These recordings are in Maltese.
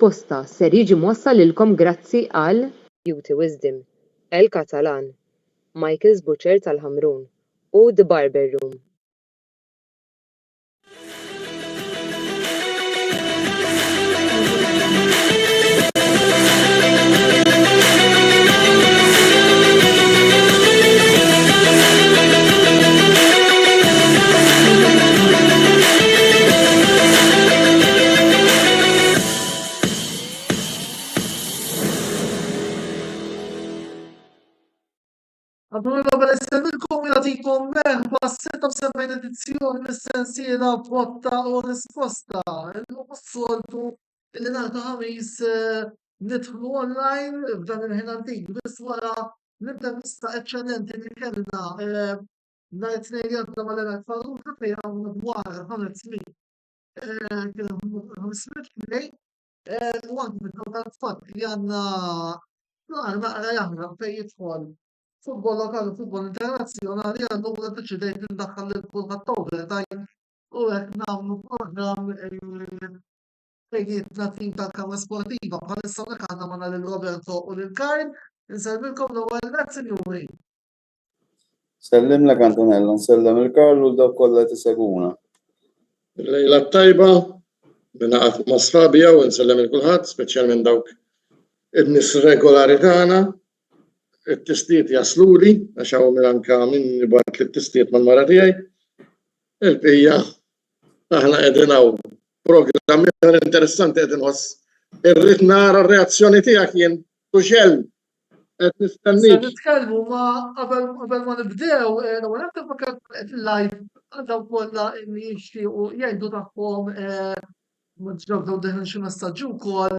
risposta ser jiġi mwassal lilkom grazzi għal Beauty Wisdom, El Catalan, Michael's Butcher tal-Ħamrun u The Barber Room. Allora, nistennilkom jagħtikom merħba s-76 edizzjoni mis-sensiela botta u risposta. Illum s-soltu li nagħtu ħamis nidħlu online f'dan il-ħin antik biss wara l-intervista eċċellenti li kellna nhar it-tnejn li għadda mal-Emek Farrugia fejn hawn madwar 500 lej u anke minkejja l-fatt li għandna naqra jaħraq fejn jidħol futbol lokali, futbol internazzjonali, allura deċidejt indaħħal il-kulħadd overtime u hekk nagħmlu programm fejn tim tal-kamra sportiva. Bħalissa hawnhekk għandna magħna lil Roberto u lil Karl. Insellmilkom l-ewwel nett sinjuri. Sellimlek Antonella, nsellem il-Karl u dawk kollha tiseguna. Lejla tajba, naqgħod ma' sħabi jew insellem il-kulħadd, speċjalment dawk id-nies regolari tagħna. it-tistiet jasluli, għax hawn anke min jibgħat it-tistiet mal-mara tiegħi. Il-bqija aħna qegħdin hawn programm interessanti qed inħoss. Irrid nara r-reazzjoni tiegħek jien Tuxell qed nistennik. Se nitkellmu ma qabel ma nibdew, l-ewwel qed nfakar il-live għandhom kollha li jixtiequ jgħidu tagħhom ma ġewdew deħin xi messaġġi wkoll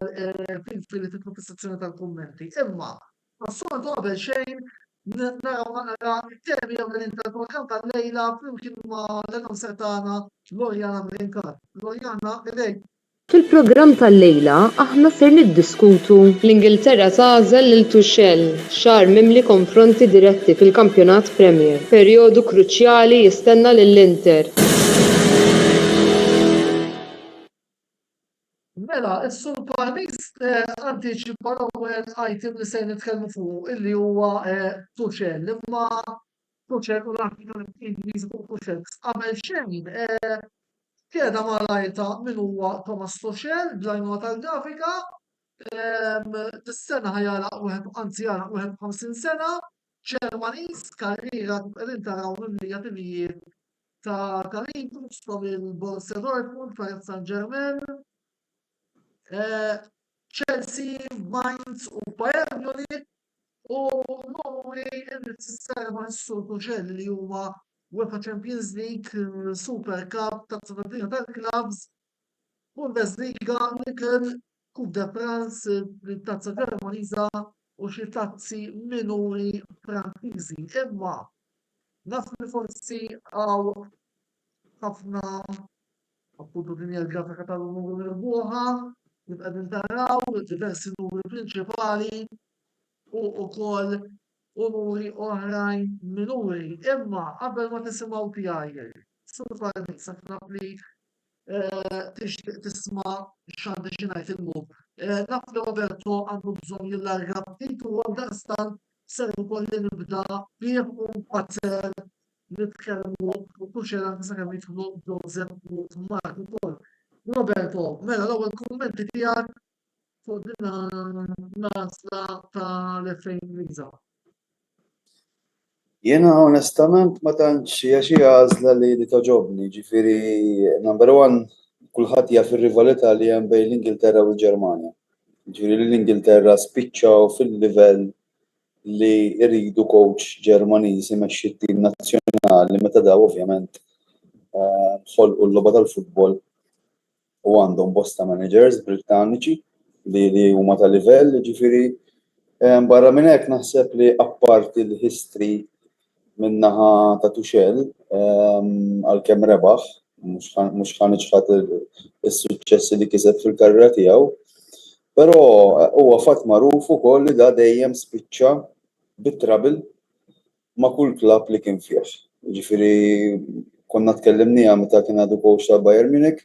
fil-fili fis-sezzjoni tal-kummenti. Imma Assoltu qabel xejn naraw naqra t-temi ewlenin tal-programm tal-lejla flimkien ma' l-announcer tagħna Lorjana Brinkat. Lorjana, bidejk. Fil-programm tal-lejla aħna ser niddiskutu l-Ingilterra tagħżel lil Tuchel xahar mimli konfronti diretti fil-Kampjonat Premier. Perjodu kruċjali jistenna lill-Inter. Mela, is-sur Parnis antiċipa l-ewwel item li se nitkellmu fuq illi huwa Tuchel. Imma Tuchel u l-artiklu Ingliż fuq Tuchel. Qabel xejn Kieda ma rajta min huwa Thomas Tuchel bl-għajnuna tal-grafika. Dis-sena ħajaraq anzi jaraq 51 sena, Ġermaniż, karriera qegħdin taraw mimlija timijiet ta' karriera stom il-Borussia Dortmund, Paris Saint-Germain, Chelsea, Mainz u Bayern Munich u numri il-serva s-sur Tuchel li huwa UEFA Champions League, Super Cup, Tazza tad-Dinja tal-Clubs, Bundesliga, Nickel, Coupe de France, tazza Ġermaniża u xi tazzi minuri Frankiżi. Imma naf li forsi għaw ħafna appuntu din hija l-grafika tal-numru mirbuħa, qegħdin taraw diversi numri prinċipali u wkoll umuri oħrajn minuri. Imma qabel ma tisimgħu tiegħi, sur Parnis naf li tixtieq tisma' x'għandi xi ngħid illum. Naf li Roberto għandu bżonn jillarga ftit u għaldaqstant ser ukoll nibda bih u mbagħad nitkellmu u Tuchel anke sakemm jidħlu Joseph u Mark ukoll. Roberto, mela l-ewwel kummenti tiegħek fuq din nasla tal-2009. Jena onestament ma tantx hija xi għażla li toġobni, ġifieri number one kulħadd jaf ir-rivalità li hemm bejn l-Ingilterra u l-Ġermanja. Ġifieri l-Ingilterra spiċċaw fil-livell li jridu coach Ġermaniż imexxi t-tim nazzjonali meta daw ovvjament ħolqu l-logħba tal-futbol u għandhom bosta managers Britanniċi li huma ta' livell, ġifieri barra minn hekk naħseb li apparti l-history min-naħa ta' Tuchel għalkemm rebaħ, mhux ħa niġħad is-suċċessi li kiseb fil-karriera tiegħu, però huwa fatt magħruf ukoll li da dejjem spiċċa bit-trouble ma' kull klabb li kien fih. Ġifieri konna tkellimniha meta kien għadu coach ta' Bayern Munich,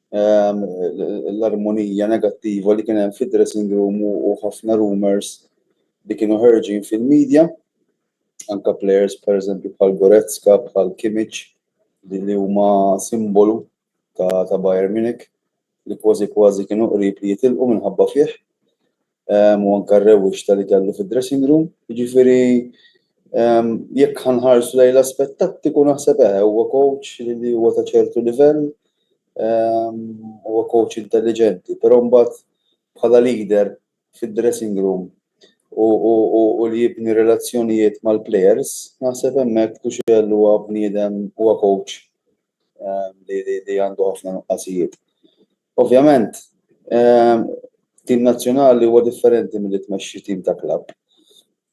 l-armonija negattiva li kien hemm fid-dressing room u ħafna rumors li kienu ħerġin fil-medja, anka players pereżempju bħal Goretzka, bħal Kimmich li huma simbolu ta' Bayern Munich li kważi kienu qrib li jitilqu minħabba fih. U anka r-rewwix li kellu fid-dressing room. Jiġifieri jekk ħanħarsu lejn l-aspett tattiku naħseb huwa coach li huwa ta' ċertu livell, huwa coach intelligenti, però mbagħad bħala leader fid-dressing room u li jibni relazzjonijiet mal-players, naħseb hemmhekk Tuchel huwa bniedem huwa coach li għandu ħafna nuqqasijiet. Ovvjament, tim nazzjonali huwa differenti milli tmexxi tim ta' klabb.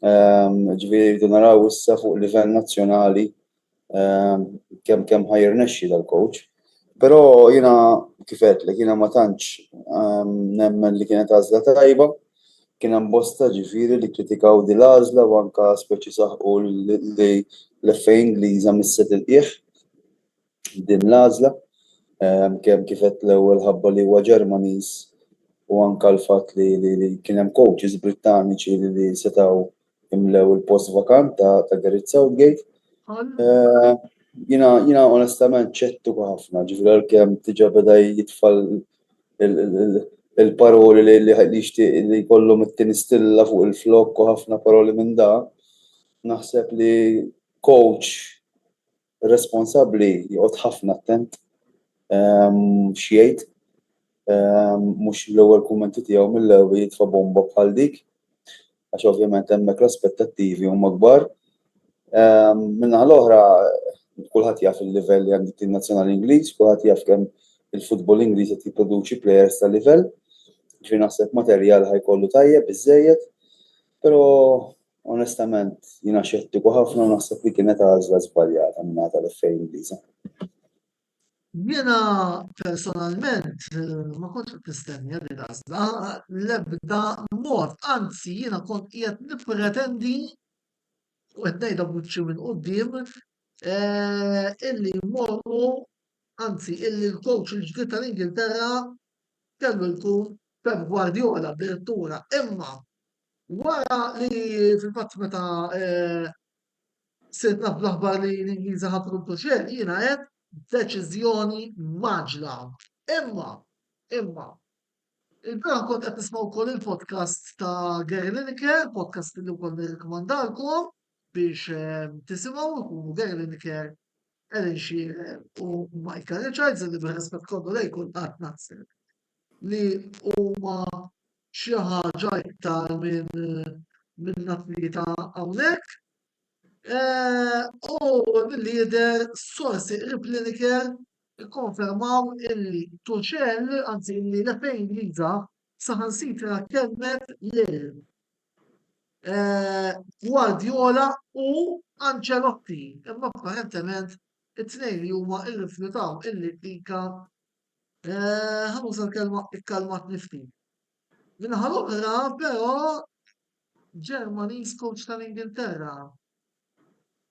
Ġifieri rridu naraw issa fuq livell nazzjonali kemm ħajrnexxi dal-coach. Però jiena kif għedlek jiena ma tantx nemmen li kienet għażla tajba, kien hemm bosta ġifieri li kritikaw din l-għażla u anke speċi saħqu li l-FA Ingliża misset il-qiegħ din l-għażla kemm kif qed l-ewwel ħabba li huwa Ġermaniż u anke l-fatt li kien hemm coaches Brittaniċi li setgħu imlew il-post vakant ta' Gareth Southgate. Jiena onestament ċettiku ħafna, ġifieri kemm diġà beda jitfal il-paroli li jixtieq li jkollhom it-tieni stilla fuq il-flokk u ħafna paroli minn da. Naħseb li coach responsabbli joqgħod ħafna attent x'jgħid, mhux l-ewwel kummenti tiegħu mill-ewwel jitfa' bomba bħal dik, għax ovvjament hemmhekk l-aspettattivi huma kbar. Min-naħa l-oħra kulħadd jaf il-livell li għandu tim nazzjonali Ingliż, kulħadd jaf kemm il-futbol Ingliż qed jipproduċi plejers ta' livell. Ġifieri naħseb materjal ħajkollu tajjeb biżżejjed, però onestament jiena xettiku ħafna u naħseb li kienet għażla żbaljata minn tal-FA Ingliża. Jiena personalment ma kontx qed nistenni din l-għażla l-ebda mod, anzi jiena kont qiegħed nippretendi u qed ngħidha b'wiċċi minn quddiem illi jmorru, anzi illi l-coach il-ġdid tal-Ingilterra kellu jkun Pep Guardiola addirittura, imma wara li fil-fatt meta sirt naf l-aħbar li l-Ingliża ħatru Tuchel, jiena qed deċiżjoni maġla. Imma il-bira kont qed nisma' wkoll il-podcast ta' Gary Lineker, podcast li wkoll nirrikomandalkom biex tisimgħu jkunu Gary Lineker, Alan Shearer u Michael Richards li bir-rispett kollu lejn kulħadd naħseb li huma xi ħaġa iktar minn atleta hawnhekk. U l-lider sorsi qrib Lineker ikkonfermaw illi Tuchel, anzi illi l-FA Ingliża saħansitra kelmet lil Guardiola u Ancelotti, imma apparentement it-tnejn li huma irrifjutaw illi dika ħanuża l-kelma ikkalmatni ftit. Minħa l-oħra però Ġermaniż coach tal-Ingilterra.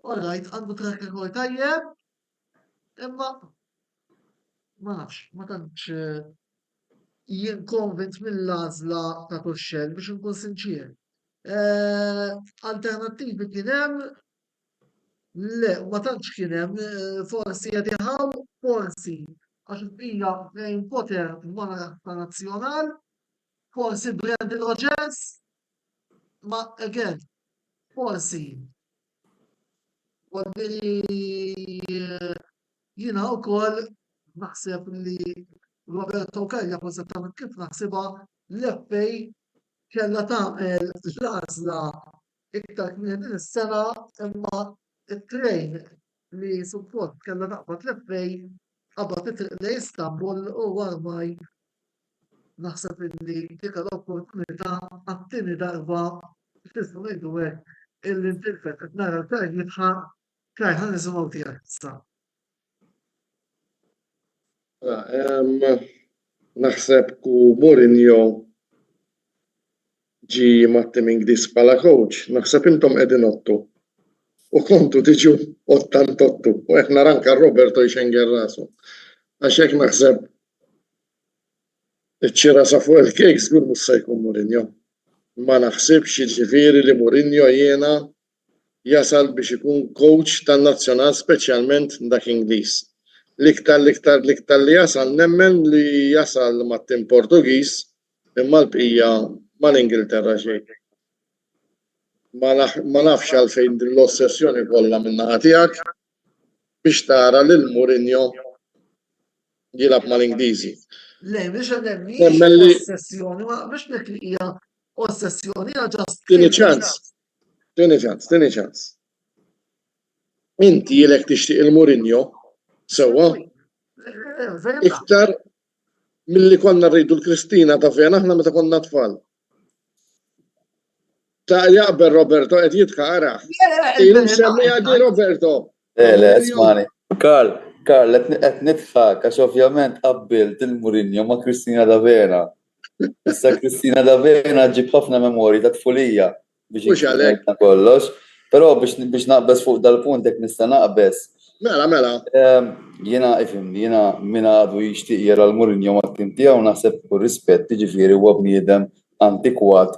Alright, għandu track record tajjeb, imma ma nafx, ma tantx jien konvint mill-għażla ta' Tuchel biex nkun sinċier. Alternattivi kien hemm, le, ma tantx kien hemm, forsi jadiħaw, forsi għax hija Graham Potter monarka nazzjonal, forsi Brendan Rodgers, ma again, forsi. Jiena wkoll naħseb li Roberto Kajja eżattament kif naħsibha l-FA kellha tagħmel l-għażla iktar kmini din is-sena, imma it-train li support kellha taqbad l-FA qabad titriq lejn Istanbul u ormai naħseb li dik l-opportunità għat-tieni darba tistgħu ngħidu hekk illi ntilfet qed nara l-tajn jitħaq ħa nisimgħu tiegħek issa. Naħseb ku Mourinho ġi mat-tim Ingliż bħala coach, naħseb intom qegħdin ottu. U kontu tiġu 88 u hekk nara anke Roberto jxenger rasu. Għax hekk naħseb iċ-ċira sa fuq il-kejk żgur mhux se jkun Mourinho. Ma naħsibx jiġifieri li Mourinho jiena jasal biex ikun coach tan-nazzjonal speċjalment dak Ingliż. L-iktar li jasal nemmen li jasal mat-tim Portugiż imma l-bqija mal-Ingilterra xejn. Ma nafx għalfejn din l-ossessjoni kollha min-naħa tiegħek biex tara lil Mourinho jilab mal-Ingliżi. Le, biex Nemmen li- ossessjoni, ma biex dik li hija ossessjoni, hija ġast. Tieni ċans. Inti jilek tixtieq il-Mourinho sewwa iktar milli konna rridu l-Kristina ta' fejn aħna meta konna tfal. Ta' jaqbel Roberto qed jitħaraħ. Ilu semmija di Roberto. Le, اسمعني. Karl, qed nidħak għax ovvjament qabbilt il-Mourinho ma' Kristina D'Avena. Issa Kristina D'Avena ġib ħafna memorji ta' tfulija biex Mhux għalhekk. ikun kollox. Però biex naqbes fuq dal-punt hekk nista' naqbes. Mela. Jiena ifhimni, jiena min għadu jixtieq jara l-Mourinho mat-tim tiegħu naħseb u rispett jiġifieri huwa bniedem antikwat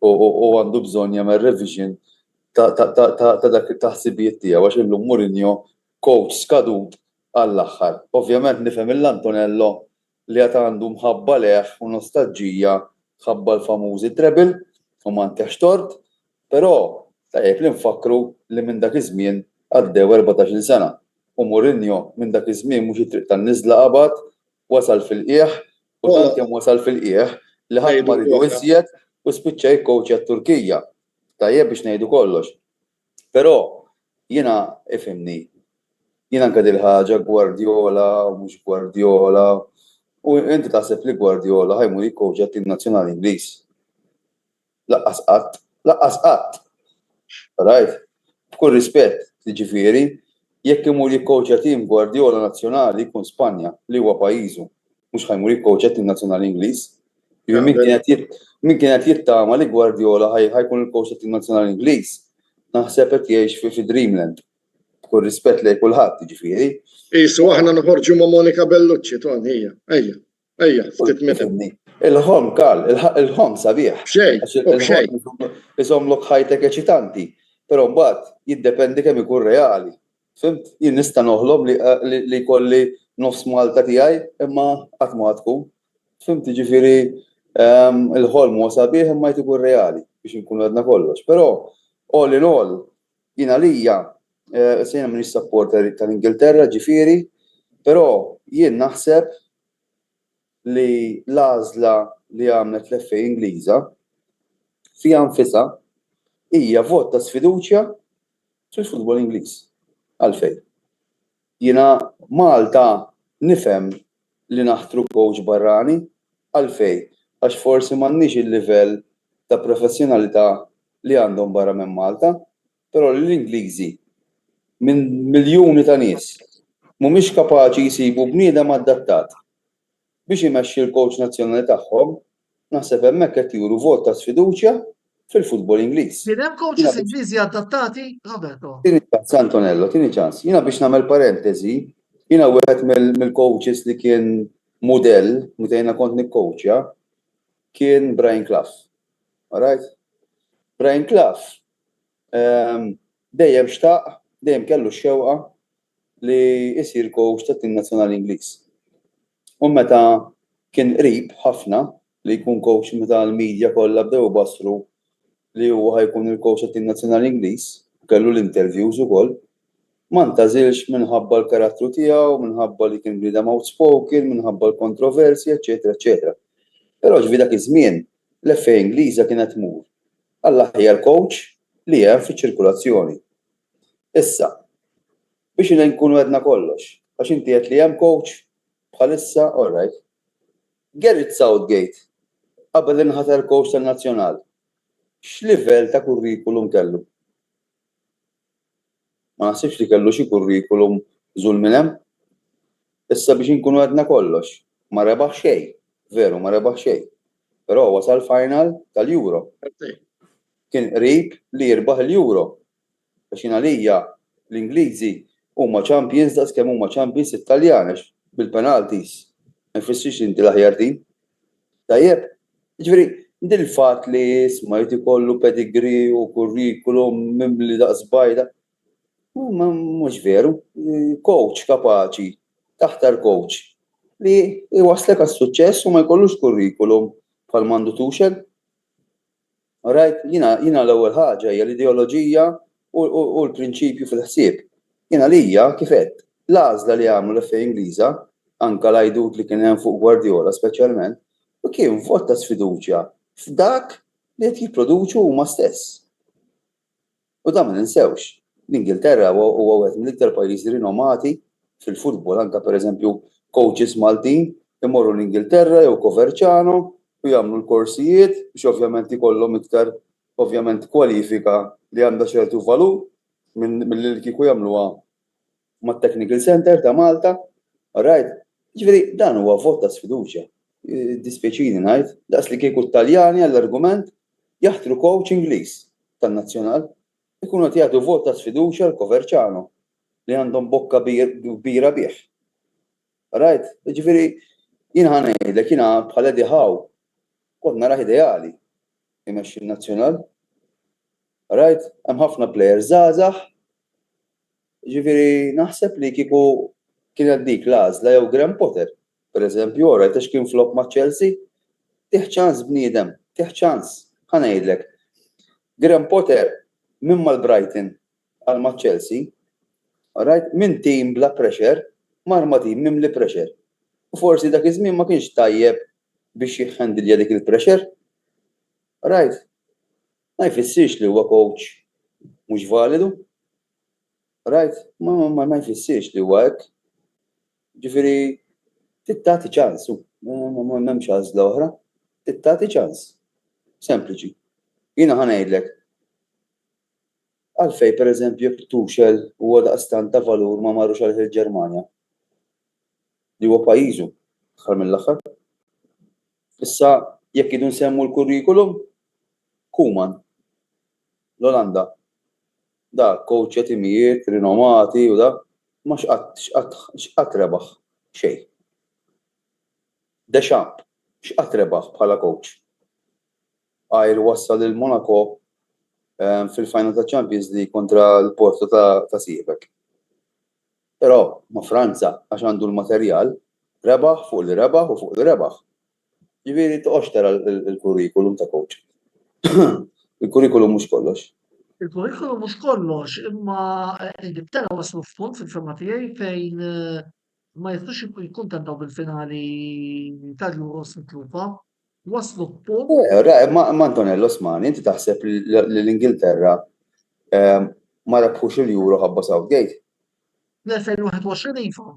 u għandu bżonn jagħmel revision ta' dak it-taħsibijiet tiegħu għax illum Mourinho coach skadut għall-aħħar. Ovvjament nifhem l-Antonello li għad għandu mħabba leħ u nostalġija ħabba l-famużi treble u ma nteħx tort, però tajjeb li nfakru li minn dak iż-żmien għaddew 14-il sena. U Mourinho minn dak iż-żmien mhux it-triq tan-niżla qabad wasal fil-qiegħ u tant kemm wasal fil-qiegħ li ħadd ma ridu iżjed u spiċċa jikkowċja t-Turkija. Tajjeb biex ngħidu kollox. Però jiena ifhimni, jiena anke dil ħaġa Guardiola u mhux Guardiola u inti taħseb li Guardiola ħajmur jikkowċja t-tim nazzjonali Ingliż. Laqqas qatt. Right? B'kull rispett, jiġifieri, jekk imur jikkowċja tim Guardiola nazzjonali jkun Spanja li huwa pajjiżu, mhux ħajmur jikkowċja tim nazzjonali Ingliż. Min kienet jittama li Guardiola ħajkun il-coach tim nazzjonali Ingliż, naħseb qed jgħix fi Dreamland. B'kull rispett lejn kulħadd, jiġifieri. Isu aħna noħorġu ma' Monica Bellucci ton hija. Ejja, ftit meta. Il-ħom Karl, il-ħom sabiħ. B'xejn. Isomlok ħajtek eċitanti, però mbagħad jiddependi kemm ikun reali. Fimt, jien nista' noħlom li jkolli nofs Malta tiegħi imma qatt ma tkun. Fimt, jiġifieri il-ħolm huwa sabiħ imma jrid ikun reali biex inkunu għadna kollox. Però all in all, jiena lija sejna m'iniex supporter tal-Ingilterra ġifieri, però jien naħseb li l-għażla li għamlet l-FA Ingliża fiha nfisha hija vot ta' sfiduċja fil-futbol Ingliż. Għalfejn. Jiena Malta nifhem li naħtru coach barrani għalfejn għax forsi m'għandniex il-livell ta' professjonalità li għandhom barra minn Malta, però l-Ingliżi minn miljuni ta' nies mhumiex kapaċi jsibu bniedem adattat biex imexxi l-coach nazzjonali tagħhom, naħseb hemmhekk qed juru vot ta' sfiduċja fil-futbol Ingliż. Kien hemm coaches Ingliżi adattati, Roberto. Tieni ċans Antonello, tieni ċans. Jiena biex nagħmel parentesi, jiena wieħed mill-coaches li kien mudell meta jiena kont nikcoachja kien Brian Clough. Alright? Brian Clough dejjem xtaq, dejjem kellu x-xewqa li jsir coach tat-tim nazzjonali Ingliż. U meta kien qrib ħafna li jkun coach meta l-medja kollha bdew basru li huwa ħajkun il-coach tat-tim nazzjonali Ingliż, kellu l-interviews ukoll, ma ntażilx minħabba l-karattru tiegħu, minħabba li kien bniedem outspoken, minħabba l-kontroversji, eċetera, eċetera. Però ġifi dak iż-żmien l-FA Ingliża kienet tmur għall-aħjar coach li hemm fiċ-ċirkulazzjoni. Issa, biex nkunu għedna kollox, għax inti qed li hemm coach bħalissa, all right. Gareth Southgate, qabel inħatar coach tan-nazzjonal, x'livell ta' kurrikulum kellu? Ma naħsibx li kellu xi kurrikulum żul minn hemm. Issa biex inkunu għedna kollox, ma rebaħ xejn, veru ma rebaħ xejn. Però wasal final tal-Euro. Kien qrib li jirbaħ l-Euro. Għax jiena lija l-Ingliżi huma champions daqs kemm huma champions Italjani bil-penalties. Ma jfissirx inti l-aħjar tim. Tajjeb, ġifieri dil-fatt li smajt ikollu pedigree u curriculum mimli daqs bajda, mhux veru. Coach kapaċi, taħtar coach li iwaslek għas-suċċess u ma jkollux curriculum bħal m'għandu Tuchel. Alright, jiena l-ewwel ħaġa hija l-ideoloġija u l-prinċipju fil-ħsieb. Jiena lija kif qed l-għażla li għamlu l-FA Ingliża, anke l-għajdut li kien hemm fuq Guardiola speċjalment, u kien vot ta' sfiduċja f'dak li qed jipproduċu huma stess. U dan ma ninsewx. L-Ingilterra huwa wieħed mill-iktar pajjiżi rinomati fil-futbol, anke pereżempju coaches Maltin imorru l-Ingilterra jew Coverciano u jagħmlu l-korsijiet biex ovvjament ikollhom iktar ovvjament kwalifika li għandha ċertu valur milli kieku jagħmluha mat-Technical Center ta' Malta. Alright, ġifieri dan huwa vot ta' sfiduċja. Dispjaċini ngħid, daqs li kieku Taljani għall-argument jaħtru coach Ingliż tan-nazzjonal ikunu qed jagħtu vot ta' sfiduċja l-Coverciano li għandhom bokka kbira bih. Alright, ġifieri jien ħanejdlek jiena bħal Eddie Howe kont naraħ ideali imexxi n-nazzjonal. Alright, hemm ħafna plejers żgħażagħ. Ġifieri naħseb li kieku kienet dik l-għażla jew Graham Potter, pereżempju, alright għax kien flop ma' Chelsea, tieħ ċans bniedem, tieħ ċans. Ħanejdlek. Graham Potter minn mal-Brighton għal ma' Chelsea, alright, minn tim bla pressure marma tim mimli pressure. U forsi dak iż-żmien ma kienx tajjeb biex jħandilja dik il-pressure. Alright, ma jfissirx li huwa coach mhux validu. Alright, ma jfissirx li huwa hekk. Ġifieri tittati ċans, m'hemmx għażla oħra, tittati ċans. Sempliċi. Jiena ħanejdlek. Għalfejn pereżempju jekk Tuchel huwa daqstant ta' valur ma marrux għalih il-Ġermanja. Li huwa pajjiżu aħħar mill-aħħar. Issa jekk idu nsemmu l-kurrikulum, Koeman, l-Olanda. Da coach timijiet, rinomati u da ma x'qatt rebaħ xejn. Deschamps x'qatt rebaħ bħala coach. Għajr wassal il-Monaco fil-final ta' Champions League kontra l-Porto ta' Sivek. Però ma' Franza għax għandu l-materjal rebaħ fuq li rebaħ u fuq li rebaħ. Ġifieri toqgħodx tara l-kurrikulum ta' coach. Il-kurrikulum mhux kollox. Il-kurrikulum mhux kollox, imma l-Ingilterra waslu f'punt fil-ferma tiegħi fejn ma jistgħux jikkuntentaw bil-finali tal-Euros mitlufa. Waslu f'punt. Ma Antonello Osmani, inti taħseb li l-Ingilterra ma rebħux il-Euro ħabba Southgate? L-2021 iva.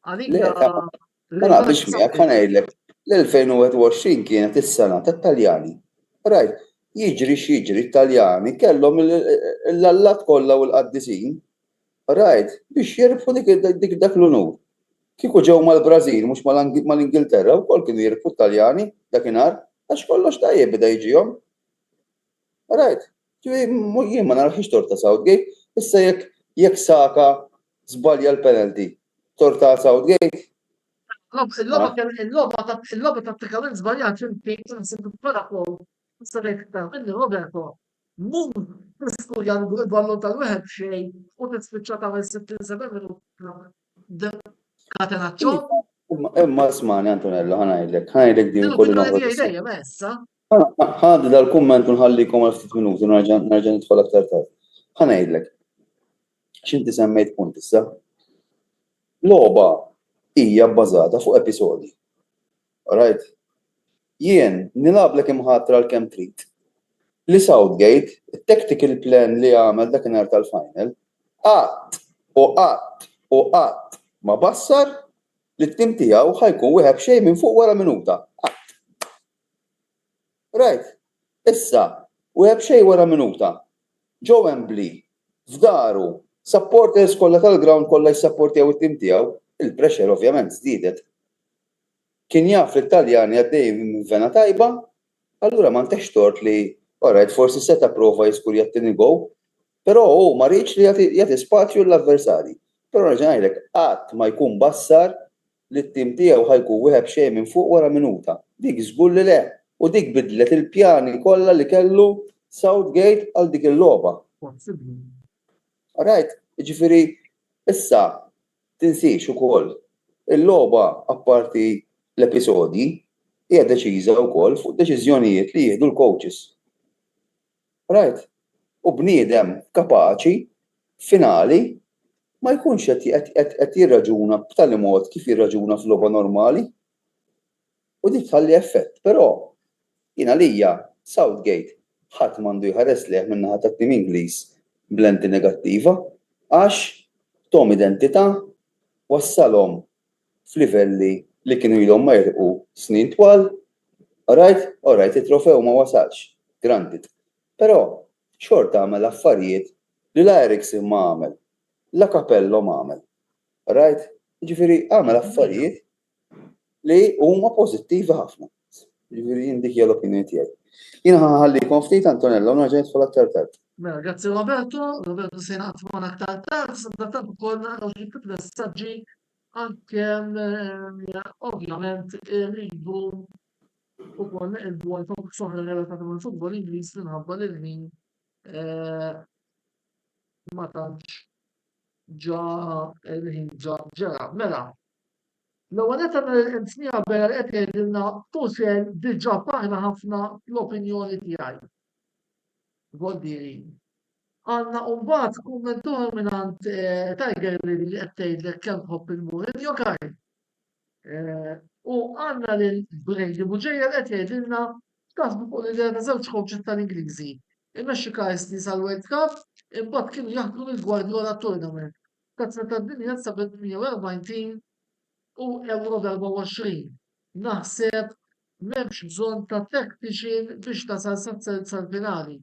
Ma naqbilx miegħek ħanejdlek. L-2021 kienet is-sena tat-Taljani. Rajt, jiġri x'jiġri t-Taljani kellhom l-allat kollha u l-qaddisin. Rajt, biex jirbħu dik dak l-unur. Kieku ġew mal-Brażil mhux mal-Ingilterra wkoll kienu jirbħu t-Taljani dakinhar għax kollox tajjeb bida jiġihom. Rajt, jien ma narax torta Southgate, issa jekk Saka żbalja l-penalty. Torta Southgate. Il-logħba tattikament żbaljat Roberto, mhux tiskurja l-ballon tal-wieħed xejn u tispiċċa tagħmel 67 minuti. Katenaccio? Imma smani Antonello, ħanajdlek din kollu noħroġ. Ħadi dal-kumment u nħallikom għal ftit minuti nerġa' nidħol aktar tard. Ħanajdlek. X'inti semmejt punt issa? Logħba hija bbażata fuq episodji. Alright? Jien nilablek imħatra l-kemm trid. Li Southgate, it-tactical plan li għamel dakinhar tal-final, qatt ma bassar li t-tim tiegħu ħajkun wieħed xejn minn fuq wara minuta. Right. Issa, wieħed xejn wara minuta. Joe Wembley, f'daru, supporters kollha tal-ground kollha jissapportjaw it-tim tiegħu, il-pressure ovvjament żdiedet. Kien jaf l-Italjani għaddej minn vena tajba, allura ma ntex tort li, alright, forsi seta' prova jiskur jattini go, però ma rridx li jagħti spazju l-avversari. Però ngħidlek qatt ma jkun bassar li t-tim tiegħu ħajkun wieħed xejn minn fuq wara minuta. Dik żgur li le. U dik bidlet il-pjani kollha li kellu Southgate għal dik il-logħba. Possibbli. Right? Ġifieri issa tinsiex ukoll il-logħba apparti l-episodji hija deċiża wkoll fuq deċiżjonijiet li jieħdu l-coaches. Right? U bniedem kapaċi finali ma jkunx qed jirraġuna b'tali mod kif jirraġuna f'logħba normali. U dik tħalli effett, però jiena lija Southgate ħadd m'għandu jħares leh min-naħa tat-tim Ingliż blenti negattiva għax tom identità wassalhom f'livelli li kienu ilhom ma jirqu snin twal. Alright, it-trofew ma wasalx, granted. Però xorta għamel affarijiet li la Eriksen ma għamel, la Capello ma għamel. Right? Ġifieri għamel affarijiet li huma pożittivi ħafna. Ġifieri jien dik hija l-opinjoni tiegħi. Jiena ħallikom ftit Antonella u nerġa' nidħol aktar tard. Mela, grazzi Roberto. Roberto se jingħaqad magħna aktar tard, sadattant ukoll naraw xi ftit messaġġi anke ovvjament irridu ukoll neqilbu għal focus oħra relatati mal-futbol Ingliż minħabba li min ma tantx il-ħin ġara. Mela, l-ewwel qed Anthony Ber qed jgħidilna Tuchel diġà paħna ħafna l-opinjoni tiegħi. Voldieri. Għandna mbagħad kumment dominant Tiger li qed tgħidlek kemm tħobb il-Mourinho kaj. U għandna lil Brady Buġejjer qed jgħidilna taħsbu fuq l-idea ta' żewġ coaches tal-Ingliżi. Immexxi Kajsli sal-World Cup, imbagħad kienu jaħdmu mill-Guardiola Tournament. Tazza tad-dinja sabet 140 u euro 24. Naħseb m'hemmx bżonn ta' tactician biex tasal sal-finali.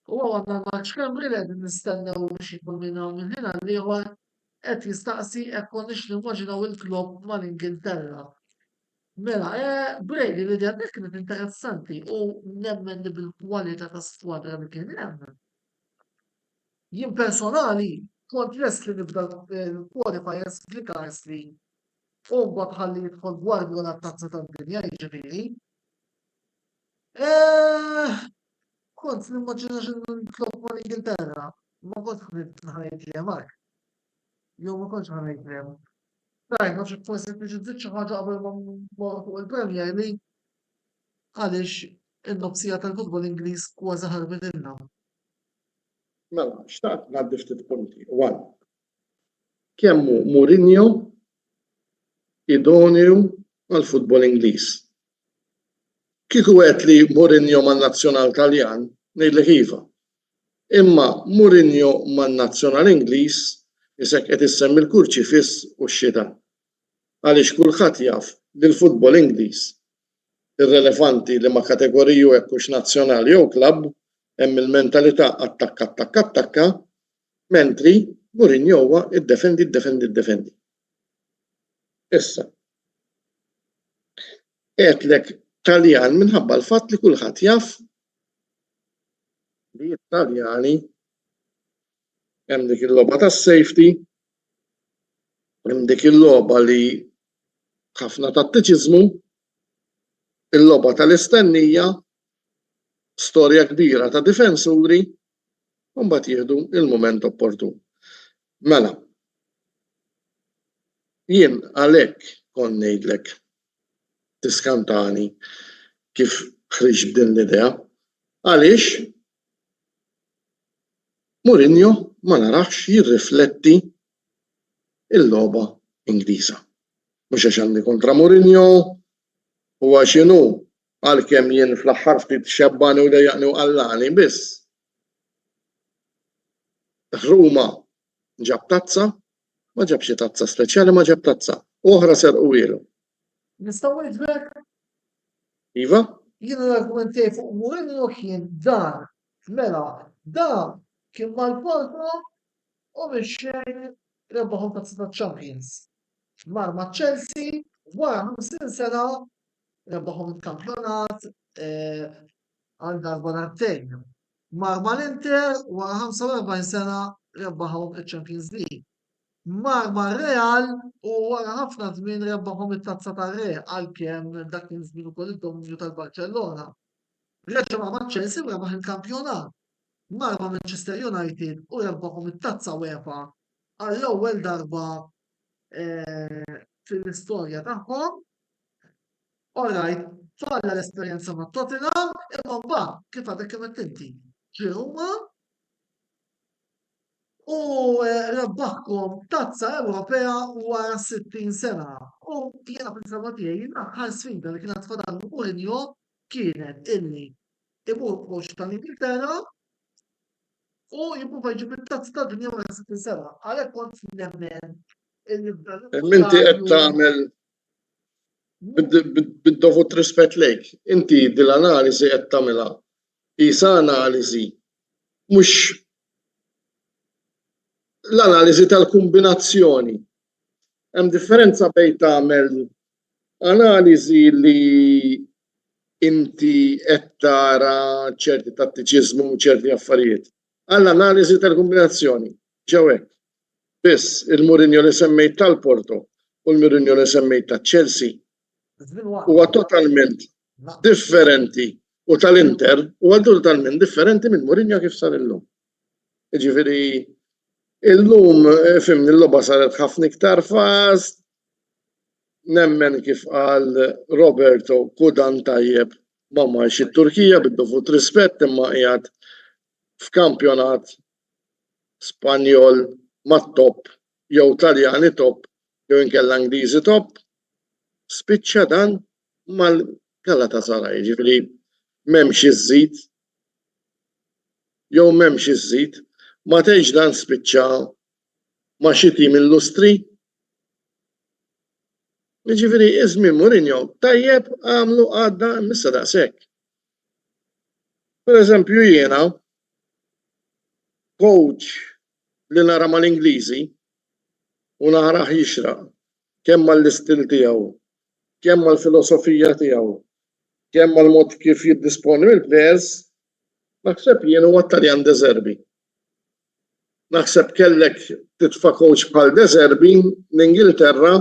U għandna Mark Cambry li qegħdin nistennew biex jkun minn hawn minn ħina li huwa qed jistaqsi hekk konniex nimmaġinaw il-klopp mal-Ingilterra. Mela, Brady li għandek kienet interessanti u nemmen li bil-kwalità ta' squadra li kien hemm. Jien personali kont lest li nibda l-qualifiers li Kajsli u mbagħad ħalli jidħol Guardiola t-tazza tad-dinja jiġifieri. Kont nimmaġina x'il-klopp mal-Ingilterra, ma kontx ħanejt li Mark. Jew ma kontx ħanejt li hemm. Rajna xi forsi biex iżid xi ħaġa qabel ma mmorru fuq il-Premier li għaliex in-nobsija tal-futbol Ingliż kważi ħarbet ilna. Mela, xtaqt ngħaddi ftit punti. One, kemm hu Mourinho idonju għall-futbol Ingliż. Kieku qed li Mourinho man-nazzjonal Taljan ngħidlek iva. Imma Mourinho man-nazzjonal Ingliż isek qed issemmi l-kurċifiss u x-xita. Għaliex kulħadd jaf li l-futbol Ingliż irrelevanti li ma' kategoriju hekk hux nazzjonali jew klabb hemm il-mentalità attakka, mentri Mourinho huwa iddefendi. Issa. Qedlek Taljan minħabba l-fatt li kulħadd jaf li t-Taljani hemm dik il-logħba tas-safety, hemm dik il-logħba li ħafna tattiċiżmu, il-logħba tal-istennija, storja kbira ta' difensuri, u mbagħad jieħdu il-mument opportun. Mela, jien għalhekk kont ngħidlek tiskantani kif ħriġ b'din l-idea, għaliex Mourinho ma narax jirrifletti il-logħba Ingliża. Mhux għax għandi kontra Mourinho u għax inhu għalkemm jien fl-aħħar ftit xebbani u dejjaqni u qallani biss. Ruma ġab tazza, ma ġabx tazza speċjali, ma ġab tazza. Oħra serqu ilu. Nistgħu ngħidlek? Iva? Jien l-argument tiegħi fuq Mourinho kien dan. Mela, dan kien mal-Porto u mixxejn rebbaħu tazza tal-Champions. Mar ma' Chelsea wara 50 sena rebbaħu il-kampjonat għal darba darbtejn. Mar mal-Inter wara 45 sena rebbaħu il-Champions League. marma Real u wara ħafna żmien rebbaħhom it-tazza tar-Re għalkemm dak kien żmien ukoll id-dominju tal-Barcellona. Reġa' ma' Chelsea u rebaħ il-kampjonat. Marma Manchester United u rebbaħhom it-tazza UEFA għall-ewwel darba fil-istorja tagħhom. Alright, falla l-esperjenza ma' Tottenham, imma mbagħad kif għadek kemm inti ġie huma u rebbaħkom tazza Ewropea wara 60 sena. U jiena fil-sema tiegħi l-aħħar sfida li kienet tfadal Mourinho kienet illi imur coach tal-Ingilterra u jipprova jġib it-tazza tad-dinja wara 60 sena. Għalhekk kont nemmen Minti qed tagħmel bid-dovut rispett lejk. Inti dil-analiżi qed tagħmilha qisha analiżi mhux l-analiżi tal-kombinazzjoni. Hemm differenza bejn tagħmel analiżi li inti qed tara ċerti tattiċiżmu u ċerti affarijiet. Għall-analiżi tal-kombinazzjoni ġew hekk. Biss il-Mourinho li semmejt tal-Porto u l-Mourinho li semmejt tal-Chelsea huwa totalment differenti u tal-Inter huwa totalment differenti minn Mourinho kif sar illum. Jiġifieri illum fimni l-logħba saret ħafna iktar fast, nemmen kif qal Roberto kudan tajjeb ma marx it-Turkija bid-dovut rispett imma qiegħed f'kampjonat Spanjol mat-top jew Taljani top jew inkella Ingliżi top, spiċċa dan mal-Galatasaray, jiġifieri m'hemmx iżżid jew m'hemmx iżżid. Ma tgħidx dan spiċċa ma' xi tim illustri. Jiġifieri iżmien Mourinho tajjeb għamlu għadda missa daqshekk. Pereżempju jiena coach li nara mal-Ingliżi u naraħ jixraq kemm mal-istil tiegħu, kemm mal-filosofija tiegħu, kemm mal-mod kif jiddisponi mill-players, naħseb jien huwa Taljan De Zerbi. Naħseb kellek titfa' coach bħal De Zerbi l-Ingilterra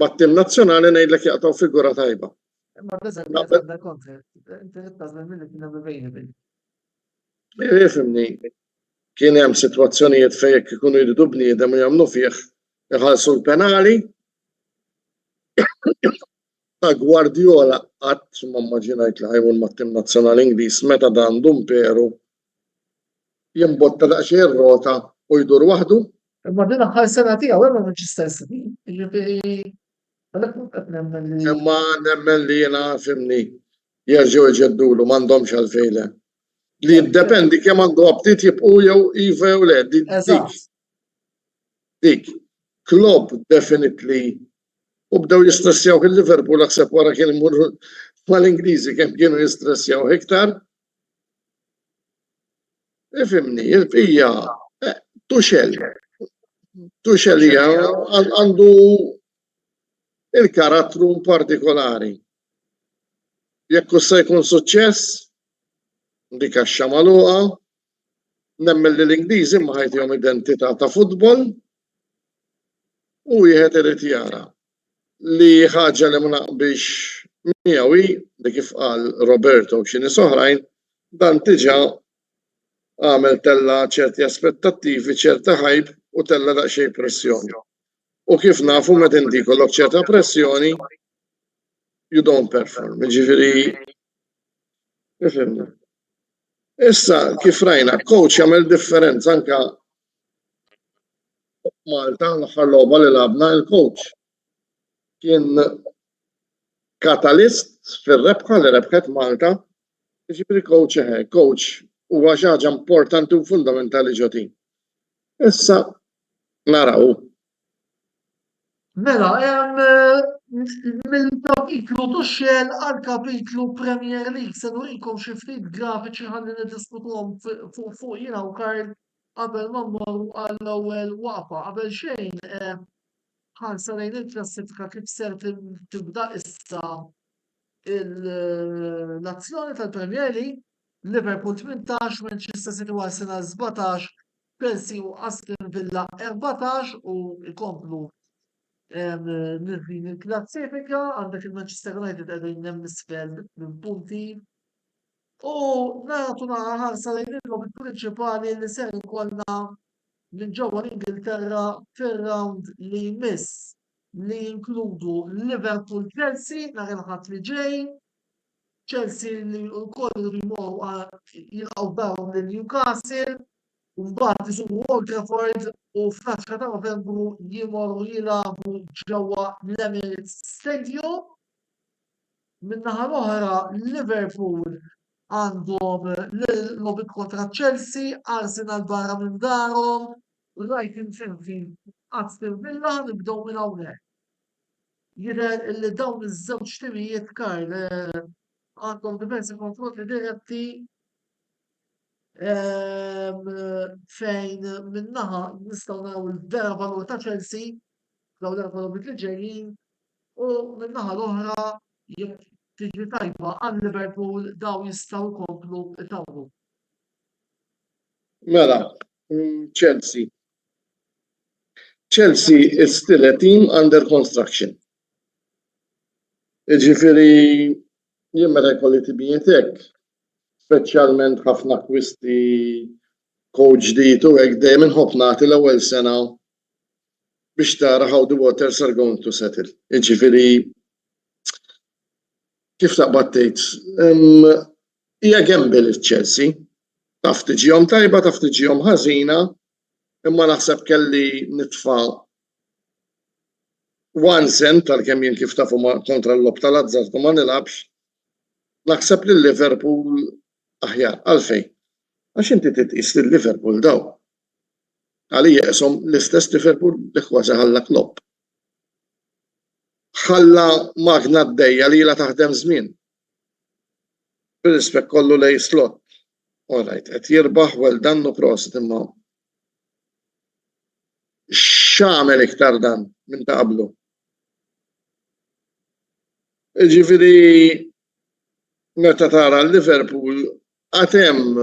mat-tim nazzjonali ngħidlek jaqtaw figura tajba. Imma De Zerbi għandha kontra, inti tażmel milli kien hemm available. Ifhimni, kien hemm sitwazzjonijiet fejn jekk ikunu jridu bniedem u jagħmlu fih iħallsu l-penali. Ta' Guardiola qatt ma mmaġinajt li ħajmur mat-tim nazzjonali Ingliż meta dan Dumperu jimbotta daqsxejn ir-rota u jdur waħdu. Imma din aħħar sena tiegħu hemm Manchester City. Jiġifieri għalhekk qed nemmen li Imma nemmen li jiena fimni jerġgħu jġeddulu m'għandhomx għalfejn. Li jiddependi kemm għandu aptit jibqgħu jew iva jew le. Dik. Klopp definitely u bdew jistressjaw il-Liverpool aħseb wara kien imur mal-Ingliżi kemm kienu jistressjaw iktar. Ifhimni, il-bqija Tuchel għandu il-karattru partikolari. Jekk se jkun suċċess, dik għaxxa magħluqa, nemmen li l-Ingliżi ma ħajtihom identità ta' futbol u wieħed irid jara li ħaġa li ma naqbix miegħu li kif qal Roberto u xi nies oħrajn dan diġà għamel tella ċerti aspettattivi, ċerta ħajb u tella daqsxejn pressjoni. U kif nafu meta inti jkollok ċerta pressjoni, you don't perform. Jiġifieri ifhimni. Issa kif rajna, coach jagħmel differenza anke Malta l-aħħar logħba li labna il-coach kien katalist fir-rebħa li rebħet Malta, jiġifieri coach huwa xi ħaġa importanti u fundamentali ġodin. Issa naraw. Mela, hemm mill-kapitlu Tuchel għal kapitlu Premier League se nurikom xi ftit grafiċi ħalli niddiskutuhom fuq jiena u Karl qabel ma mmorru għall-ewwel waqfa. Qabel xejn ħarsa lejn il-klassifika kif ser tibda issa l-azzjoni tal-Premier League, Liverpool 18, Manchester City u Arsenal 17, Chelsea u Aston Villa 14 u jkomplu din il-klassifika għandek il-Manchester United qegħdin hemm isfel minn punti. U nagħtu ħarsa lejn il-lob prinċipali li ser ikollna minn ġewwa l-Ingilterra fir-round li jmiss li jinkludu Liverpool Chelsea nhar il-ħadd li ġej. Chelsea li wkoll jmorru jilqgħu darhom lil Newcastle. Mbagħad isuru Old Trafford u f'Naċka ta' Novembru jimorru jilagħbu ġewwa l-Emirates Stadium. Min-naħa l-oħra Liverpool għandhom l-logħbi kontra Chelsea, Arsenal barra minn darhom, Brighton Sheffield Aston Villa nibdew minn hawnhekk. Jidher li dawn iż-żewġ timijiet Karl għandhom diversi konfronti diretti fejn minnaħa nistgħu naraw il-vera valur ta' Chelsea dawn l-valur li ġejjin u minnaħa l-oħra jekk tiġi tajba għal Liverpool daw jistgħu jkomplu itawlu. Mela, Chelsea. Chelsea is still a team under construction. Ġifieri jien meta jkolli tibijiet hekk, speċjalment ħafna kwisti coach ġdid u hekk dejjem inħobb nagħti l-ewwel sena biex tara how the waters are going to settle. Ġifieri kif taqbad tgħid hija gamble iċ-Chelsea. Taf tiġihom tajba, taf tiġihom ħażina, imma naħseb kelli nitfa' 1 cent tal-kemm jien kif tafu kontra l-lob tal-azzard u ma nilabx. Naħseb li Liverpool aħjar għalfejn. Għax inti titqis li Liverpool daw. Għalija qishom l-istess Liverpool li kważi ħalla Klopp. Ħalla magna d-dejja li la taħdem żmien. Bir-rispett kollu lej Slot. Alright, qed jirbaħ well dan u prosit imma x'għamel iktar dan minn ta' qablu. Ġifieri meta tara l-Liverpool għad hemm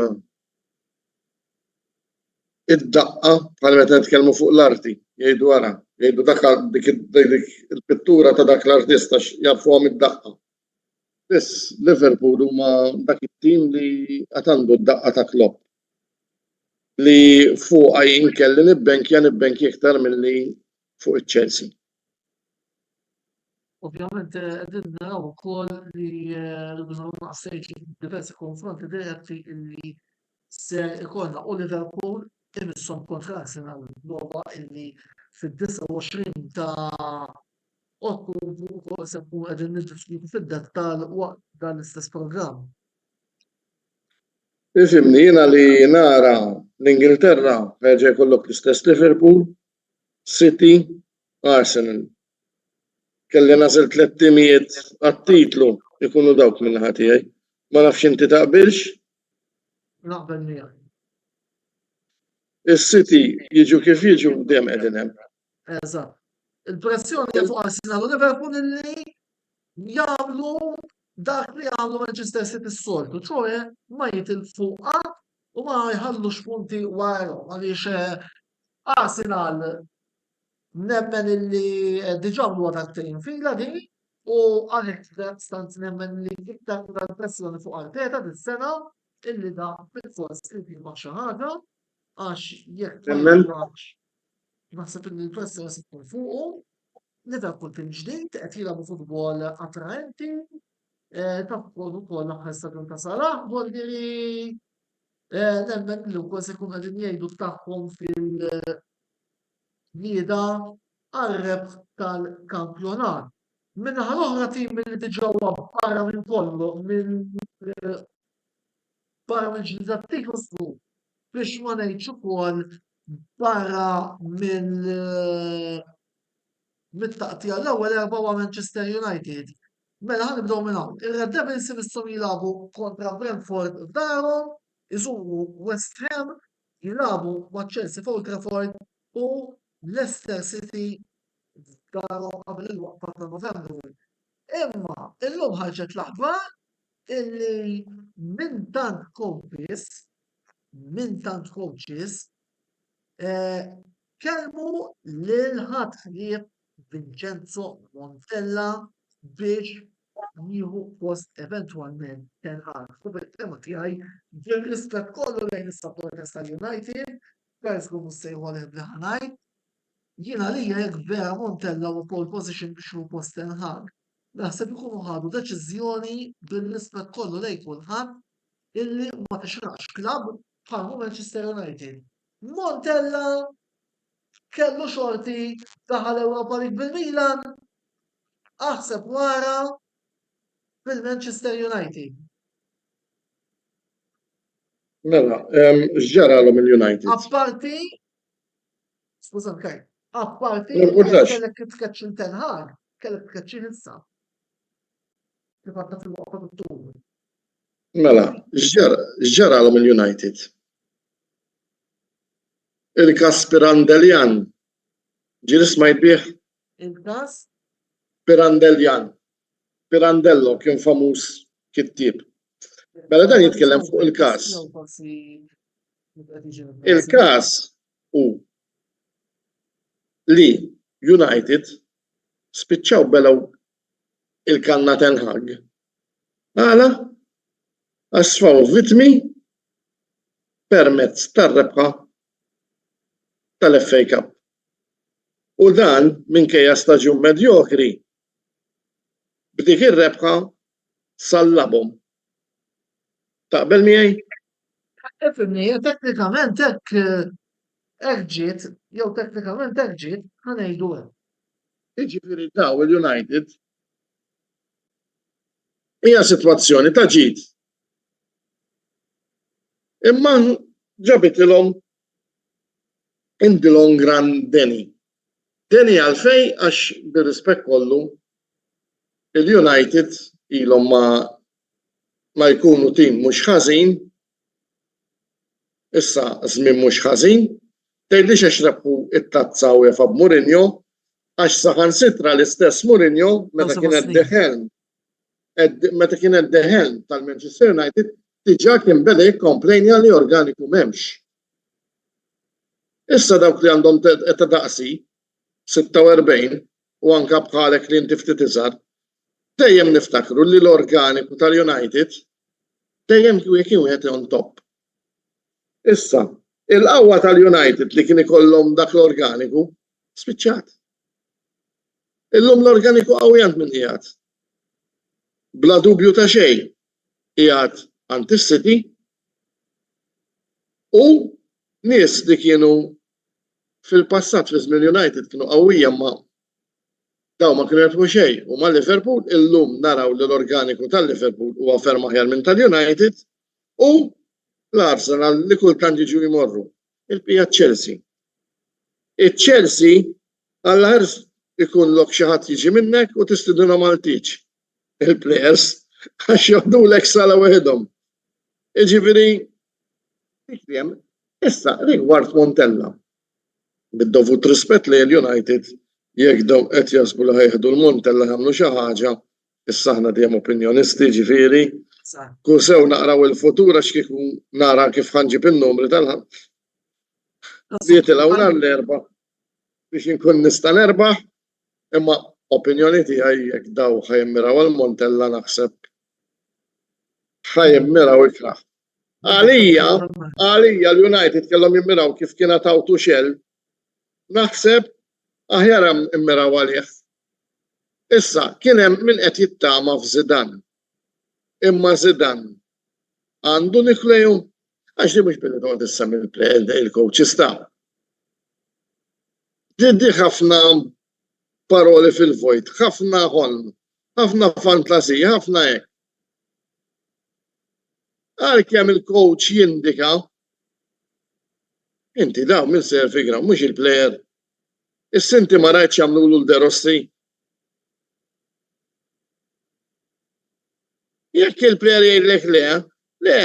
id-daqqa bħal meta nitkellmu fuq l-arti, jgħidu wara, jgħidu dik il-pittura ta' dak l-artista jafuhom id-daqqa. Biss Liverpool huma dak it-tim li qed għandu d-daqqa ta' Klopp. Li fuqha jinkelli nibbenki iktar milli fuq iċ-Chelsea. Ovvjament qegħdin naraw ukoll li bżonn naqsejġ diversi konfronti diretti li se ikollna u Liverpool imisshom kontra Arsenal logħba illi fid-29 ta' Ottubru wkoll se nkunu qegħdin niddiskutu fid-dettall waqt dan l-istess programm. Ifhimni jiena li nara l-Ingilterra ħeġa jkollok l-istess Liverpool, City, Arsenal. Kelli nażel 3 timijiet għat-titlu ikunu dawk minn naħa tiegħi. Ma nafx inti taqbilx? Naqbel miegħek. Is-City jiġu kif jiġu dejjem qegħdin hemm. Eżatt. Il-pressjoni fuq Arsenal u Liverpool illi jagħmlu dak li għamlu Manchester City s-soltu, ċoħe ma jitilfu u ma jħallux punti warhom għaliex Arsenal nemmen illi diġà huwa darbtejn fila di u għalhekk stant nemmen li iktar pressjoni fuq Arteta dis-sena illi da bil-fors il-firma xi ħaġa għax jekk naħseb illi l-pressjoni se tkun fuqu. Liverpool kien ġdid qed jilagħbu futbol attraenti. Tafkun ukoll l-aħħar staġun ta' Salah, Boldieri nemmen li wkoll se jkun qegħdin jgħidu tagħhom fil-lieda għar-rebħ tal-kampjonat. Min-naħa l-oħra tim li diġà barra minn kollu barra minn ġlidattiku biex ma ngħidx ukoll barra mit-taqtija l-ewwel erba' wa Manchester United. Mela ħanibdew minn hawn. Ir-Red Devils imisshom jilagħbu kontra Brentford f'darhom, iżuru West Ham, jilagħbu ma' Chelsea f'Old Trafford u Leicester City f'darhom qabel il-waqfa ta' Novembru. Imma illum ħarġet l-aħbar illi minn tant coaches Kelmu lil ħadd Vincenzo Montella biex jieħu post eventwalment Ten Hag. U bil-tema tiegħi bil-rispett kollu lejn is-supporters tal-United, persku mhux se jħoleb li ħanajt, jiena lija jekk vera Montella u pole position biex jieħu post Ten Hag. Naħseb ikunu ħadu deċiżjoni bil-rispett kollu lejn kulħadd illi ma tixraqx klabb bħal Manchester United. Montella kellu xorti daħal Ewropa League bil-Milan, aħseb wara bil-Manchester United. Mela, x'ġaralhom il-United? Apparti, skuża kaj, apparti Ma nqultax. kellek titkaċċin Ten Hag, kellek titkaċċin issa. Kif għadna fil-waqfa tul. Mela, x'ġaralhom il-United? Il-każ Pirandellian ġieli smajt bih Il-każ Pirandellian. Pirandello kien famuż kittieb. Mela dan jitkellem fuq il-każ. Il-każ hu li United spiċċaw belew il-kanna Ten Hag. Għala għasfaw vittmi permezz tar-rebħa tal-FA Cup. U dan minkejja staġun medjokri b'dik ir-rebħa sallabhom. Taqbel miegħi? Ifimni, teknikament hekk ġiet, jew teknikament hekk ġiet, ħanejdu hekk. Jiġifieri daw il-United hija sitwazzjoni ta' ġid. Imma ġabitilhom in the long run Deni. Deni għalfej għax bir-rispett kollu il-United ilhom ma jkunu tim mhux ħażin, issa żmien mhux ħażin, tgħidlix għax rebħu it-tazza UEFA b'Mourinho għax saħansitra l-istess Mourinho meta kien the helm tal-Manchester United diġà kien beda jikkomplejnja li organiku m'hemmx. Issa dawk li għandhom ta' daqsi 46 u anke bħalek li inti ftit iżgħar, dejjem niftakru li l-organiku tal-United dejjem kien wieħed on top. Issa, il-qawwa tal-United li kien ikollhom dak l-organiku spiċċat. Illum l-organiku qawwijant minn qiegħed. Bla dubju ta' xejn qiegħed Anti-City u nies li kienu fil-passat fi żmien United kienu qawwija ma daw ma kienu jagħtu xejn u ma' Liverpool illum naraw li l-organiku tal-Liverpool huwa ferm aħjar minn tal-United u l-Arsenal li kultant jiġu jmorru. Il-bqija Chelsea. Il-Chelsea għall-ħars ikun lok xi ħadd jiġi minnek u tistidunhom għal tiġ. Il-players għax joħdulek sala waħedhom. Jiġifieri issa rigward Montella. Bid-dovut rispett li l-United jekk dawn qed jasbu li ħejħdu l-Montella jagħmlu xi ħaġa, issa aħna dejjem opinjonisti ġifieri. Kun sew naqraw il-futur għax kieku nara kif ħanġib in-numri tal-ħadd. Jitilgħu l-erba' biex inkun nista' nerbaħ, imma opinjoni tiegħi jekk daw ħajimmiraw għall-Montella naħseb ħajimmiraw ikraħ. Għalija l-United kellhom jimmiraw kif kien taw Tuchel, naħseb aħjar immiraw għalih. Issa kien hemm min qed jittama f'Zidane. Imma Zidane għandu nikleju għax li mhux billi toqgħod issemmi il-coach sta. Ġiddi ħafna paroli fil-vojt, ħafna ħolm, ħafna fantasija, ħafna hekk. Għalkemm il-coach jindika inti daw min ser figra mhux il-plejer. Is-sinti ma rajtx jagħmlu l-De Rossi. Jekk il-plejer jgħidlek le,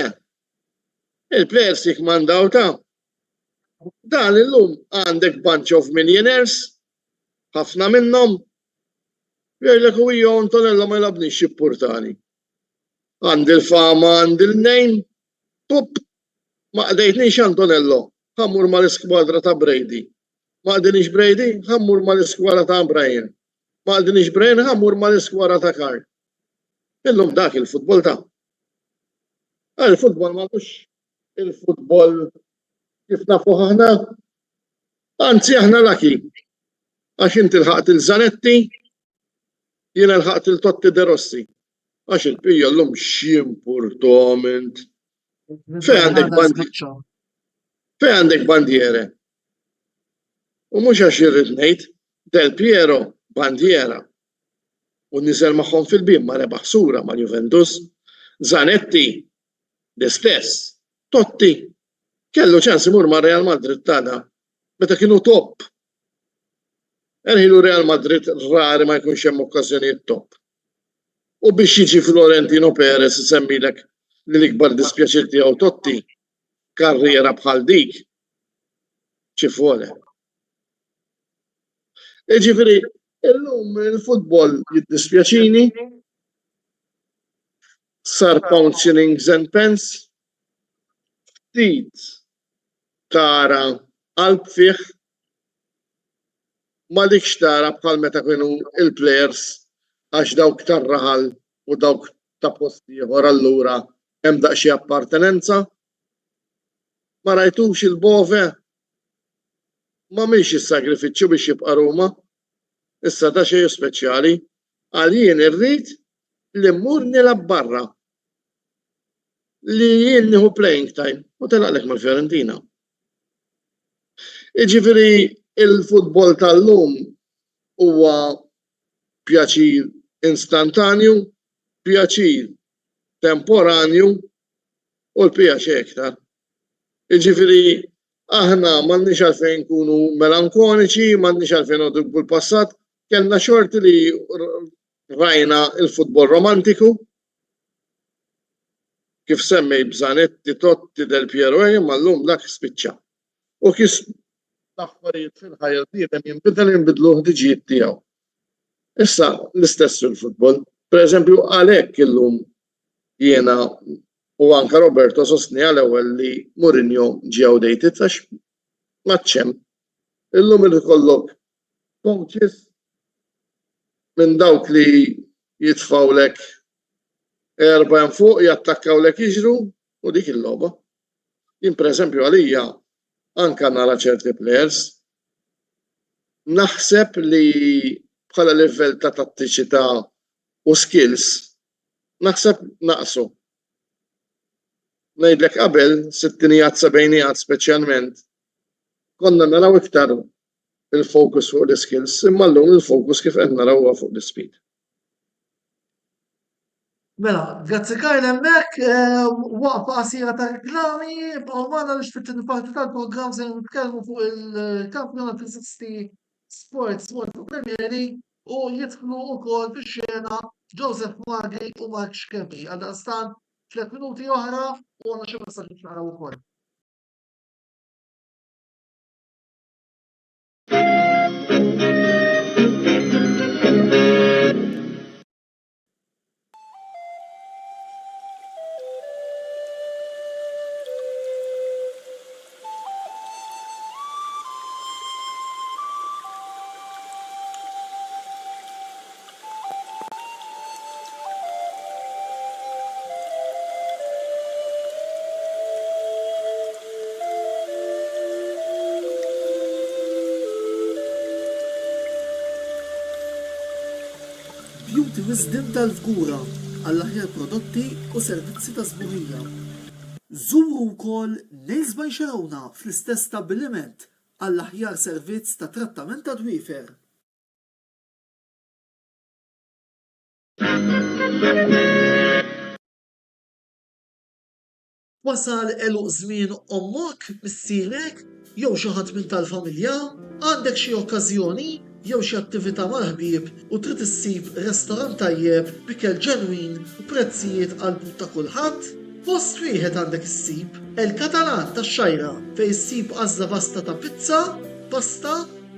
il-plejer sik mandaw ta' dan illum għandek bunch of millionaires, ħafna minnhom, jgħidlek u hija Antonello ma jlabniex jippurtani. Għandi l-fama, għandi l-nejn, pup, ma qdejtniex Antonello, ħammur mal-iskwadra ta' Brady. Ma qdinix Brady, ħammur mal-iskwadra ta' Brian. Ma qdinix Brian, ħammur mal-iskwadra ta' Carl. Illum dak il-futbol ta' il-futbol ma mhux il-futbol kif nafu ħahna. Anzi aħna laki. Għax inti l-ħaqt il-Zanetti, jiena l-ħaqt il-Totti De Rossi. Għax il-pija l-lum ximpurtament. Fej għandek bandiere. U mux għax jirrid ngħid, Del Piero bandiera. U niżel magħhom fil-bim ma rebaħ sura ma' Juventus. Zanetti l-istess. Totti kellu ċans imur ma' Real Madrid tada meta kienu top. Erħilu Real Madrid rari ma jkunx hemm okkażjonijiet top. U biex jiġi Florentino Perez isemmilek li l-ikbar dispjaċir tiegħu Totti karriera bħal dik ċifole. Ġifieri, illum il-futbol jiddispjaċini sar pound shillings and pence ftit tara qalb fih ma dik xtara bħal meta kienu il-plejers għax dawk tar-raħal u dawk ta' posti ieħor allura hemm daqsxi appartenenza. Ma rajtux il-Bove ma mhix is-sagrifiċċju biex jibqa' Ruma. Issa ta' xejn speċjali għal jien irrid li mmur nilab barra. Li jien nieħu playing time u telaqlek mal-Fiorentina. Jiġifieri il-futbol tal-lum huwa pjaċir instantanju, pjaċir temporanju u l-pjaċir iktar. Jiġifieri aħna m'għandniex għalfejn nkunu melankoniċi, m'għandniex għalfejn noqgħdu bil-passat, kellna xorti li rajna il-futbol romantiku kif semmej Zanetti, Totti, Del Piero, ma llum dak spiċċa. U kif l-affarijiet fil-ħajja bniedem jinbidlu ħdiġijiet tiegħu. Issa l-istess fil-futbol. Pereżempju għalhekk illum jiena u anke Roberto sostni għal-ewwel li Mourinho ġie outdated għax maċċem. Illum irid ikollok coaches minn dawk li jitfawlek erba' fuq jattakkawlek jiġru u dik il-logħba. Jien pereżempju għalija anke nara ċerti players naħseb li bħala livell ta' tattiċità u skills naħseb naqsu. Ngħidlek qabel sittinijiet sebgħinijat speċjalment konna naraw iktar il-focus fuq l-skills imma llum il-focus kif qed narawha fuq l-speed. Mela, grazzi Karl hemmhekk waqfa qasira ta' reklami, bqgħu magħna biex fit-tieni tal-programm se nitkellmu fuq il-Kampjonat 360 Sports Premier League u jidħlu wkoll fix-xena Joseph Magri u Mark Xkepi. Għaldaqstant 3 minuti oħra u għandna xi messaġġi naraw ukoll. Beauty Wisdom tal-Fgura għall-aħjar prodotti u servizzi ta' sbuħija. Żuru wkoll Nails by Xarawna fl-istess stabbiliment għall-aħjar servizz ta' trattament ta' dwiefer. Wasal eluq żmien ommok, missierek, jew xi ħadd minn tal-familja, għandek xi okkażjoni jew xi attività mal-ħbieb u trid issib restorant tajjeb b'ikel ġenwin u prezzijiet qalbu ta' kulħadd? Post wieħed għandek issib El-Katalan tax-Xajra fejn issib għażla vasta ta' pizza, pasta,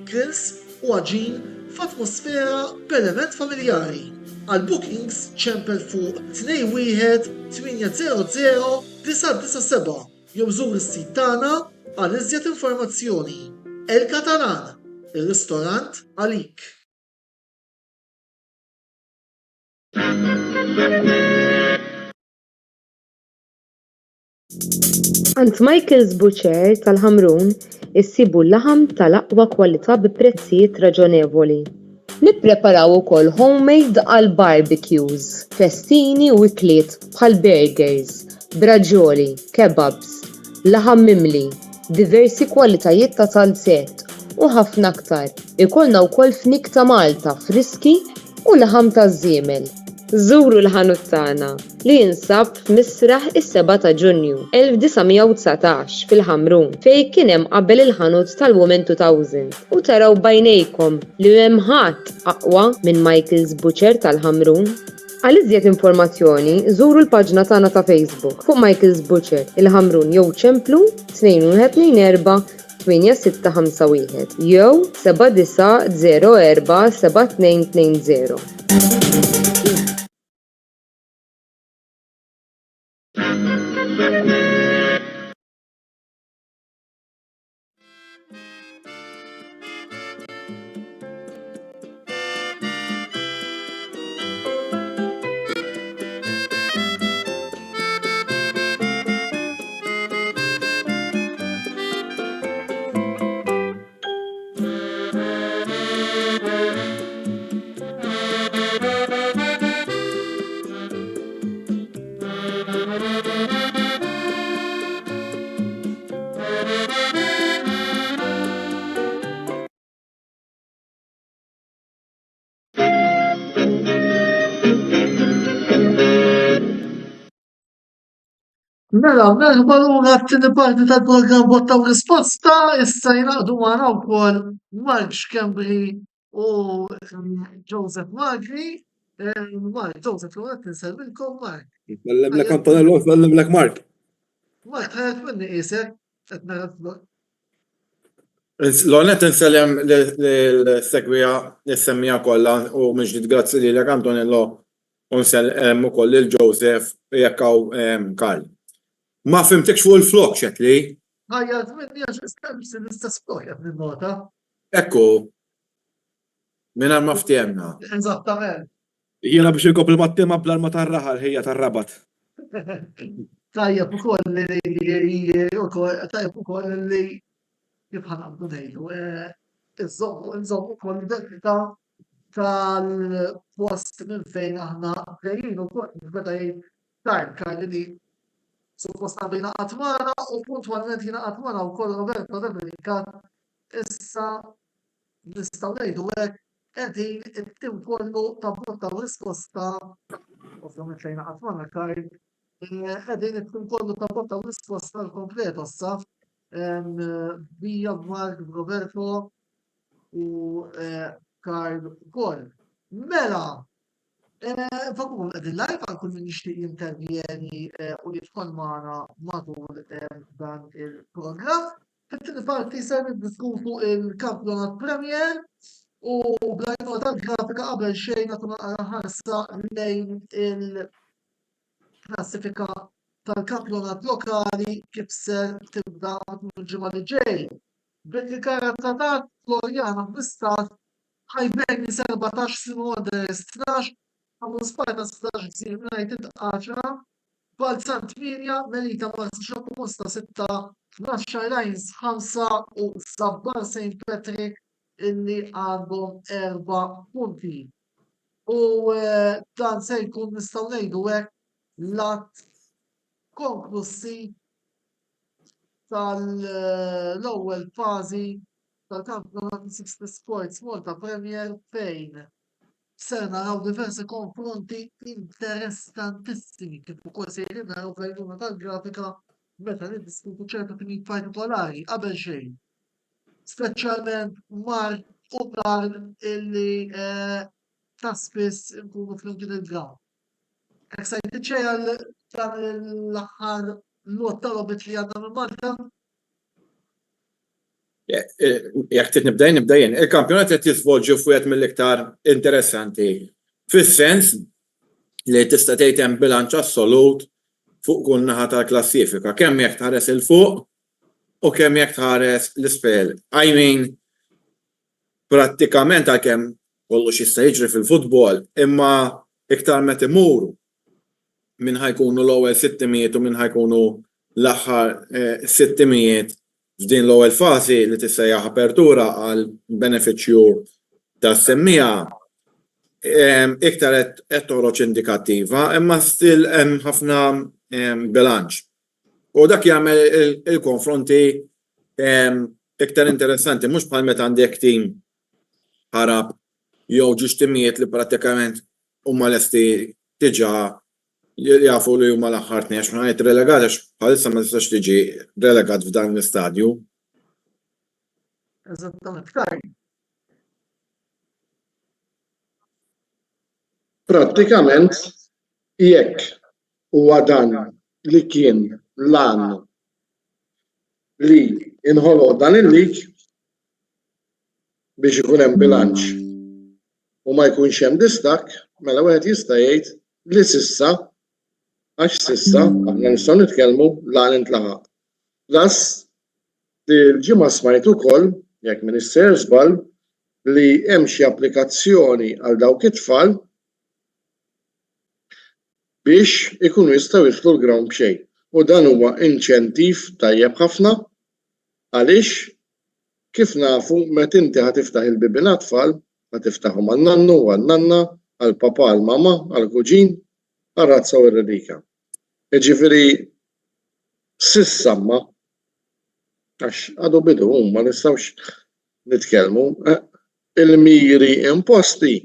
grills u għaġin f'atmosfera b'element familjari. Għal bookings ċempel fuq 21 800 997 jew żur is-sit tagħna Għal iżjed informazzjoni, El Catalana, ir-ristorant għalik. Ant Michael's Butcher tal-Ħamrun issibu l-laħam tal-aqwa kwalità bi prezzijiet raġonevoli. Nippreparaw ukoll homemade għal barbecues, festini u ikliet bħal burgers, braġoli, kebabs, laħam mimli, diversi kwalitajiet ta' salsett u ħafna aktar. Ikollna wkoll fnik ta' Malta, friski u laħam ta' żiemel. Żuru l-ħanut tagħna li jinsab f'Misraħ is-7 ta' Ġunju 1919 fil-Ħamrun fejn kien hemm qabel il-ħanut tal-Women 2000 u taraw bajnejkom li hemm ħadd aqwa minn Michael's Butcher tal-Ħamrun. Għal iżjed informazzjoni, żuru l-paġna tagħna ta' Facebook fuq Michael's Butcher il-Ħamrun jew ċemplu 2124 8651 jew 7904 7220. Mela, merħba lura t-tieni parti tal-programm Botta u Risposta, issa jingħaqdu magħna wkoll Mark Xkembri u Joseph Magri. Mark, Joseph, l qed ninsellmilkom Mark. Nsellimlek Antonello, nsellimlek Mark. Mark, ħaret minni qisek qed nara L-għonet nsellem l-segwija l-semmija kollha u mġdid grazzi lilek Antonello u nsellem ukoll lil Joseph jekkaw Karl. Ma fimtikx fuq il-flok xekli. ħajjat minni għax istemsi l-istess flok minn nota. Ekku. Minna ma ftehemna. Eżattament. Jiena biex inkopri mat-tema bl-arma tar-raħal ħejja tar-rabat. Tajjeb ukoll li jibħan għabdu ngħidu. Inżommu ukoll identità tal-post minn fejn aħna ġejjin ukoll beda jgħid li suppost għabina għatmana u puntwalment jina għatmana u koll Roberto Dominika issa nistaw ngħidu hekk qegħdin it-tim kollu ta' Botta u Risposta ovvjament lejna għatmana Karl qegħdin it-tim kollu ta' Botta u Risposta l-kompleto issa bija Mark Roberto u Karl ukoll. Mela, fakum għedin live għal kull min nixtieq jintervjeni u jidħol magħna matul dan il-programm. Fit-tieni parti se niddiskutu il-Kampjonat Premier u bl-għajnuna tal-grafika qabel xejn nagħtu ħarsa lejn il-klassifika tal-kampjonat lokali kif se tibda mill-ġimgħa li ġej. Bil-Karattatat Florjana Bistat ħajbeni 14 Sinoders 12 għamlu Sparta 16 Gżir United 10, Balzan 8, Melita Marsa Xapu Mosta 6, Nasċa Lines 5 u Sabbar St. Patrick illi għandhom 4 punti. U dan se jkun nistgħu ngħidu hekk lat konklussi tal-ewwel fażi tal-kampjonat 60 Sports Malta Premier fejn se naraw diversi konfronti interessantissimi kif ukoll se naraw fl-għajnuna tal-grafika meta niddiskutu ċertu timijiet partikolari qabel xejn. Speċjalment Mark u Karl illi ta' spiss nkunu fl-imkien il-ground. Excited ċejja dan l-aħħar lot tal-obit li għandna minn Malta? Jekk trid nibdejn. Il-kampjonat qed jisvolġu fuqet mill-iktar interessanti. Fis-sens li tista' tgħid hemm bilanċ assolut fuq kull naħa tal-klassifika. Kemm jekk tħares il fuq u kemm jekk tħares l-ispel. I mean, prattikament għalkemm kollox jista' jiġri fil-futbol, imma iktar meta imuru min ħajkunu l-ewwel 600 u min ħajkunu l-aħħar 600 f'din l-ewwel fażi li tissejjaħ apertura għal benefiċċju tas-semmija iktar qed toħroġ indikattiva, imma still hemm ħafna bilanċ. U dak jagħmel il-konfronti iktar interessanti, mhux bħal meta għandek tim ħarab jew ġiex timijiet li prattikament huma lesti diġà jafu li huma l-aħħar tnejn għax ngħid relegat għax bħalissa ma tistax tiġi relegat f'dan l-istadju. Eżattament. Prattikament jekk huwa dan li kien l-għan li inħoloq dan il-lig biex ikun hemm bilanċ u ma jkunx hemm distak, mela wieħed jista' jgħid li s'issa għax s'issa aħna nistgħu nitkellmu l-għan intlaħaq. Plus li l-ġimgħa smajt ukoll jekk min isser żball li hemm xi applikazzjoni għal dawk it-tfal biex ikunu jistgħu jidħlu l-ground b'xejn. U dan huwa inċentiv tajjeb ħafna għaliex kif nafu meta inti ħatiftaħ il-bibien għat-tfal ħatiftaħhom għan-nannu u għan-nanna, għall-papa, għall-mama, għall-kuġin, għar-razza u r-redika. Jiġifieri s'issa ma għax għadu bidu ma nistgħux nitkellmu il-miri imposti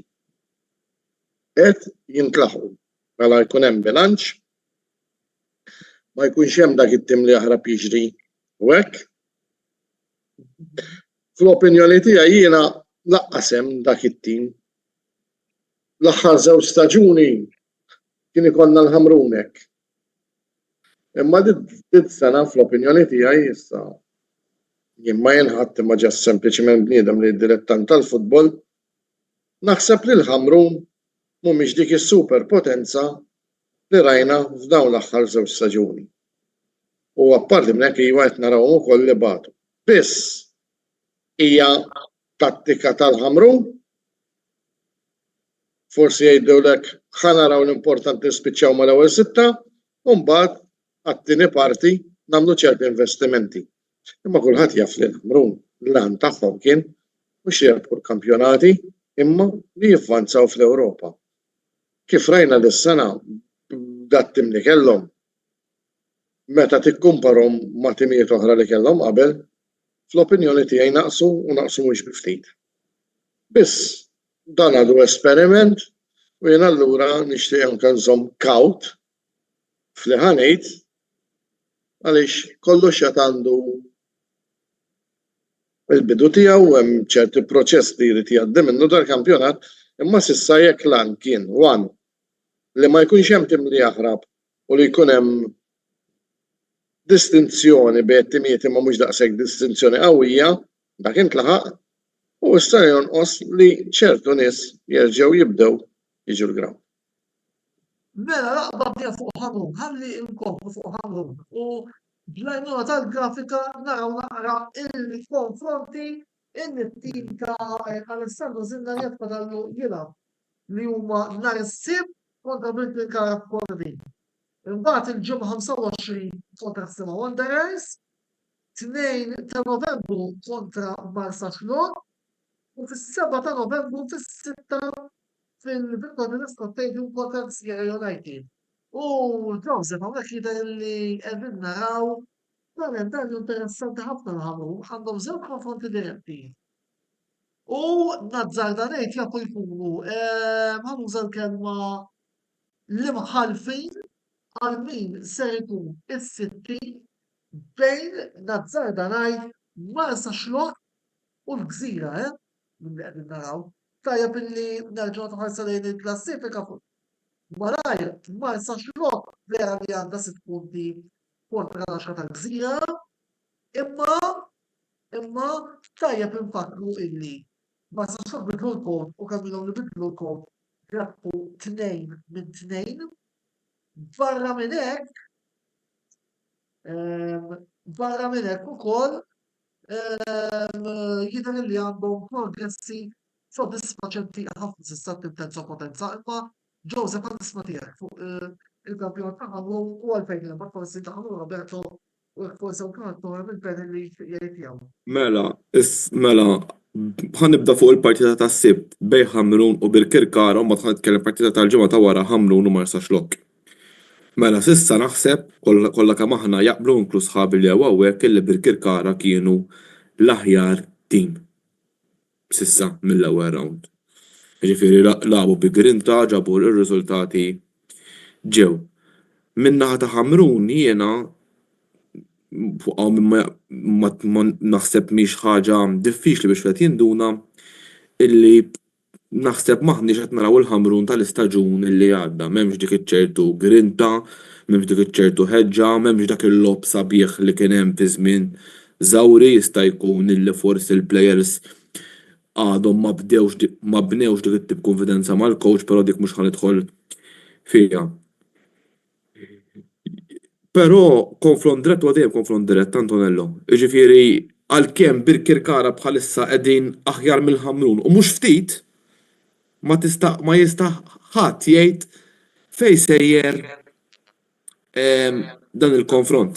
qed jintlaħqu. Mela jkun hemm bilanċ, ma jkunx hemm dak it-tim li jaħrab jiġri u hekk. Fl-opinjoni tiegħi jiena laqqas hemm dak it-tim. L-aħħar żewġ staġuni kien ikollna l-Ħamrun hekk. Imma dit sena fl-opinjoni tiegħi issa jien ma jinħadd imma ġas sempliċement bniedem li d-dilettant tal-futbol, naħseb li l-Ħamrun mhumiex dik is-superpotenza li rajna f'dawn l-aħħar żewġ staġuni. U apparti minn hekk iva qed narawhom ukoll li bagħtu. Biss hija tattika tal-Ħamrun, forsi jgħidulek ħa naraw l-importanti nispiċċaw mal-ewwel sitta, u mbagħad għat-tieni parti nagħmlu ċerti investimenti. Imma kulħadd jaf li l-Ħamrun l-għan tagħhom kien mhux jirbħu l-kampjonati imma li jivvanzaw fl-Ewropa. Kif rajna dis-sena dat-tim li kellhom meta tikkumparhom ma' timijiet oħra li kellhom qabel, fl-opinjoni tiegħi naqsu u naqsu mhux bi ftit. Biss dan għadu esperiment u jien allura nixtieq anke nżomm kawt fli ħanejt għaliex kollox qed għandu il-bidu tiegħu hemm ċerti proċess li jrid jgħaddi minnu dal-kampjonat, imma s'issa jekk lan kien one li ma jkunx hemm tim li jaħrab u li jkun hemm distinzjoni bejn it-timijiet imma mhux daqshekk distinzjoni qawwija, dak intlaħaq u issa jonqos li ċertu nies jerġgħu jibdew jiġu l-ground. Mela laqba bdejja fuq Ħamrun, ħalli nkomplu fuq Ħamrun u bl-għajnuna tal-grafika naraw naqra il-konfronti in-tim ta' Alessandro Zinna jitfadallu jilgħab li huma nhar is-sibt kontra Brooklyn Carabini. Imbagħad il-ġimgħa 25 kontra Sima Wanderers, 2 ta' Novembru kontra Marsa Xlot u fis-7 ta' Novembru fis-6 fil-Victor Stadium kontra Sierra United. U Joseph hawnhekk jidher li qegħdin naraw kalendarju interessanti ħafna l-Ħamrun, għandhom żewġ konfronti diretti. U nazzarda ngħid jafu jkunu ħanuża l-kelma l-imħalfin għal min ser ikun is-sitti bejn nazzarda ngħid Marsa Xlot u l-Gżira, minn li qegħdin naraw. Tajjeb illi nerġgħu nħarsu lejn il-klassifika fuq malajr Marsa Xlot vera li għandha 6 punti kontra l-10 tal-Gżira, imma tajjeb infakru illi Marsa Xlot bidlu l-kod u kamilhom li bidlu l-kod rabbu 2 minn 2. Barra minn hekk barra minn hekk ukoll jidher li għandhom progressi sodisfaċenti ħafna s'issa tintensa potenza, imma Joseph għandisma' tiegħek fuq il-kampjonat ta' ħamru u għalfejn imbagħad forsi ta' ħamru Roberto u forsi wkoll mill-pen li jgħid tiegħu. Mela, ħanibda fuq il-partita ta' sibt bej Ħamrun u Birkirkara u mbagħad ħanitkellem partita tal-ġimgħa ta' wara Ħamrun u Marsa Xlokk. Mela s'issa naħseb kollha kemm aħna jaqblu inkluż sħabi li hawnhekk illi Birkirkara kienu l-aħjar tim s'issa mill-ewwel round. Jiġifieri lagħbu bi grinta, ġabu r-riżultati ġew. Min-naħa ta' Ħamrun jiena ma naħseb mhix ħaġa diffiċli biex wieħed jinduna illi naħseb maħniex qed naraw il-Ħamrun tal-istaġun illi għadda, m'hemmx dik iċ-ċertu grinta, m'hemmx dik iċ-ċertu ħeġġa, m'hemmx dak il-lob sabiħ li kien hemm fi żmien Żawri jista' jkun illi forsi il-plejers għadhom ma bnewx dik it-tip konfidenza mal-coach, però dik mhux ħanidħol fiha. Però konfront dirett huwa dejjem konfront dirett Antonello. Jiġifieri għalkemm Birkirkara bħalissa qegħdin aħjar mill-Ħamrun u mhux ftit ma jista' ħadd jgħid fejn sejjer dan il-konfront.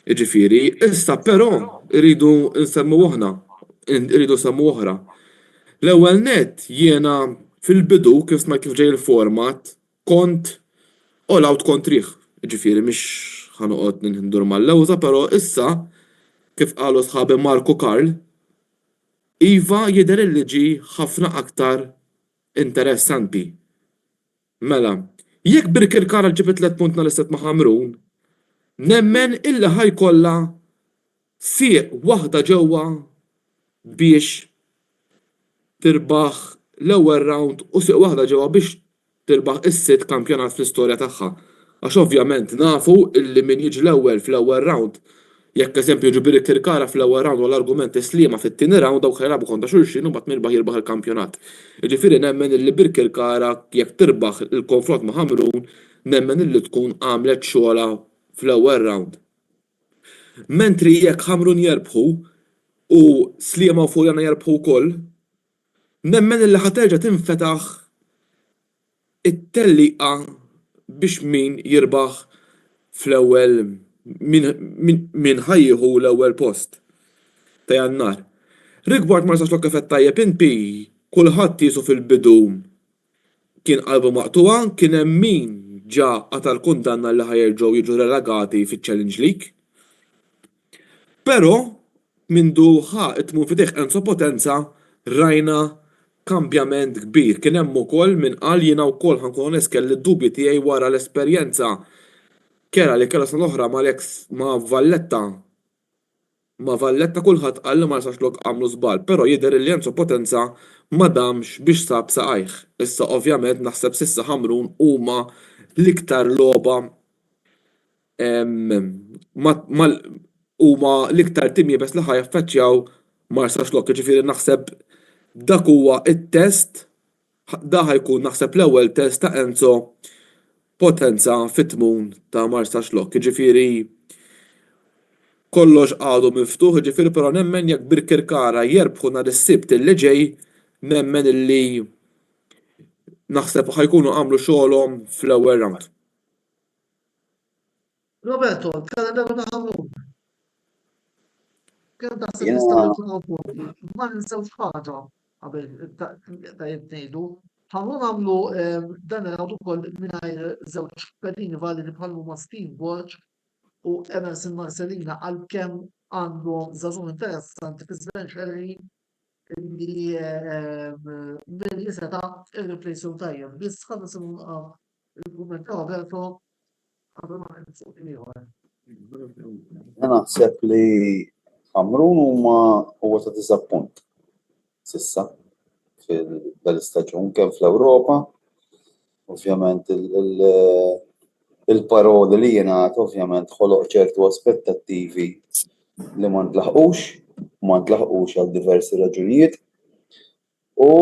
Jiġifieri issa però irridu nsemmu oħra. L-ewwel nett jiena fil-bidu kif ġej il-format kont all out kontrih. Jiġifieri mhix ħanoqgħod nindur mal-lewża, però issa kif qalu sħabi Marco Karl, iva jidher li ġie ħafna aktar interessanti. Mela, jekk Birkirkara ġibet 3 punt nhar ma' Ħamrun, nemmen illi ħajkollha sieq waħda ġewwa biex tirbaħ l-ewwel round u sieq waħda ġewwa biex tirbaħ is-sitt kampjonat fl-istorja tagħha. Għax ovvjament nafu illi min jiġi l-ewwel fl-ewwel round, jekk eżempju jiġu Birkirkara fl-ewwel round u l-argument sliema fit-tieni round dawk ħajlabu kontra xulxin u mbagħad mirbaħ jirbaħ il-kampjonat. Jiġifieri nemmen illi Birkirkara jekk tirbaħ il-konfront ma' Ħamrun, nemmen illi tkun għamlet xogħla fl-ewwel round. Mentri jekk Ħamrun jerbħu u Sliema u Fuljana jerbħu wkoll, nemmen illi ħaterġa' tinfetaħ it-tellieqa biex min jirbaħ fl-ewwel min ħajjieħu l-ewwel post ta' Jannar. Rigward Marsa Xlokk kif qed tajjeb inti, kulħadd jiesu fil-bidu kien qalbu maqtuwa, kien hemm min ġa qatal kundanna li ħajerġgħu jiġu relegati fiċ-Challenge League. Però mindu tmur fidejh Enzo Potenza rajna kambjament kbir. Kien hemm ukoll min qal jiena wkoll ħankun onest kelli d-dubji tiegħi wara l-esperjenza kera li kellha sena l-oħra ma' Valletta. Ma' Valletta kulħadd qal li Marsa Xlokk għamlu żball, però jidher li Enzo Potenza ma damx biex sab saqajh. Issa ovvjament naħseb s'issa Ħamrun huma l-iktar logħba huma l-iktar tim jibes li ħajaffaċċjaw Marsa Xlokk. Jiġifieri naħseb dak huwa it-test, da ħajkun naħseb l-ewwel test ta' Enzo Potenza fit-tmum ta' Marsa Xlokk. Jiġifieri kollox għadu miftuħ, jiġifieri però nemmen jekk Birkirkara jerbħu nhar is-sibt illi ġej, nemmen illi naħseb ħajkunu għamlu xogħolhom fl-ewwel round. Roberto, il-kalendarju ta' Ħamrun. Kemm taħseb jistgħu jkunu punti? Ma ninsewx ħaġa qabel ta' ngħidu. Ħamrun għamlu dan ir-round ukoll mingħajr żewġ pedini validi bħal huma Steve Borch u Emerson Marcellina għalkemm għandhom żagħżugħ interessanti fi Sven Xerri li milli seta' irreplejsu tajjeb. Biss ħadd nisimgħu il-kumment ta' Roberto qabel ma nisuq ieħor. Naħseb li Ħamrun huwa ta' diżappunt s'issa fil-istaġun kemm fl-Ewropa. Ovvjament il-paroli li jingħad ovvjament ħoloq ċertu aspettattivi li ma ntlaħqux għal diversi raġunijiet u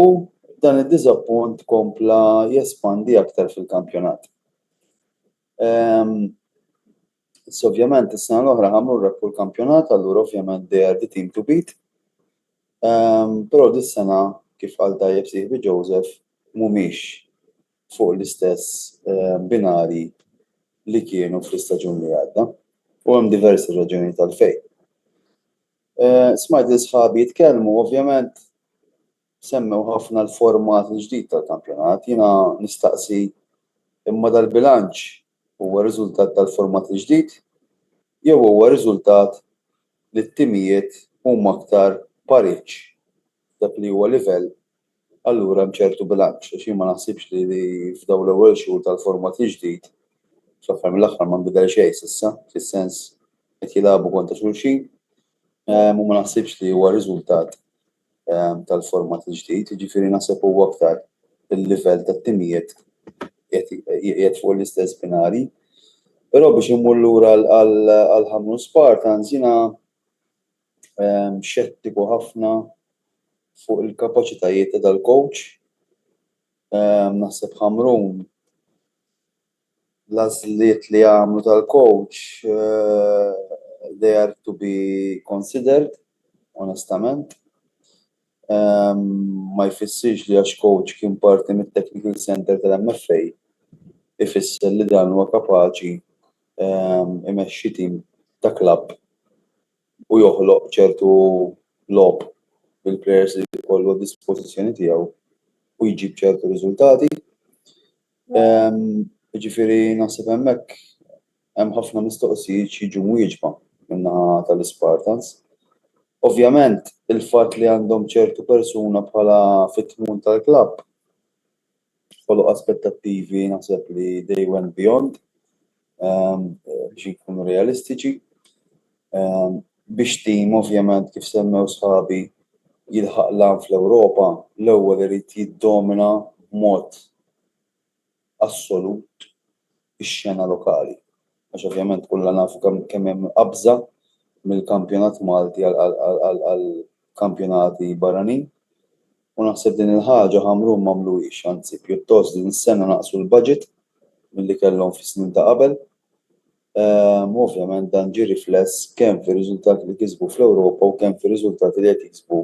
dan id-diżappunt kompla jespandi aktar fil-kampjonat. Issa ovvjament is-sena l-oħra ħamlu rebħu l-kampjonat, allura ovvjament they are the team to beat. Però dis-sena kif qal tajjeb sieħbi Joseph mhumiex fuq l-istess binari li kienu fl-istaġun li għadda u hemm diversi raġuni tal-fejn. Smajt li sħabi jitkellmu, ovvjament semmew ħafna l-format l-ġdid tal-kampjonat, jiena nistaqsi imma dal-bilanċ huwa riżultat tal-format l-ġdid jew huwa riżultat li t-timijiet huma aktar pareġġ dak li huwa livell allura hemm ċertu bilanċ għax jien ma naħsibx li f'dawn l-ewwel xhur tal-format l-ġdid fl-aħħar mill-aħħar ma nbidel xejn s'issa, fis-sens qed jilagħbu kontra xulxin u ma naħsibx li huwa riżultat tal-format l-ġdid, jiġifieri naħseb huwa aktar il-livell tat-timijiet qiegħed fuq l-istess binari. Però biex immur lura għal-Ħamrun Spartans jiena xettiku ħafna fuq il-kapaċitajiet tal-coach. Naħseb Ħamrun l-għażliet li għamlu tal-coach they are to be considered, onestament. Ma jfissirx li għax coach kien parti mit-technical center tal-MFA ifisser li dan huwa kapaċi imexxi tim ta' klabb u joħloq ċertu lob bil-plejers li jkollu d-dispożizzjoni tiegħu u jġib ċertu riżultati. Jiġifieri naħseb hemmhekk hemm ħafna mistoqsijiet xi jiġu mwieġba min-naħa tal-Spartans. Ovvjament il-fatt li għandhom ċertu persuna bħala fit-tmum tal-klabb ħoloq aspettattivi naħseb li they went beyond biex jkunu realistiċi. Biex tim ovvjament kif semmew sħabi jilħaq lan fl-Ewropa l-ewwel irid jiddomina b'mod assolut ix-xena lokali. Għax ovvjament kollha nafu kemm hemm qabża mill-kampjonat Malti għall-kampjonati barranin. U naħseb din il-ħaġa Ħamrun m'għamluhiex, anzi pjuttost din is-sena naqsu l-budget milli kellhom fis-snin ta' qabel. Ovvjament dan ġie rifless kemm fir-riżultati li kisbu fl-Ewropa u kemm fir-riżultati li qed jiksbu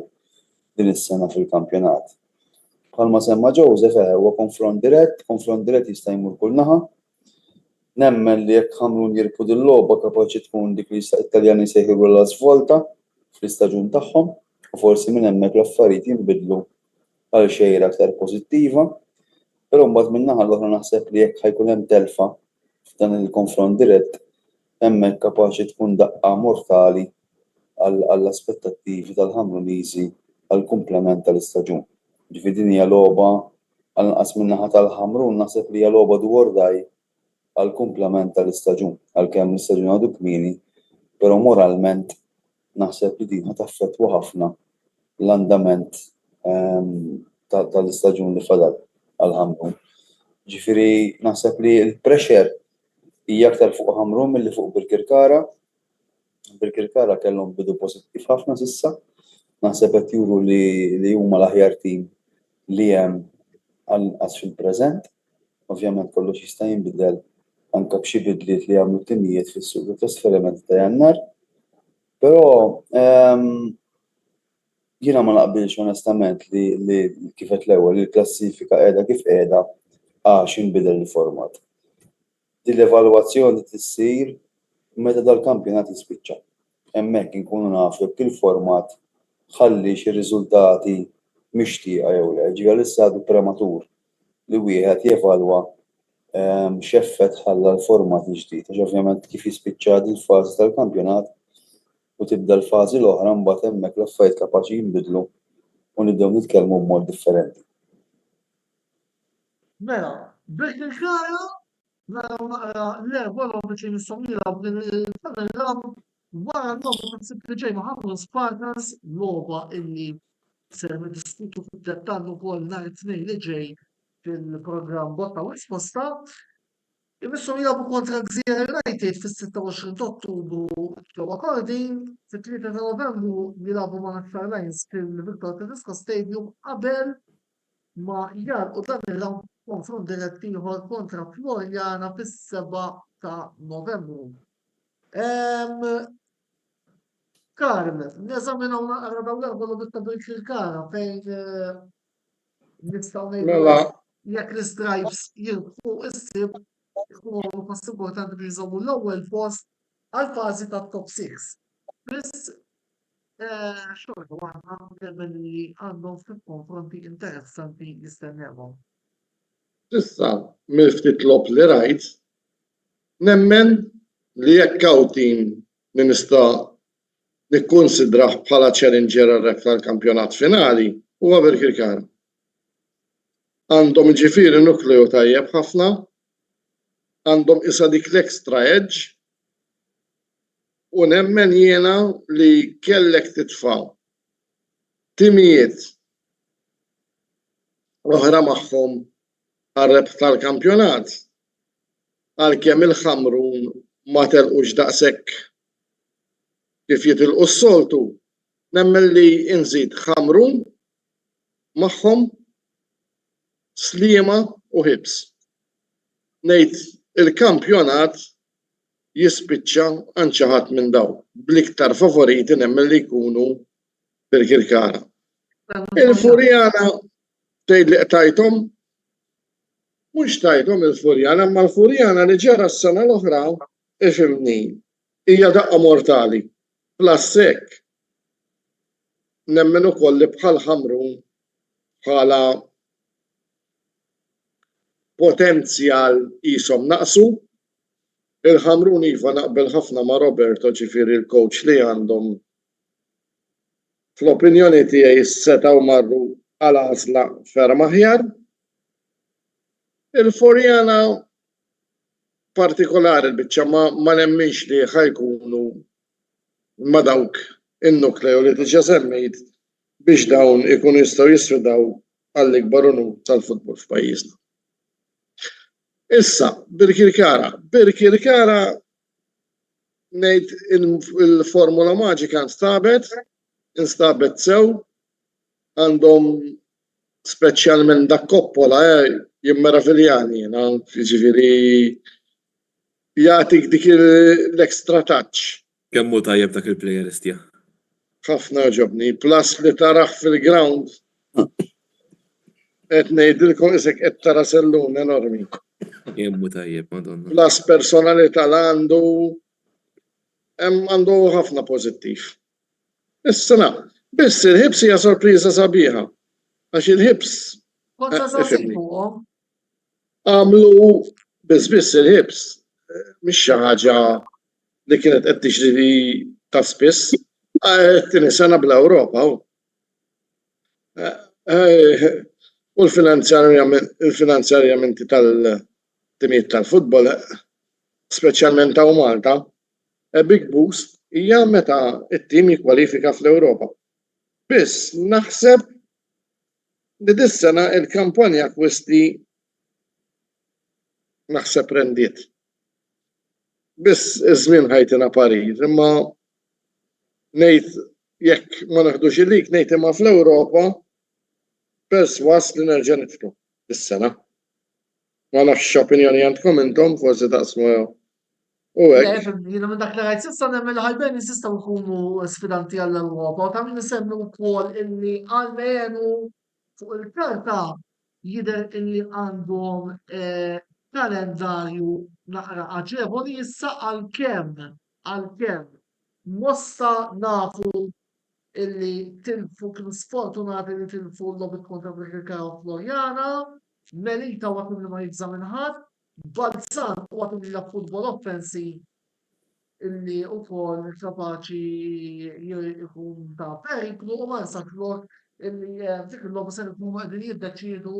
din is-sena fil-kampjonat. Bħalma semma Joseph huwa konfront dirett jista' jmur kull naħa. Nemmen li jekk Ħamrun jirpu din l-logħba kapaċi tkun dik li Italjani jsejħu la svolta fl-istaġun tagħhom u forsi minn hemmhekk l-affarijiet jinbidlu għal xejra aktar pożittiva. Però mbagħad min-naħa l-oħra naħseb li jekk ħajkun hemm telfa f'dan il-konfront dirett hemmhekk kapaċi tkun daqqa mortali għall-aspettattivi tal-Ħamruniżi għall-kumplament tal-istaġun. Ġifieri din hija logħba għall-inqas min-naħa tal-Ħamrun naħseb li hija logħba do or die għall-kumplament tal-istaġun għalkemm l-istaġun għadu kmieni, però moralment naħseb li din ħataffettwa ħafna l-andament tal-istaġun li fadal għal-Ħamrun. Ġifieri naħseb li l-pressure hija aktar fuq Ħamrun milli fuq Birkirkara. Birkirkara kellhom bidu pożittiv ħafna s'issa. Naħseb qed juru li huma l-aħjar tim li hemm għall-inqas fil-preżent. Ovvjament kollox jista' jinbidel anke b'xi bidliet li għamlu t-timijiet fis-suq ta' trasferiment ta' Jannar. Però jiena ma naqbilx onestament li kif qed l-ewwel li l-klassifika qiegħda kif qiegħda għax inbidel il-format. Din l-evalwazzjoni tissir meta dal-kampjonat jispiċċa. Hemmhekk inkunu nafu jekk il-format ħalli xi riżultati mixtieqa jew le. Ġifieri issa għadu prematur li wieħed jevalwa x'effett ħalla l-format l-ġdid. Għax ovvjament kif jispiċċa il-fażi tal-kampjonat u tibda l-fażi l-oħra mbagħad hemmhekk l-affarijiet kapaċi jinbidlu u nibdew nitkellmu b'mod differenti. Mela, Birkirkara naraw naqra l-erba' logħba li nistgħu nilagħbu din il-ram wara l-logħba li ġej ma' Ħamrun Spartans logħba illi ser niddiskutu fid-dettall ukoll nhar it-tnejn li ġej fil-programm Botta u Risposta. Imissu jilagħbu kontra Gżira United fis-26 ta' Ottubru ġewwa Kordin, fit-3 ta' Novembru jilagħbu ma' Aktar Lions fil-Victor Tedesco Stadium qabel ma jgħalqu dan il-round konfront dirett ieħor kontra Florjana fis-7 ta' Novembru. Karl, neżaminaw naqra dawn l-erba' logħbiet ta' bil-kara fejn nistgħu ngħidu Mela, jekk l-Stripes jirbħu issib ikunu pass importanti biex jżommu l-ewwel post għall-fażi tat-top 6. Biss xorta waħda nemmen li għandhom ftit konfronti interessanti jistennewhom. issa mill-ftit lob li rajt, nemmen li jekk hawn tim li nista' nikkunsidrah bħala challenger għar-rek tal-kampjonat finali huwa Birkirkara. Għandhom ġifieri nukleu tajjeb ħafna, għandhom issa dik l-extra edge u nemmen jiena li kellek titfa' timijiet oħra magħhom għar-rep tal-kampjonat għalkemm il-Ħamrun ma telqux daqshekk kif jitilqu s-soltu, nemmen li inżid Ħamrun magħhom Sliema u Hibs. Ngħid il-kampjonat jispiċċa għand xi ħadd minn dawn. Bl-iktar favoriti nemmen li jkunu Birkirkara. Il-Furjana tgħid li tajthom mhux tajthom il-Furjana, imma l-Furjana li ġara s-sena l-oħra ifhimni hija daqqa mortali. Plasek nemmen ukoll li bħal Ħamrun bħala potenzjal qishom naqsu. Il-Ħamrun iva naqbel ħafna ma' Roberto ġifieri l-coach li għandhom fl-opinjoni tiegħi setgħu marru għal għażla ferm aħjar. Il-Furjana partikolari l-biċċa ma nemminx li ħajkunu ma dawk in-nukleu li diġà semmejt biex dawn ikunu jistgħu jisfidaw għall-ikbar unur tal-futbol f'pajjiżna. Issa, Birkirkara ngħid il-formula maġika instabet sew, għandhom speċjalment dak Coppola jimmera fil-jani, jiġifieri jagħtik dik l-extra touch. Kemm hu tajjeb dak il-plejer istja. Ħafna ġobni, plus li taraħ fil-ground. Qed ngħidilkom isek qed tara sellun enormi. Kemm hu tajjeb, Madonna. Plus personalità għandu ħafna pożittiv. Issa biss il-Hibs hija sorpriża sabiħa. Għax il-Hibs Kontra żgħażagħ għamlu biss il-Hibs mhix xi ħaġa li kienet qed tiġri ta' spiss, tieni sena bl-Ewropa. U l-finanzjarjamenti tal-timijiet tal-futbol, speċjalment ta' Malta, big boost hija meta t-tim jikkwalifika fl-Ewropa. Biss naħseb li dis-sena il-kampanja akwisti naħseb rendiet. Biss iż-żmien ħajtina parir, imma ngħid jekk ma naħdux il-lik ngħid imma fl-Ewropa perswas li nerġa' niftu is-sena. Ma nafx x'opinjoni għandkom intom, forsi taqsmu u hekk. Jiena minn dak li rajt s'issa nemmen li ħajbeni jistgħu jkunu sfidanti għall-Ewropa u ta' min isemmi wkoll illi għalmenu fuq il-karta jidher illi għandhom kalendarju naqra aġevoli issa għalkemm mossa nafu illi tilfu kienu sfortunati li tilfu l-logħbiet kontra Birkirkara u Florjana, Melita waqt li ma jibża minħadd, Balzan waqt li la futbol offensiv illi wkoll kapaċi jkun ta' periklu u ma nsax lok illi dik il-logħba se jkunu qegħdin jiddeċiedu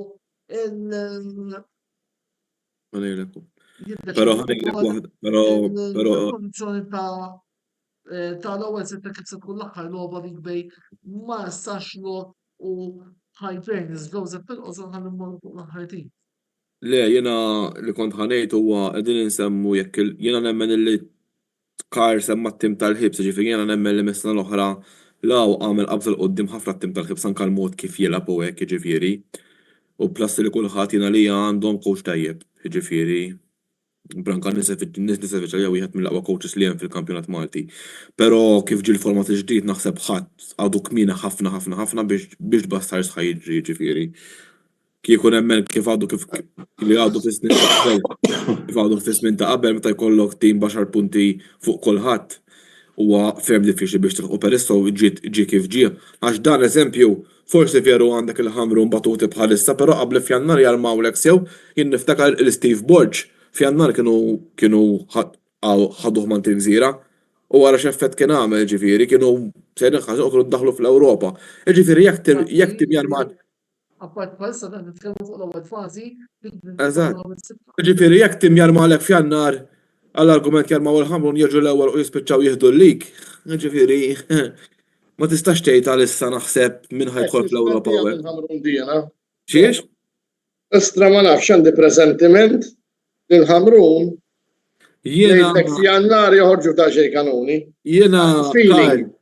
Però il-kondizzjoni ta' l-ewwel sitta kif se tkun l-aħħar logħba dik bej ma nistax lok u ħajbejn iż-żewġ pilqos ħan immorru fuq l-aħħar tim. Le, jiena li kont ħanejt huwa qegħdin insemmu jekk jiena nemmen illi Kar semma t-tim tal-Hibs, ġifieri jiena nemmen li mis-sena l-oħra law għamel qabża l-qoddim ħafna t-tim tal-Hibs anke l-mod kif jilgħab u hekk jiġifieri. U plus li kulħadd jiena li għandhom coach tajjeb, jiġifieri Branka Nisevic jew wieħed mill-aqwa coaches li hemm fil-kampjonat Malti. Però kif ġie l-format il-ġdid naħseb ħadd għadu kmieni ħafna biex tbassar sħaj jiġri ġifieri. Kieku nemmen kif għadu li għadu fis-snin ta' qabel, kif għadu fis-snin ta' qabel meta jkollok tim baxar punti fuq kulħadd huwa ferm diffiċli biex tilħu perissa ġie kif ġie. Għax dan eżempju forsi veru għandek il-ħamru mbatuti bħalissa, però qabel f'Jannar jarmawlek sew jien niftakar il-Steve Borge f'Jannar kienu ħaduh man il-gżira u wara x'effett kien għamel ġifieri kienu se kienu ddaħlu fl-Ewropa. Ġifieri jekk tim jarmal. Apart bħalissa dan nitkellmu fuq l-ewwel fażi. Eżatt. Ġifieri jekk tim jarmalek f'Jannar għall-argument jarmaw il-ħamrun jiġu l-ewwel u jispiċċaw jieħdu l-lig. Ġifieri ma tistax tgħid għalissa naħseb min ħajdħol fl-Ewropa hawn. Xiex? Istra ma nafx għandi preżentiment il-ħamrun Jiena f'Jannar joħorġu ta' xejn kanuni. Feeling.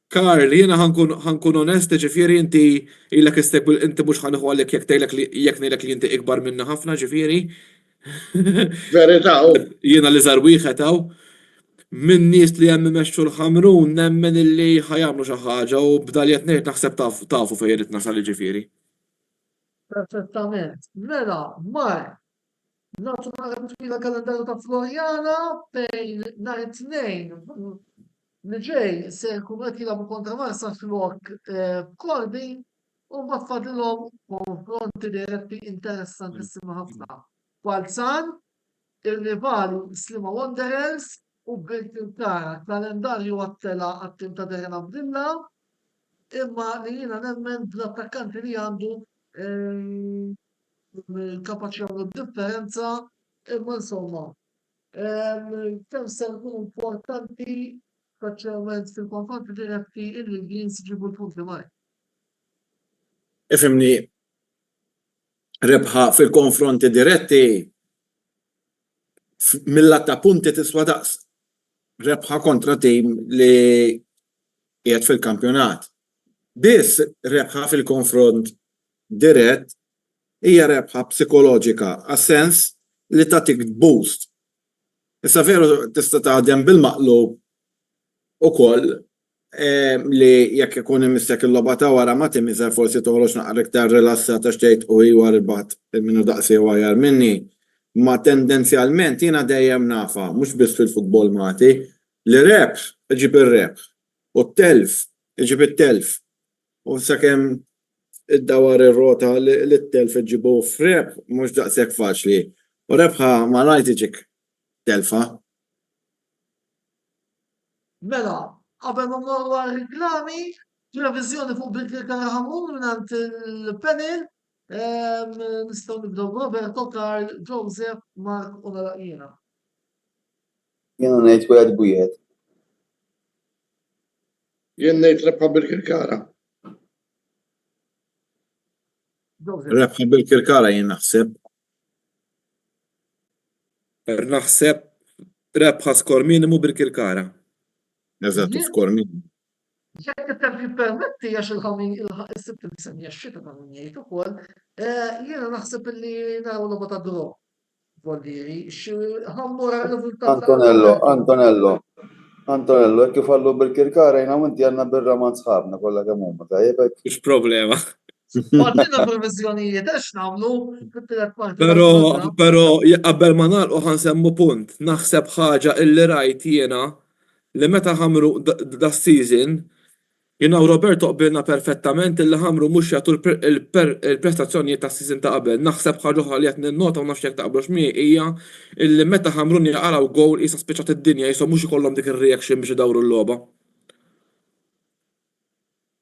Karl, jiena ħankun onest, ġifieri inti ilek inti mhux ħanieħu għalek jekk ngħidlek li inti ikbar minna ħafna ġifieri. Verità hu. Jiena li żar wieħed hawn min nies li hemm imexxu l-ħamrun nemmen illi ħajamlu xi ħaġa u b'daljet ngħid naħseb tafu fejn irid nasal ġifieri. Perfettament. Mela, Mar, nagħtu nara twila kalendarju ta' Florjana bejn nhar it-tnejn li ġej se jkun qed jilagħbu kontra Marsa flok Korbi u mbagħad fadilhom konfronti diretti interessantissimi ħafna. Balzan, ir-rivali Slima Wanderers u bil-Kilkara kalendarju għattela għat-tim ta' Deren Abdilla imma li jiena nemmen bl-attakkanti li għandu kapaċi għamlu differenza imma insomma kemm se jkunu importanti speċjalment fil-konfronti diretti il-Greens ġibu l-punti maj. Ifimni rebħa fil-konfronti diretti mill-lat ta' punti tiswa daqs rebħa kontra tim li qiegħed fil-kampjonat. Biss rebħa fil-konfront dirett hija rebħa psikoloġika għas-sens li tagħtik boost. Issa veru tista' taħdem bil-maqlub ukoll li jekk ikun imissek il-logħba ta' wara ma timiżel forsi toħroġ naqra iktar rilassata xtejt u iewa rbagħat minnu daqsi għajar minni. Ma tendenzjalment jiena dejjem nafa, mhux biss fil-futbol Malti, li rebħ iġib ir-rebħ u t-telf iġib it-telf. U sakemm id-dawar ir-rota li t-telf iġibu f'rebħ mhux daqshekk faċli. U rebħa ma ngħid iġik telfa. Mela, qabel ma mmorru għal-reklami, televiżjoni fuq bil-Kilkara ħamrun mingħand il-panel nistgħu nibdew Roberto, Karl, Joseph, Mark u Nalaqina. Jiena ngħid wieħed bwieħed. Jien ngħid rebħa bil-Kilkara. Rebħa bil-Kilkara jien naħseb. Naħseb rebħa skor minimu bil-Kilkara. Eżatt, skor minimu. Jekk it-temp jippermetti għax il-ħamin il-sibt il-semja x-xita ta' minnijiet ukoll, jiena naħseb li naraw logħba ta' draw. Voldiri, ħammura r-riżultat. Antonello, jekk ifallu bil-Kilkara jiena inti għandna birra ma' sħabna kollha kemm huma tajjeb hekk. Mhux problema. Għandna previżjonijiet għax nagħmlu fit-tielet parti. Però qabel ma nagħlqu ħansemmu punt, naħseb ħaġa illi rajt jiena li meta ħamru da season jiena u Roberto qbilna perfettament illi ħamru mhux jagħtu il-prestazzjonijiet tas-season ta' qabel. Naħseb ħaġa oħra li qed ninnota u nafx jekk taqblux miegħi hija illi meta ħamrun jaqaraw gowl qisha spiċċat id-dinja qishom mhux ikollhom dik ir-reaction biex idawru l-logħba.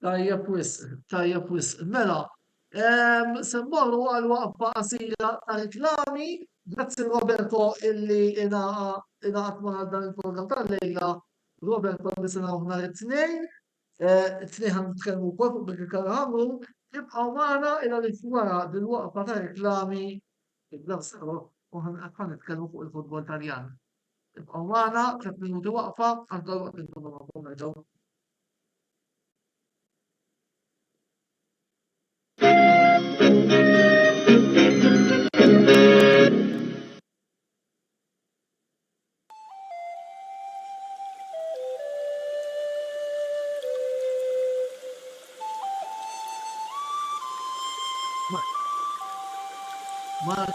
Tajjeb wisq. Mela, se mmorru għal waqfa qasira ta' riklami, grazzi Roberto illi ingħaqad ma' dan il-programm tal-lejla. Roberto li se nagħmlu nhar it-tnejn, it-tnejn ħanitkellmu wkoll fuq bil-Kilkara ħamrun, tibqgħu magħna ila li wara dil-waqfa ta' riklami u ħanitkellmu fuq il-futbol Taljan. Tibqgħu magħna 3 minuti waqfa għal waqt intom magħhom nerġgħu. Mar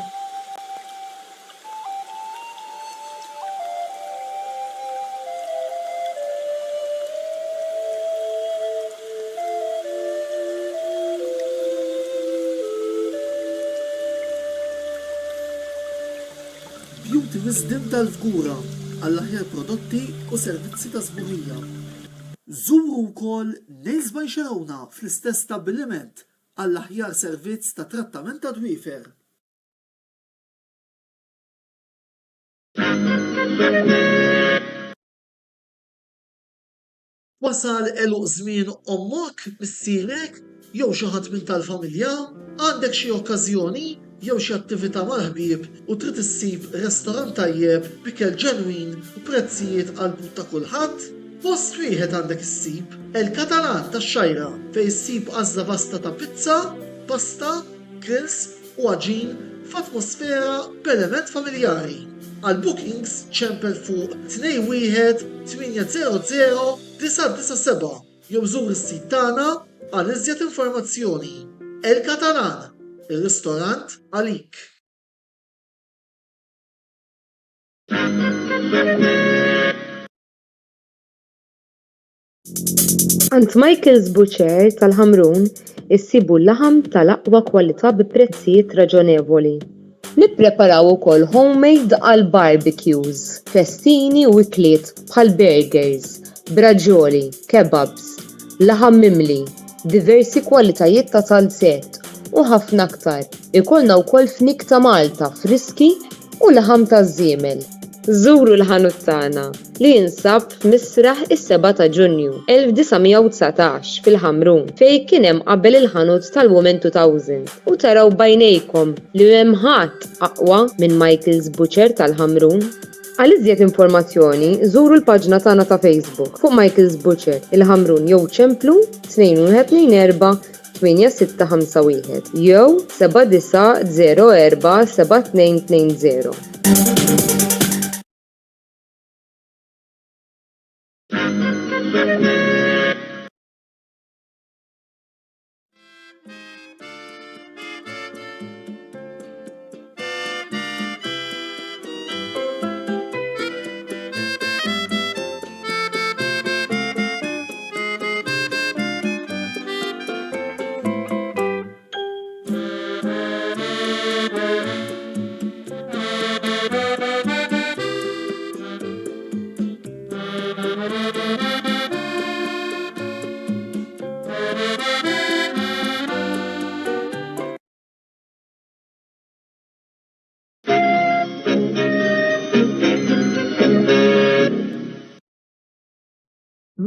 Beauty Wisdom tal-Fgura għall-aħjar prodotti u servizzi ta' żburija. Żuru wkoll Nails by Sharona fl-istess stabbiliment għall-aħjar servizz ta' trattament ta' dwiefer. Wasal eluq żmien ommok, missierek, jew xi ħadd minn tal-familja, għandek xi okkażjoni jew xi attività mal-ħbieb u trid issib restorant tajjeb b'ikel ġenwin u prezzijiet qalbut ta' kulħadd? Post wieħed għandek issib El-Katalan tax-Xajra fejn issib għażla vasta ta' pizza, pasta, grills u għaġin f'atmosfera b'element familjari. Għal bookings ċempel fuq 21 800 997 jew żur is-sit tagħna għal iżjed informazzjoni. El-Katalan, ir-ristorant għalik. Ant Michael's Butcher tal-Ħamrun issibu l-laħam tal-aqwa kwalità bi prezzijiet raġonevoli. Nippreparaw ukoll homemade għal barbecues, festini u ikliet bħal burgers, braġoli, kebabs, laħam mimli, diversi kwalitajiet ta' salsett u ħafna aktar. Ikollna wkoll fnik ta' Malta, friski u laħam ta' żiemel. Żuru l-ħanut tagħna li jinsab f'Misraħ is-7 ta' Ġunju 1919 fil-Ħamrun fejn kien hemm qabel il-ħanut tal-Women 2000 u taraw bajnejkom li hemm ħadd aqwa minn Michael's Butcher tal-Ħamrun. Għal iżjed informazzjoni żuru l-paġna tagħna ta' Facebook fuq Michael's Butcher il-Ħamrun jew ċemplu 2124 8651 jew 7904 7220.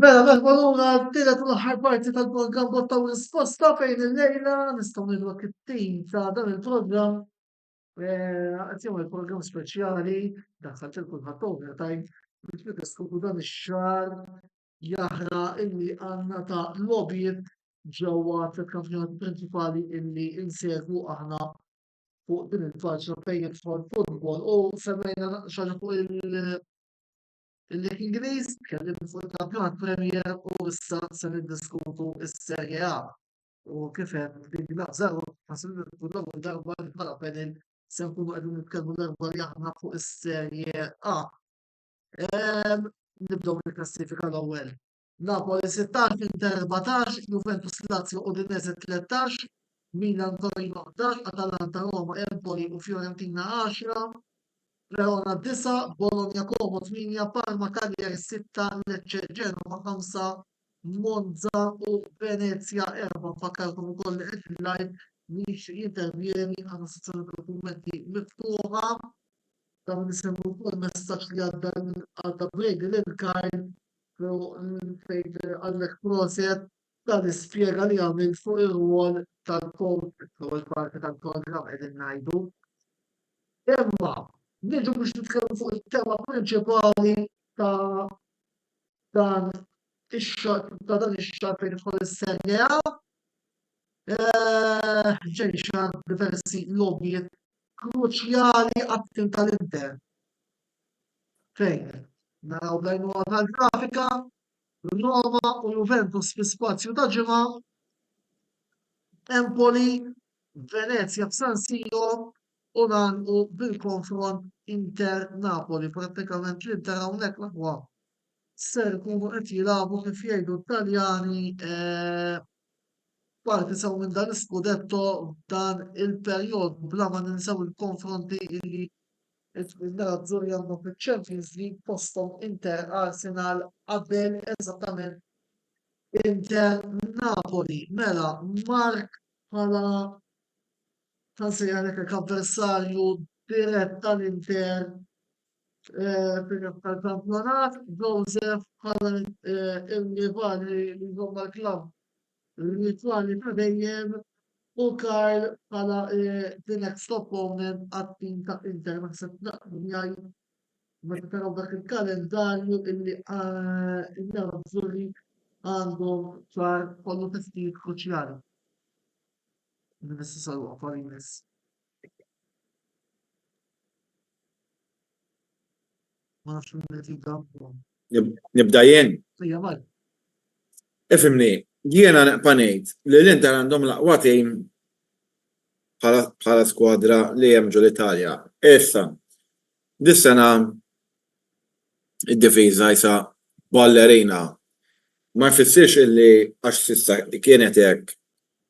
Mela, meħbaluna t-tielet u l-aħħar parti tal-programm botta u risposta fejn il-lejla nistgħu nidwek it-tim ta' dan il-programm. Għatjom il-programm speċjali daħħaltilkom ħadd-overtime biex niddiskutu dan ix-xahar jaħra illi għandna ta' logħbiet ġewwa fil-kampjonat prinċipali illi insegwu aħna fuq din il-faċċa fejn jidħol futbol u semmejna xaġa fuq il-Lig Ingliż, kellim fuq il-Kampjonat Premier u issa se niddiskutu s-Serje A. U kif hemm dik naqżaru ħasil l-ewwel darba bħala panel se nkunu qegħdin nitkellmu darba li aħna fuq is-Serje A. Nibdew bil-klassifika l-ewwel. Napoli 16, Inter 14, Juventus Lazio Udinese 13, Milan Torino 11, Atalanta Roma Empoli u Fiorentina 10, Verona 9, Bologna Como 8, Parma Cagliari 6, Lecce Genova 5, Monza u Venezia 4. Fakkarkom ukoll li qed il-live mhix jintervjeni għandna sezzjoni dokumenti miftuħa. Dan nisimgħu wkoll messaġġ li għadda Brady Linkard fejn għandek proset dan ispjega li għamil fuq ir-rwol tal-kod l-ewwel parti tal-programm qegħdin ngħidu. Imma niġu biex nitkellmu fuq it-tema prinċipali ta' dan ix-xahar fejn idħol is-Serje A. Ġejxa diversi logħbiet kruċjali għat-tim tal-Inter. Fejn naraw l-għajnuna tal-grafika, Roma u Juventus fi spazju ta' ġimgħa, Empoli, Venezia f'San Siro, u nagħlqu bil-konfront Inter-Napoli. Prattikament l-Inter hawnhekk l-aqwa ser ikunu qed jilagħbu kif jgħidu Taljani parti sew minn dan l-iskudetto f'dan il-perjodu bla ma ninsew il-konfronti li il-Nerazzurri għandhom fiċ-Champions League posthom Inter Arsenal qabel eżattament Inter Napoli. Mela, Mark bħala għalek avversarju dirett tal-Inter tal-kampjonat, Joseph bħala il-rivali li jżomma l-klabb, il-rivali ta' dejjem, u Karl bħala the next opponent għat-tim ta' Inter. Naħseb naqbel meta taraw dak il-kalendarju illi il-Nerazzurri għandhom ċar kollu testijiet kruċjali. Nistessa l-għafarines. Ma nafx minn għamlu. Nibda jien. Ija mal. Ifimni, jiena panejt li l-Inter għandhom laqwa tim bħala skwadra li hemm ġol Italja. Issa, dis-sena id-difiża jsa ballerina. Ma jfissirx illi għax sissa kienet hekk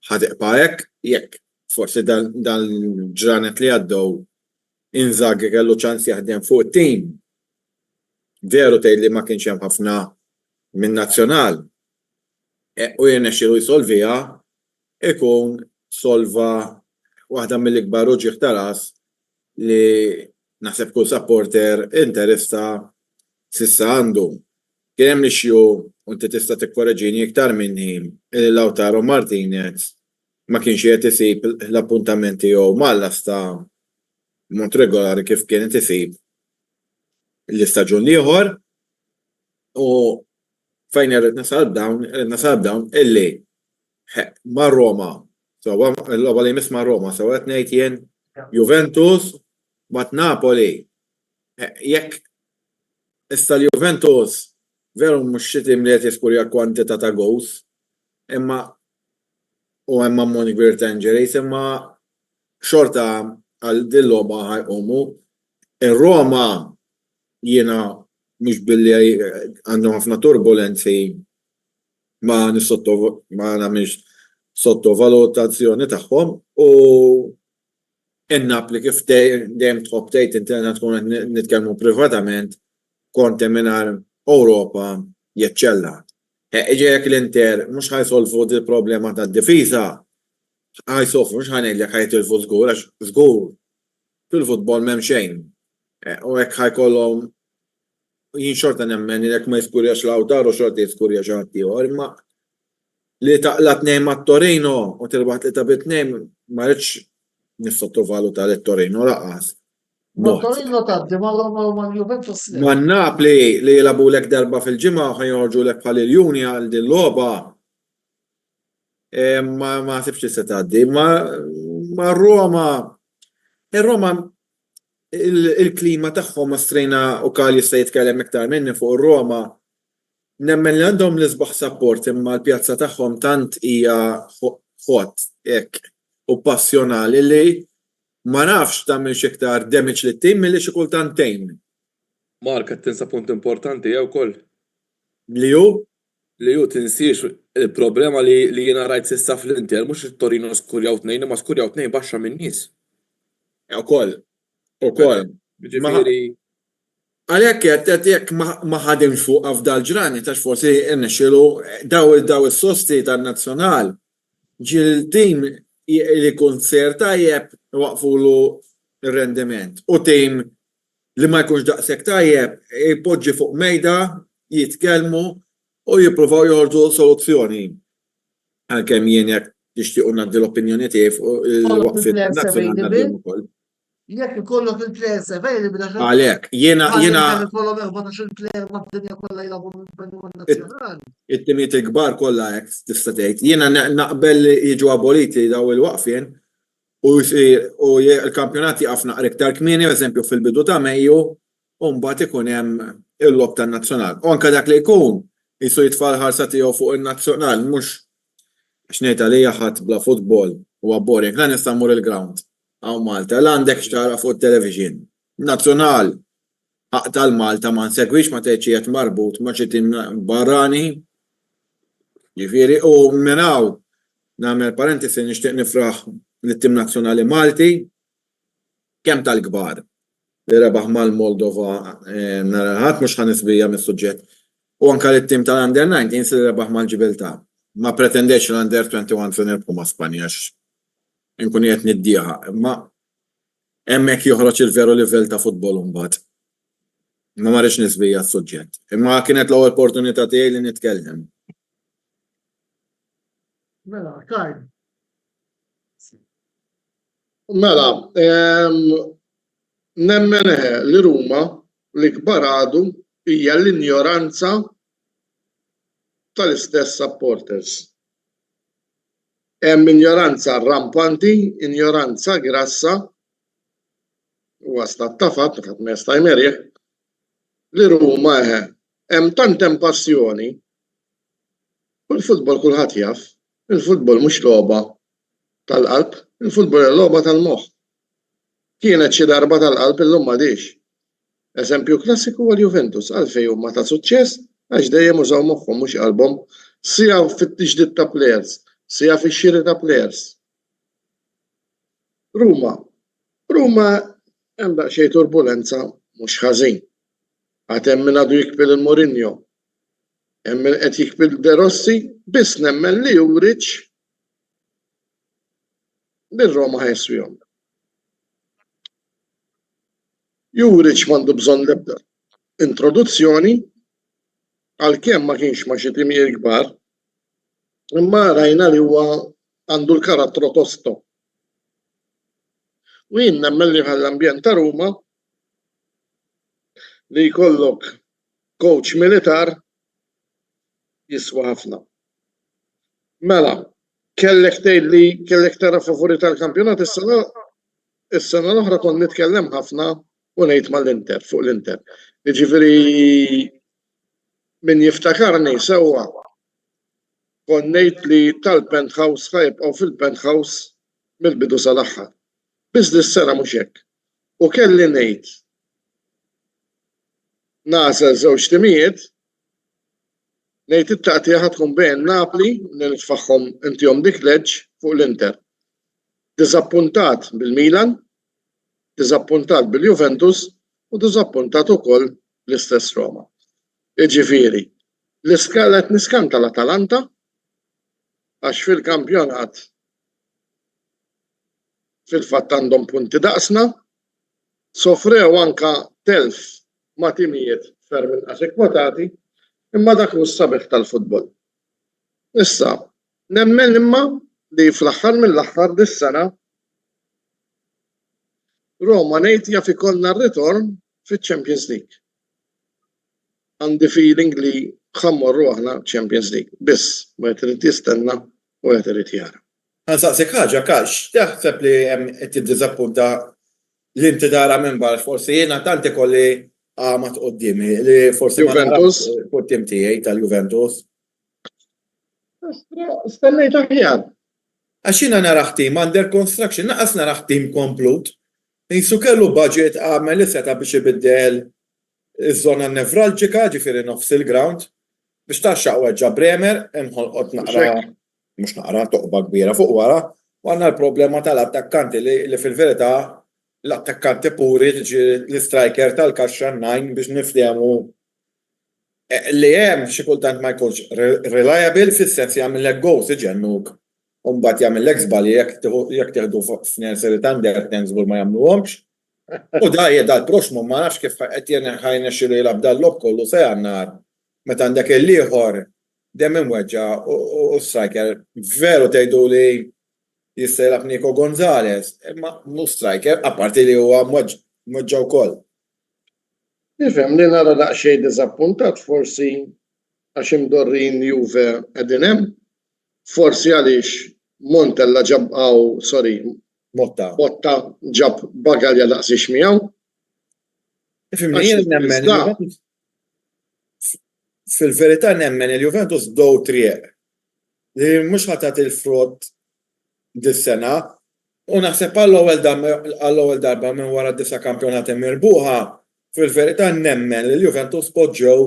ħadeqpa hekk, jekk forsi dal-ġranet li għaddew Inzaghi kellu ċans jaħdem fuq it-tim. Veru tgħid li ma kienx hemm ħafna minn nazzjonal. U jirnexxielu jsolviha ikun solva waħda mill-ikbar uġieħ taras li naħseb kull supporter interista sissa għandu. Kien hemm ixju u inti tista' tikkoreġini iktar minni Lautaro Martinez ma kienx qed isib l-appuntamenti jew mal-lasta mod regolari kif kien qed isib l-istaġun ieħor u fejn irid nasab dawn illi ma' Roma. L-logħba li jmiss ma' Roma, so qed ngħid jien Juventus mat Napoli. Jekk issa l-Juventus veru mhux xi tim li qed jiskurja kwantità ta' goals, imma u hemm ammont kbir ta' injuries, imma xorta għal din logħba ħajqumu. Ir-Roma jiena mhux billi għandhom ħafna turbulenzi ma nagħmilx sottovalutazzjoni tagħhom u in-Napli kif dejjem tħobb tgħid inti tkun qed nitkellmu privatament konti mingħajr Ewropa jeċċella. Ġejjek l-Inter mhux ħajsolvu il-problema tad-difiża. Ħajsofru mhux ħanejlek ħajtilfu żgur għax żgur fil-futbol m'hemm xejn. U hekk ħajkollhom jien xorta nemmen jekk ma jiskurjax Lautaro xorta jiskurja xi ħadd ieħor, imma li taqla tnejn mat-Torino u tilbaħ li ta' bit-tnejn ma rridx nissottovaluta lit-Torino laqas. Ma Torino tgħaddi ma Juventus. Ma Napli li jilagħbulek darba fil-ġimgħa ħajjoħorġulek bħal il-Juni għal din logħba. Ma sibx se tgħaddi, ma Roma. Ir-Roma il-klima tagħhom strejna u Kal jista' jitkellem iktar minni fuq ir-Roma. Nemmen li għandhom l-isbaħ support imma l-pjazza tagħhom tant hija ħodt hekk u passjonali li ma nafx tagħmel xi iktar damage lit-tim milli xi kultant tgħin. Mark qed tinsa punt importanti jew ukoll. Li hu tinsiex il-problema li jiena rajt s'issa fl-Inter mhux it-Torino skurjaw tnejn imma skurjaw tnejn baxxa min-nies. Ukoll. Ġifieri Għalhekk qed jekk ma ħadimx fuq f'dal ġrani tax forsi irnexxielu daw is-sosti tan-nazzjonal ġil-tim li kun ser tajjeb waqfulu r-rendiment. U tim li ma jkunx daqshekk tajjeb jpoġġi fuq mejda, jitkellmu u jippruvaw joħorġu soluzzjoni. Għalkemm jien jekk tixtiequ ngħaddi l-opinjoni tiegħi fuq il-waqfiet nazzjonali ukoll. Jekk ikollok il-plejers available Għalhekk jiena ikollhom 14 plejer mad-dinja kollha jilagħbu nazzjonali. It-timiet il-kbar kollha hekk tista' tgħid. Jiena naqbel li jiġu aboliti daw il-waqfien u l-kampjonat jaqaf naqra iktar kmieni, eżempju fil-bidu ta' Mejju, u mbagħad ikun hemm il-lob tan-nazzjonal. U anke dak li jkun jisu jitfal ħarsa tiegħu fuq in-nazzjonal mhux għax ngħid għalija ħadd bla futbol huwa boring, la nista' mmur il-ground. Għaw Malta, l-għandek xtara fuq television. Nazzjonal, ħaq tal-Malta ma nsegwix ma teċijiet marbut ma ċitin barrani. Ġifieri, u minnaw, nagħmel parentesi nixtieq nifraħ lit-tim nazzjonali Malti kemm tal-kbar li rebaħ mal-Moldova naraħat mhux ħanisbija mis-suġġett. U anke lit-tim tal-Under 19 li rebaħ mal-Ġibilta. Ma pretendex l-Under 21 se nirbħu ma' Spanja nkun qed niddieħa, imma hemmhekk joħroġ il-veru livell ta' futbol imbagħad. Ma marriċ nisbija s-suġġett. Imma kienet l-ewwel opportunità tiegħi li nitkellem. Mela, Karl. Mela, nemmen li Ruma li kbar għadu hija l-injoranza tal-istess supporters. Hemm injoranza rampanti, injoranza grassa, u għastat tafat, ħat mesta jmerjeħ, li Ruma hemm tantem passjoni, u l-futbol kulħadd jaf, il-futbol mhux logħba tal-qalb, il-futbol hija logħba tal-moħħ. Kienet xi darba tal-qalb illum m'għadix. Eżempju klassiku għal Juventus għalfejn huma ta' suċċess għax dejjem użaw moħħhom mhux qalbhom sija fit-tixdid ta' plejers, sija fix-xiri ta' plejers. Ruma hemm daqsxejn turbulenza mhux ħażin. Għad hemm min għadu jikbil il-Mourinho, hemm min qed jikbil De Rossi, biss nemmen li Juric bir-Roma ħajswihom. Juric m'għandu bżonn l-ebda introduzzjoni għalkemm ma kienx ma' xi timijiet kbar, imma rajna li huwa għandu l-karattru tosto. U jien nemmen li bħall-ambjent ta' Ruma li jkollok coach militar jiswa ħafna. Mela, kellek tgħidli kellek tara favorit tal-kampjonat is-sena l-oħra kont nitkellem ħafna u ngħid mal-Inter fuq l-Inter. Jiġifieri min jiftakarni sewwa kont ngħid li tal-penthouse ħajbqgħu fil-penthouse mill-bidu sal-aħħar. Biss dis-sena mhux hekk. U kelli ngħid nażel żewġ timijiet ngħid it-taqtija ħad tkun bejn Napoli li nitfaħħom intihom dik leġġ fuq l-Inter. Diżappuntat bil-Milan, diżappuntat bil-Juventus u diżappuntat ukoll l-istess Roma. Jiġifieri, l-iskala qed niskanta l-Atalanta għax fil-kampjonat fil-fatt għandhom punti daqsna, sofrew anka telf ma' timijiet ferm inqas ikkwotati, imma dak hu s-sabiħ tal-futbol. Issa, nemmen imma li fl-aħħar mill-aħħar dis-sena Roma ngħid jaf ikollna r-ritorn fiċ-Champions League. Għandi feeling li ħammorru aħna Champions League. Biss, ma jtrid jistenna u jtrid jara. Nsaqsik ħaġa Kax, taħseb li hemm qed tiddiżappunta li inti tara minn barra forsi jiena tant ikolli għamat qudiemi li forsi Juventus fuq tim tiegħi tal-Juventus. Stennejt aħjar. Għax jiena naraħ tim under construction, naqas naraħ tim komplut. Jisu kellu budget għamel li seta biex ibiddel iż-żona nevralġika ġifieri nofs il-ground biex taxxaq weġġa Bremer inħolqot naqra mhux naqra toqba kbira fuq wara u għandna l-problema tal-attakkanti li fil-verità l-attakkanti puri l-striker tal-kaxxa 9 biex nifdemu li hemm xi kultant ma jkunx reliable fis-sens jagħmellek goals iġennuk. Umbat jagħmellek żbalji jekk tieħdu f'nursery under 10 żgur ma jagħmluhomx. U da l-proxmu ma nafx kif qed ħajnexxielu jilgħab dal-lob kollu se għannar. Meta għandek il-ieħor demm imweġġa u striker veru tgħidu li jissejlab Nico Gonzalez, imma mhux striker apparti li huwa mweġġa wkoll. Nifhem li nara daqsxejn diżappuntat forsi għax imdorrin Juve qegħdin hemm, forsi għaliex Montella Motta ġab bagalja daqsix miegħu. Fil-verità nemmen il-Juventus dow triq li mhux ħatat il-frott dis-sena U naħseb għall-ewwel darba minn wara d-disa kampjonati mirbuħa, fil-verità nemmen li l-Juventus poġġew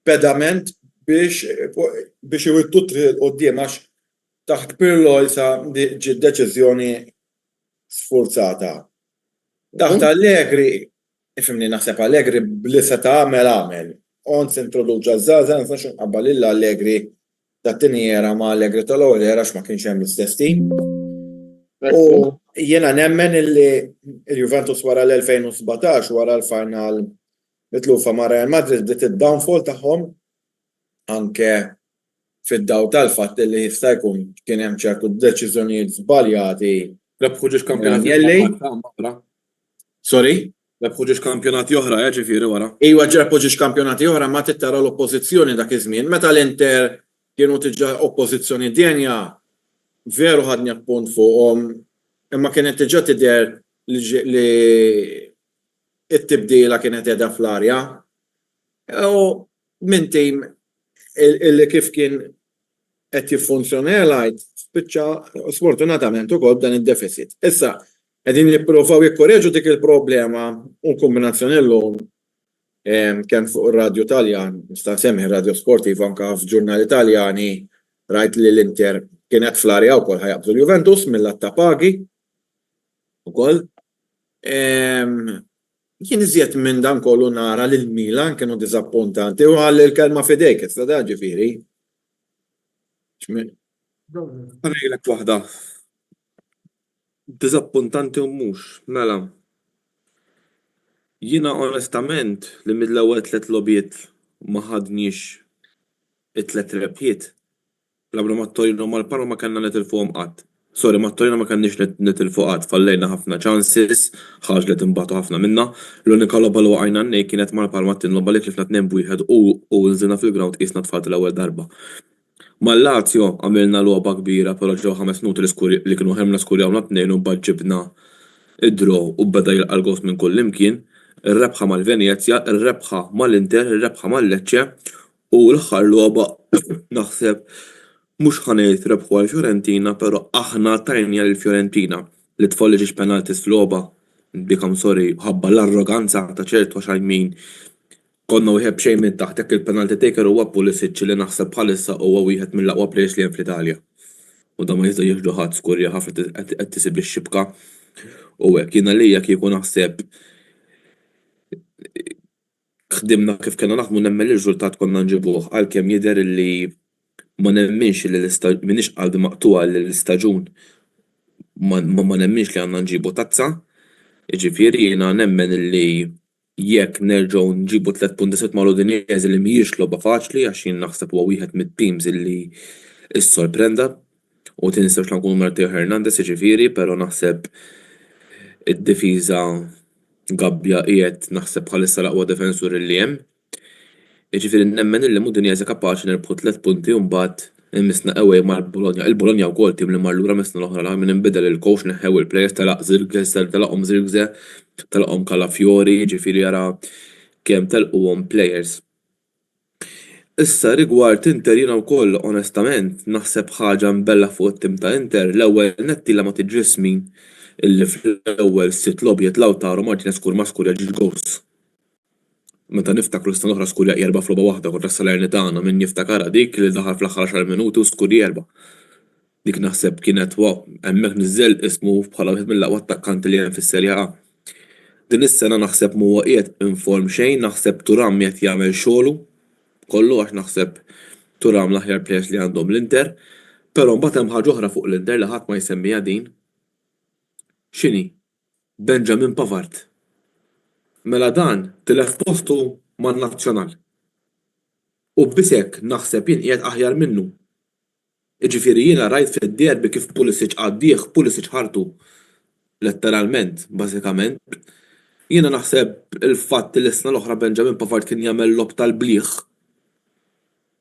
pedament biex iwittu triq qudiem għax taħt Pirlo issa ġiet deċiżjoni sfurzata. Taħt Allegri, ifimni naħseb Allegri bli se għamel. Ons introduċa żgħażagħ nsax inqabbal lil Allegri tat-tieni era ma' Allegri tal-ewwel era għax ma kienx hemm l-istess tim. U jiena nemmen illi il-Juventus wara l-2017 wara l-final mitlufa ma' Real Madrid bdiet id-downfall tagħhom anke fid-daw tal-fatt li jista' jkun kien hemm ċertu deċiżjonijiet żbaljati. Rebħu ġiex kampjonati Agnelli? oħra. Sorry? Rebħu ġiex kampjonati oħra, ġifieri wara. Iwa ġerpu ġiex kampjonati oħra ma tittara l-oppożizzjoni dak iż-żmien. Meta l-Inter kienu tiġa oppożizzjoni denja, veru ħadni punt fuqhom, imma kienet tiġa tidher li it-tibdila kienet qiegħda fl-arja. U minn tim illi kif kien qed jiffunzjona lajt spiċċa sfortunatament ukoll b'dan id-deficit. Issa qegħdin jippruvaw jikkoreġu dik il-problema u l-kombinazzjoni llum kien fuq ir-Radju Taljan, nista' semmi Radio Sportiv anke f'ġurnali Taljani rajt li l-Inter kienet fl-arja wkoll ħajaqbżu l-Juventus mill-att pagi ukoll. Jien iżjed minn dan kollu nara li l-Milan kienu diżappuntanti u ħalli l-kelma fidejk issa da ġifieri. Għarrilek waħda. Dizappuntanti u mhux, mela. Jiena onestament li mill-ewwel 3 logħbiet ma ħadniex it-3 rebħiet. Bla ma Torino mal-Parma ma kellna nitilfuhom qatt. Sorry, ma Torino ma kenniex nitilfu qatt, fallejna ħafna chances, ħaġlet imbagħtu ħafna minna. L-unika logħba li waqajna nej kienet mal-Parma tinlogħba li tlifna 2-1 u nżilna fil-ground qisna tfal l-ewwel darba. Mal-Lazio għamilna logħba kbira, però ġew 5 minuti li kienu ħemna skurjawna 2 u mbagħad ġibna id-draw u beda jilqa' l-gost minn kull imkien. Ir-rebħa mal-Venezia, ir-rebħa mal-Inter, ir-rebħa mal-Lecce u l-aħħar logħba naħseb mhux ħanejt rebħu għall-Fiorentina, però aħna tajnija lill-Fiorentina li tfolli ġiex penaltis fl-logħba bikam sorry ħabba l-arroganza ta' ċertu xajmin. Konna wieħed xejn minn taħt hekk il-penalty taker huwa Pulisic li naħseb bħalissa huwa wieħed mill-aqwa players li hemm fl-Italja. U da ma jista' jieħdu ħadd skurja ħafna qed tisib ix-xibka u hekk jiena lejja kieku naħseb ħdimna kif kellna naħdmu nemmen ir-riżultat konna nġibuh għalkemm jidher li ma nemminx li minix qalbi maqtuha li l-istaġun ma nemminx li għandna nġibu tazza. Jiġifieri jiena nemmen li jekk nerġgħu nġibu 3 punti sitt mal-Udinese li mhijiex logħba faċli għax jien naħseb huwa wieħed mit-teams illi issorprenda u tinsewx li nkunu Matteo Hernandez jiġifieri, però naħseb id-difiża Gabbja qiegħed naħseb bħalissa l-aqwa defensur li hemm. Jiġifieri nemmen illi Udinese kapaċi nirbħu 3 punti u mbagħad immisna away mal-Bologna. Il-Bologna wkoll tim li mar lura misna l-oħra la minn inbidel il-coach neħew il-players talaq Zirkzee, talaqhom Zirkzee, talaqhom Calafiori, jiġifieri jara kemm telquhom players. Issa rigward Inter jiena wkoll onestament naħseb ħaġa mbella fuq it-tim ta' Inter l-ewwel netti la ma tiġġismin illi fl-ewwel 6 logħbiet Lautaro Martinez ma skurja ġiex goals. Meta niftakru l-sena l-oħra skurja 4 f'logħba waħda kontra Salernitana min jiftakara dik li daħal fl-aħħar 10 minuti u skurja 4. Dik naħseb kienet hemmhekk niżżel ismu bħala wieħed mill-aqwa attakkanti li hemm fis-Serja A. Din is-sena naħseb mhuwa qiegħed inform xejn, naħseb Thuram qed jagħmel xogħlu kollu għax naħseb Thuram l-aħjar players li għandhom l-Inter, però mbagħad hemm ħaġa oħra fuq l-Inter li ħadd ma jsemmiha din. X'inhi? Benjamin Pavard. Mela dan tilef postu man-Nazzjonal. U b'isek naħseb jien qiegħed aħjar minnu. Jiġifieri jiena rajt fid-derbi kif Pulisic għaddih, Pulisic ħartu letteralment, bażikament. Jiena naħseb il-fatt li s-sena l-oħra Benjamin Pavard kien jagħmel lob tal-bliħ.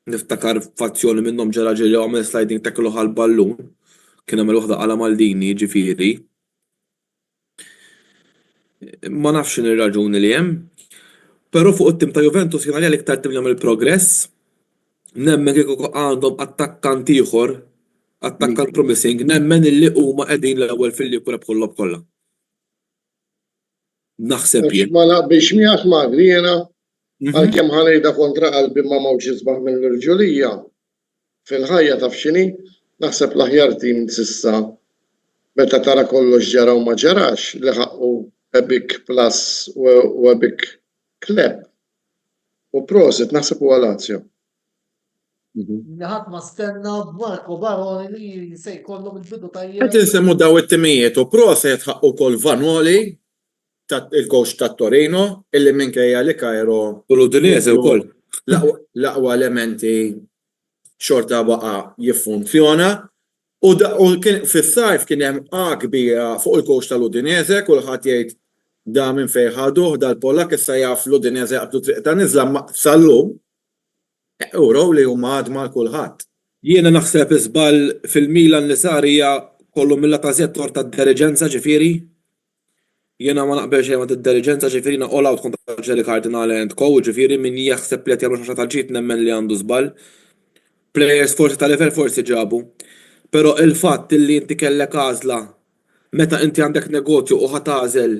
Niftakar f'azzjoni minnhom ġara ġiri għamel sliding tackle għall-ballun. Kien għamel waħda għala Maldini, jiġifieri. Ma nafx ir-raġuni li hemm, però fuq it-tim ta' Juventus kien għalija iktar tim jagħmel progress. Nemmen kieku għandhom attakkant ieħor attakka l-promising, nemmen illi huma qegħdin l-ewwel fil-liga kollha. Naħseb jien. Ma naqbix miegħek Magri jiena għalkemm ħanejda kontra qalbi ma mawx isbaħ mill-irġulija. Fil-ħajja taf x'inhi, naħseb l-aħjar tim s'issa meta tara kollox ġara u ma ġarax li ħaqqu Epic Plus u Epic Club. U proset naħseb huwa Lazio. Ħadd ma stenna Marco Baroni li se jkollhom il-bidu tajjeb. Qed insemmu daw it-timijiet u proset ħaqqu wkoll Vanoli il-coach ta' Torino illi minkejja li Kajro U l-Udinese wkoll. l-aqwa elementi xorta baqa jiffunzjona u fis-sajf kien hemm kbira fuq il-coach tal-Udinese kulħadd jgħid da minn fejn ħaduh dal-Pollak issa jaf l-Udinese qabdu triq ta' niżla sallum uraw li huma għadma l-kulħadd. Jiena naħseb iżbal fil-Milan li sar hija kollu mill-atażjat tor tad-diriġenza ġifieri. Jiena ma naqbel xejn ma tad-diriġenza ġifieri all out kontra Ġeli Cardinale and Co. ġifieri min jaħseb li qed jagħmlu xi tal-ġid nemmen li għandu żball. Players forsi tal-level forsi ġabu. Però il-fatt li inti kellek għażla meta inti għandek negozju u ħatażel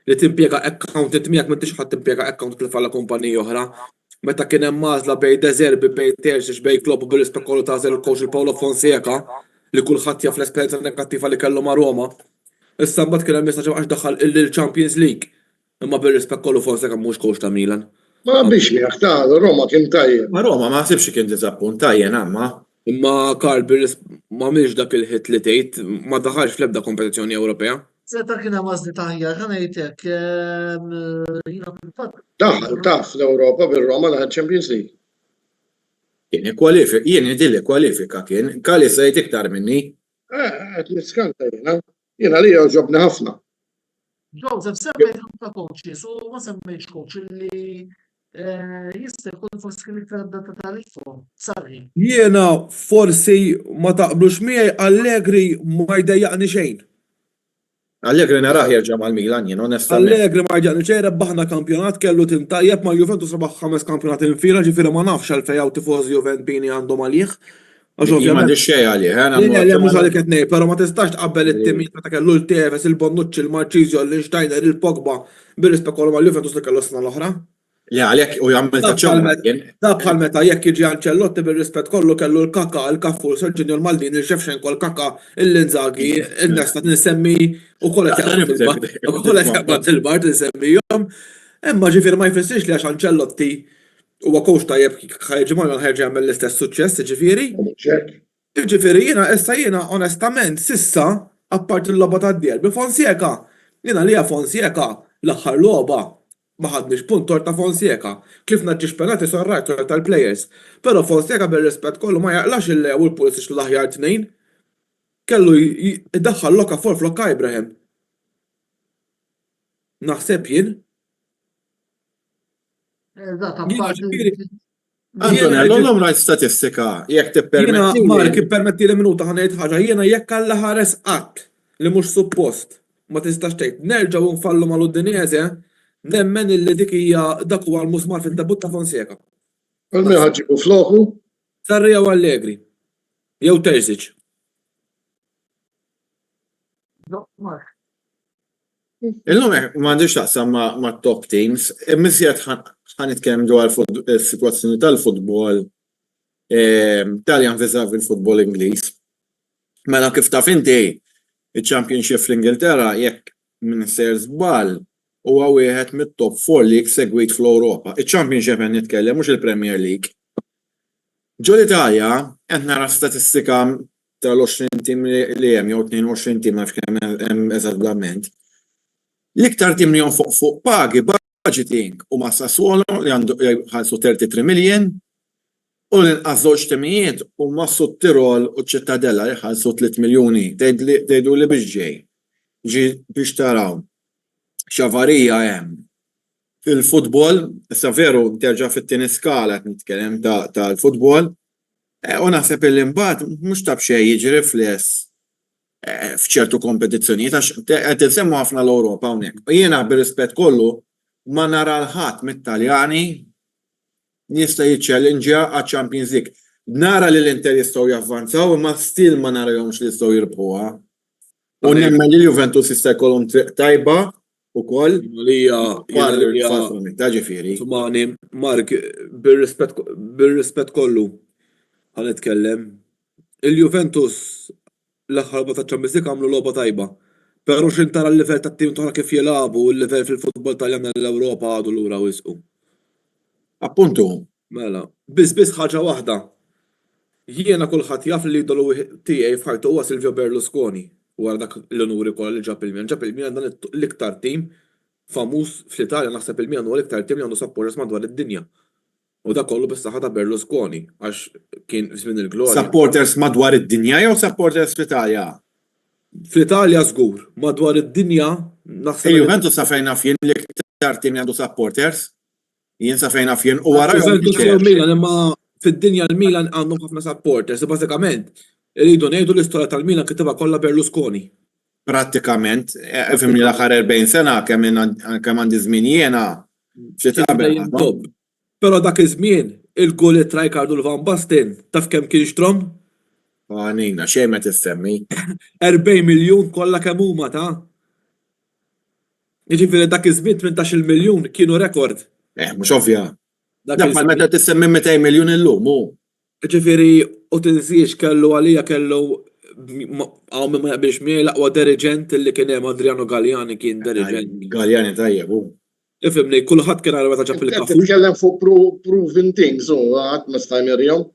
li timpjega accountant miegħek m'intix ħadd timpjega accountant li falla kumpanija oħra. Meta kien hemm għażla bejn Deżerbi, bejn Terzic, bejn Klopp u bil-rispett kollu tażel il-coach Paolo Fonseca li kulħadd jaf l-esperjenza negattiva li kellu ma' Roma. Issa mbagħad kien hemm messaġġ għax daħal il-Champions League. Imma bil-rispett kollu Fonseca mhux coach ta' Milan. Ma biex miegħek ta' Roma kien tajjeb. Ma Roma ma sibx kien diżappuntajjen amma. Imma Karl ma milx dak il-hit li tgħid ma daħalx fl-ebda kompetizzjoni Ewropea. Seta kien hemm għażli taħjar, ħa ngħidlek jiena fil-fatt. Daħal taf l-Ewropa bil-Roma laħad Champions League. Jien idilli kwalifika kien, kalli sejt iktar minni. Qed niskanta jiena. Jiena li ġobni ħafna. Joseph semmejt ħafna coaches u ma semmejtx coach li jista' jkun forsi kien iktar data tal-info. Sarri. Jiena forsi ma taqblux miegħi Allegri ma jdejjaqni xejn. Allegri naraħ jerġa' mal-Milan jien onestament. Allegri ma jdejjaqni xejn rebbaħna kampjonat kellu tim tajjeb ma' Juventus rebaħ 5 kampjonat infila ġifieri ma nafx għalfejn hawn tifożi Juventini għandhom għalih. Jien m'għandix xejn għalih, Li mhux għalik qed ngħid, però ma tistax tqabbel it-timijiet meta kellu l-Tevez, il-Bonucci, il-Marchisio, l-Steiner, il-Pogba bil-rispett kollu mal-Juventus li kellu s-sena l-oħra. Le għalhekk u jagħmel taċċa. Da bħal meta jekk jiġi Ancelotti bil-rispett kollu kellu l-Kaka, il-Kaffu, Serginio Maldini, il-Shevchenko, l-Kaka, il-Inzaghi, il-Nesta nisemmi u kollet jaqbad il-bart nisemmihom. Imma ġifier ma jfissirx li għax Ancelotti huwa coach tajjeb ħajġimgħu ħerġa' jagħmel l-istess suċċess ġifieri. Ġifieri jiena onestament sissa apart il-logħba tad-derbi Fonseca. Jiena li Fonseca l-aħħar logħba ma ħadniex punt tor ta' Fonseca. Kif naġġiex penalti sorrajt tor tal-players. Però Fonseca bir-rispett kollu ma jaqlax il-lew il-Pulisic l-aħjar tnejn. Kellu iddaħħal Loka flokka Ibrahim. Naħseb jien. Antonello l-lum rajt statistika, jek tippermetti. Jiena Mark ippermetti li minuta ħanejt ħaġa, jiena jekk għalla ħares qatt li mhux suppost ma tistax tgħid nerġgħu nfallu mal-Udinese, nemmen illi dik hija dak huwa l-musmar fid-debut ta' Fonseca. Għalmi ħaġibu floku? Sarri jew Allegri. Jew Terzic. Illum m'għandix taqsam ma' top teams, immiżjed ħan nitkellem dwar is-sitwazzjoni tal-futbol Taljan viżavi l-futbol Ingliż. Mela kif taf inti iċ-Championship fl-Ingilterra jekk minn ser żball huwa wieħed mit-top 4 leagues segwit fl-Ewropa. Iċ-Championship qed nitkellem mhux il-Premier League. Ġol Italja qed nara statistika tal-20 tim li hemm jew 22 tim nafx kemm hemm eżattament. L-iktar tim li fuq pagi budgeting u ma' Sassuolo li għandu ħalsu 33 miljon u l-inqas żewġ timijiet u ma' Tirol u Ċittadella li ħalsu 3 miljoni. Tgħidu li biex ġej. Biex taraw xavarija hemm. Fil-futbol, issa veru terġa' fit-tieni skala qed nitkellem tal-futbol, u naħseb il-imbagħad mhux tab xejn jiġi rifless f'ċertu kompetizzjonijiet għax qed insemmu ħafna l-Ewropa hawnhekk. Jiena bir-rispett kollu ma nara l-ħadd mit-Taljani jista' jiċċellenġja għaċ-Champions League. nara li l-Inter jistgħu javvanzaw, imma still ma narahomx li jistgħu jirbħuha. U nemmen li l-Juventus jista' jkollhom triq tajba ukoll. Ta' ġifieri. Tumani, Mark, bil-rispett kollu ħanitkellem. Il-Juventus l-aħħar ta' Champions League għamlu logħba tajba. Però x'intara l-livell tat-tim tagħna kif jilagħbu, l-livell fil-futbol Taljan l-Ewropa għadu lura wisqu. Appuntu. Mela, biss ħaġa waħda. Jiena kulħadd jaf li idolu tiegħi f'ħajtu huwa Silvio Berlusconi. Wara dak l-onuri kollha li ġab il-Milan. Ġab il-Milan dan l-iktar tim famuż fl-Italja naħseb il-Milan huwa l-iktar tim li għandu supporters madwar id-dinja. U dak kollu bis-saħħa ta' Berlusconi għax kien żmien il-glorja. Supporters madwar id-dinja jew supporters fl-Italja? Fl-Italja żgur, madwar id-dinja naħseb. Juventus sa fejn naf jien l-iktar tim li għandu supporters. Jien sa fejn naf jien u wara Juventus jew Milan imma fid-dinja l-Milan għandhom ħafna supporters, bażikament iridu ngħidu l-istorja tal-Milan kitibha kollha Berlusconi. Prattikament, fimni l-aħħar 40 sena kemm għandi żmien jiena Però dak iż-żmien il-gol it-Rijkaard u l-Van Basten taf kemm kien xtrom? Għanina, xejn ma tissemmi. 40 miljun kollha kemm huma ta'. Jiġifieri dak iż-żmien 18 miljun kienu rekord. Mhux ovvja. Dak meta tissemmi 200 miljun illum hu. Ġifieri u tinsiex kellu għalija kellu għaw ma jaqbilx miegħi l-aqwa dirigent li kien hemm Adriano Galliani kien dirigent. Galliani tajjeb hu. Ifhimni, kulħadd kien għara meta ġab il-kafu. Titkellem fuq proven things, għad ma stajmerjom.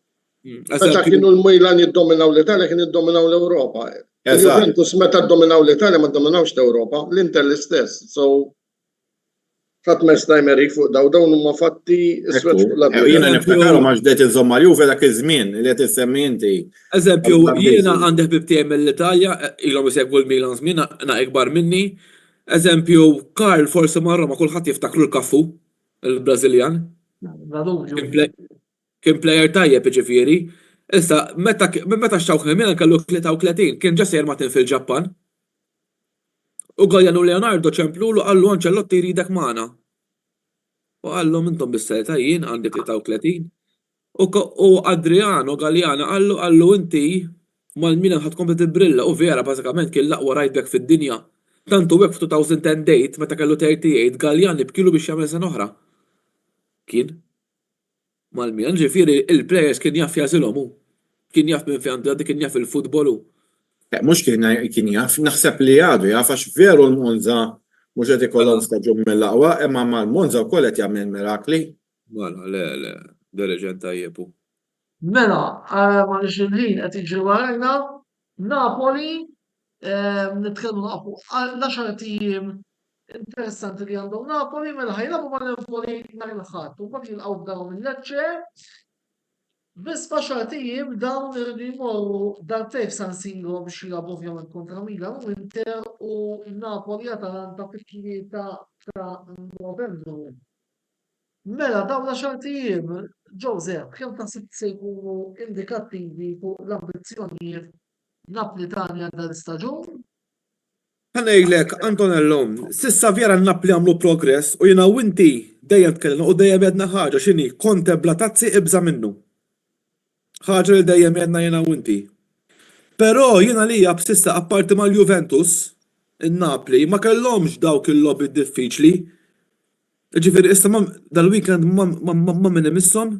Meta kienu l-Milan jiddominaw l-Italja, kien jiddominaw l-Ewropa. Il-Juventus meta ddominaw l-Italja ma ddominawx l-Ewropa, l-Inter l-istess. So, fatt ma stajmeri fuq dawn huma fatti s-swet fuq l-Adria. Jiena niftakarhom għax det iżomma l-Juve dak iż-żmien li qed issemmi inti. Eżempju, jiena għandi ħbib tiegħi mill-Italja, ilhom isegwu l-Milan żmien na ikbar minni. Eżempju, Karl forsi marra ma kulħadd jiftakru l-Kafu, il-Brażiljan. Kien plejer tajjeb ġifieri. Issa, meta xtawk Milan kellu 33, kien ġa sejjer Martin fil-Ġappan. U Galliano Leonardo ċemplulu għallu Ancelotti jridek magħna. U għallu intom bis-seta jien għandi 33. U Adriano Galliano għallu inti mal-Milan ħadd kompli tibbrilla u vera bażikament kien l-aqwa right back fid-dinja. Tantu hekk f'2008 meta kellu 38 Galliani bkielu biex jagħmel sena oħra. Kien mal-Milan ġifieri il-plejers kien jaf jażilhom hu. Kien jaf minn fejn għandi kien jaf il-futbol hu. Mhux kien jaf, naħseb li għadu jaf għax veru l-Monza mhux qed ikollhom staġun mill-aqwa, imma mal-Monza wkoll qed jagħmel mirakli. Mela, le, dirigent tajjeb hu. Mela, ma nix il-ħin qed jiġri warajna, Napoli nitkellmu naqfu l-10 tim interessanti li għandhom Napoli, mela ħajlabu ma' Napoli nhar il-ħadd u mbagħad jilqgħu dawn il-Lecce. Biss b'10 tim dawn irridu jmorru darbtejn f'San Siro biex jilagħbu ovvjament kontra Milan u Inter u Napoli Atalanta fit-3 ta' Novembru. Mela dawn l-10 tim, Joseph, kemm taħseb se jkunu indikattivi fuq l-ambizzjonijiet Napolitani għal l-istaġun? Ħanejlek, Antonello, sissa vera Napoli għamlu progress u jiena u inti dejjem tkellem u dejjem jedna ħaġa x'inhi kontempla tazzi ibża minnu. Ħaġa li dejjem jedna jiena u inti. Però jiena li b'sissa apparti mal-Juventus, in-Napoli ma kellhomx dawk il-lobby diffiċli. Ġifieri issa dal-weekend ma minn imisshom.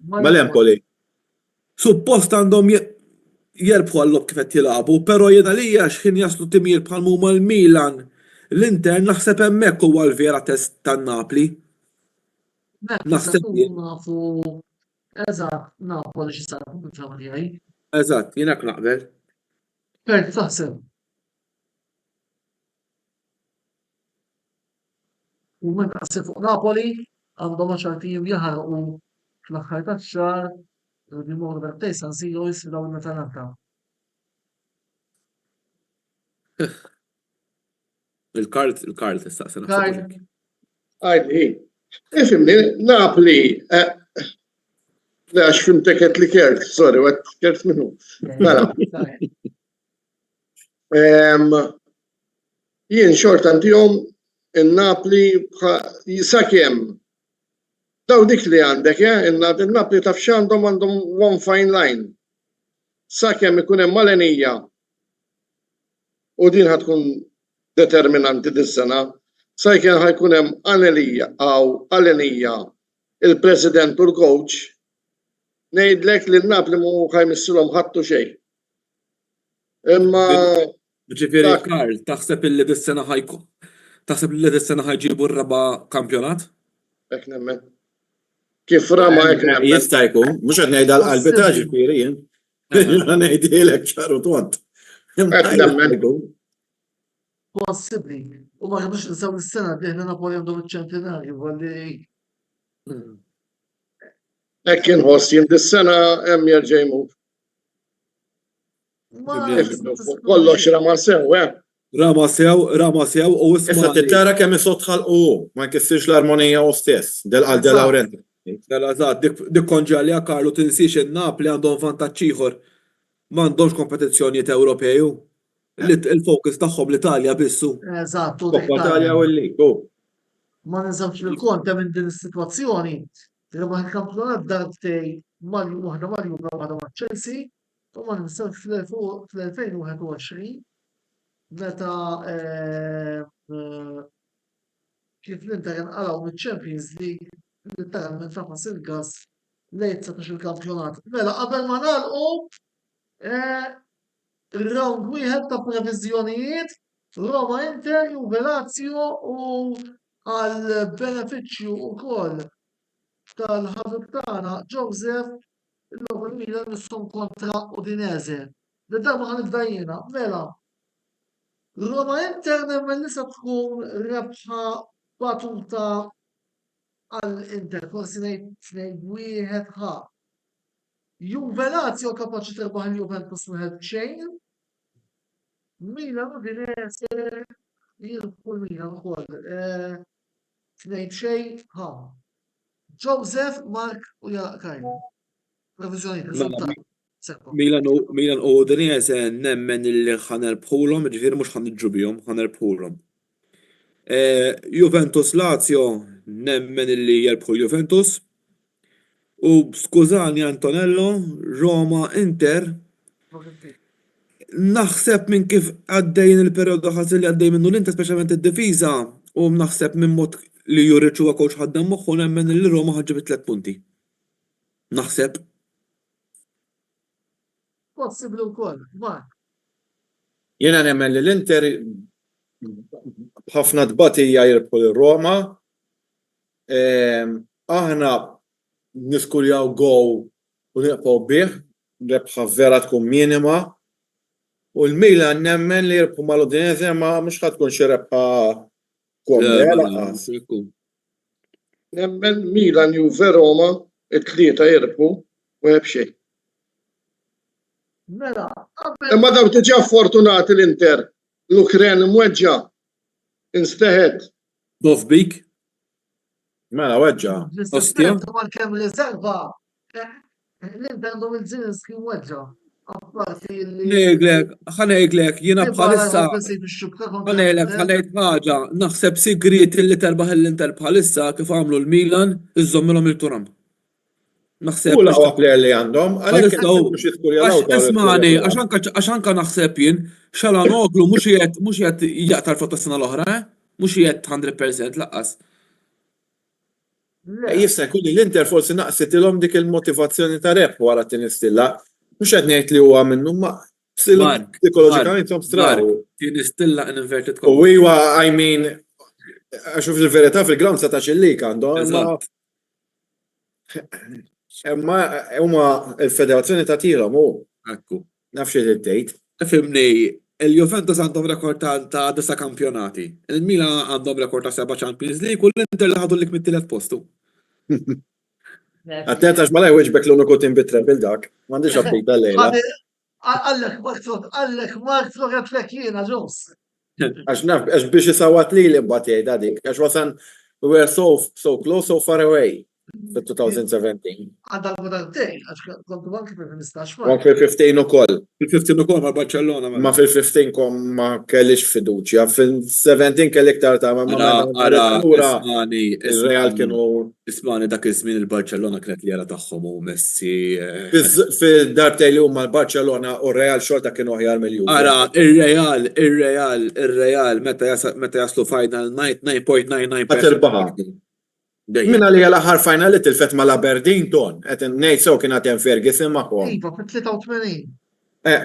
Mal-Empoli. Suppost għandhom jerbħu għall-lob kif qed jilagħbu, però jiena li x'kien jaslu timier bħal huma l-Milan. L-Inter naħseb hemmhekk huwa l-vera test tan-Napoli. Naħseb nafu eżatt Napoli xi sar kontra tiegħi. Eżatt, jien hekk naqbel. Per taħseb. U meta taħseb fuq Napoli għandhom 10 tim jaħarqu fl-aħħar tax-xahar Dimor darbtejn San Siro jisfidaw il-Atalanta. Il-Karl tistaqsi Karl. Għajdi, ifimni, Napoli, għax fimtek li kert, sorry, għat kert minnu. Mela. Jien xort għandijom il-Napoli sakiem Daw dik li għandek, il-Napli taf x'għandhom one fine line. Sakemm ikun hemm malenija u din ħatkun determinanti dis-sena, sakemm ħajkun hemm alenija il-President u l-coach, ngħidlek li n-Napli mu ħajmissilhom ħattu xejn. Imma Ġifieri Karl, taħseb li dis-sena ħajġibu r-raba' kampjonat? hekk nemmen. Kif rama hekk nemmen. Jista' jkun, mhux qed ngħidha l-qalbi ta' ġifieri jien. Ngħidilek ċaru tont. Possibbli. U ma rridux ninsaw is-sena diħna Napoli għandhom iċ-ċentenarju għalli. Hekk inħoss jien dis-sena hemm jerġa' jmur. Kollox rama sew, Rama sew u Issa tittara kemm isotħal u ma jkissirx l-armonija u stess, del-qal del Laurenti. Dik konġalja Karlu tinsiex in-Napli għandhom vantaġġ ieħor. M'għandhomx kompetizzjonijiet Ewropej. Il-fokus tagħhom l-Italja bissu. Eżattu. Koppa Italja u l-lig. Ma niżamx fil-kont hemm din is-sitwazzjoni. Rebaħ il-kampjonat darbtej waħda mal-Juve waħda ma' Chelsea, u ma ninsawx fl-2021 meta kif l-Inter inqalgħu miċ-Champions League literalment faqas il-gas lejn 19 il-kampjonat. Mela qabel ma nagħlqu ir-round wieħed ta' previżjonijiet Roma Inter, Juve Lazio u għal benefiċċju wkoll tal-ħabib tagħna Joseph l-ewwel Milan nissom kontra Udinese. Darba ħanibda jiena, mela. Roma Inter nemmen li se tkun rebħa batuta għall-Inter, forsi ngħid wieħed ħa. Juve Lazio kapaċi terbaħ il-Juventus wieħed xejn. Milan Udinese jirbu Milan ukoll. Tnejn xejn ħa. Joseph, Mark u Kajn. Previżjoni, riżultat. Milan u Udinese nemmen li ħanerbħulhom, ġifieri mhux ħaniġġu bihom, ħanerbħulhom. Juventus Lazio nemmen li jerbħu Juventus. U skużani Antonello, Roma Inter naħseb minn kif għaddejn il-perjodu ħażin li għaddej minnu l-Inter speċjalment id-difiża u naħseb minn mod li juriċu għakawx ħaddem moħħu nemmen li Roma ħaġġibit 3 punti. Naħseb. Possibli wkoll, ma. Jiena nemmen li l-Inter b'ħafna dbatija jirbħu l-Roma. Aħna niskurjaw gow u niqpaw bih, rebħa vera tkun minima. U l-Milan nemmen li jirbħu mal-Udinese ma mhux tkun xi rebħa Nemmen Milan Juve Roma it-tlieta jirbħu u hemm xejn. Mela, Imma daw tiġi fortunati l-Inter. L-Ukren mweġġa insteħed. Dovbik. Mela weġġa. Ostja? Kemm riserva. L-Inter għandhom il-Zinski weġġa. Ħanejlek, jiena bħalissa. Ħanejt ħaġa, naħseb sigriet li terbaħ l-Inter bħalissa kif għamlu l-Milan iżommilhom il-turam. Naħseb. U laqwa plejer li għandhom, Ismani, għax anka naħseb jien, Xalanoglu mhux qiegħed jaqtar fuq tas-sena l-oħra, mhux qiegħed 100% laqqas. Jista' jkun l-Inter forsi naqsitilhom dik il-motivazzjoni ta' rep wara t-tinistilla. Mhux qed ngħid li huwa minnu ma psikoloġikament hom straru. Tinistilla in inverted U iwa, I mean, għax fil-verità fil-ground sa ta' xillik għandhom. Imma huma l-federazzjoni ta' tilhom hu. Ekku. Nafx li tgħid. Fimni, il-Juventus għandhom rekord ta' 9 kampjonati. Il-Milan għandhom rekord ta' 7 Champions League u l-Inter li ħadu l-ik mit-tielet postu. Attenta għax ma laj weġbek l-uniku tim bitrep il-dak. M'għandix appita l-lejla. Għallek Mark għatlek jiena ġus. Għax biex jisawat li l-imbat jgħid dik. Għax wasan we were so close, so far away. fil-2017. Għadda l-modantej, għax kontu anki fil-15 Ma mar. fil-15 ukoll. Il-15 ukoll ma' Barcellona Ma fil-15 kom ma kellix fiduċja. Fil-17 kelli iktar ta' ma ismani, il-Real kienu ismani dak iż-żmien il-Barcellona kienet li era tagħhom u Messi. fil-darbtej li huma l-Barcellona u r-Real xorta kienu ħjar mill-Juve. Ara, il-Real, meta jaslu final night, 9.99%. Għatirbaħa. Minna li għal-ħar final li tilfet ma l-Aberdeen ton. Għetin nejt sew kien għatem Ferguson maħom. Iva, fil-83.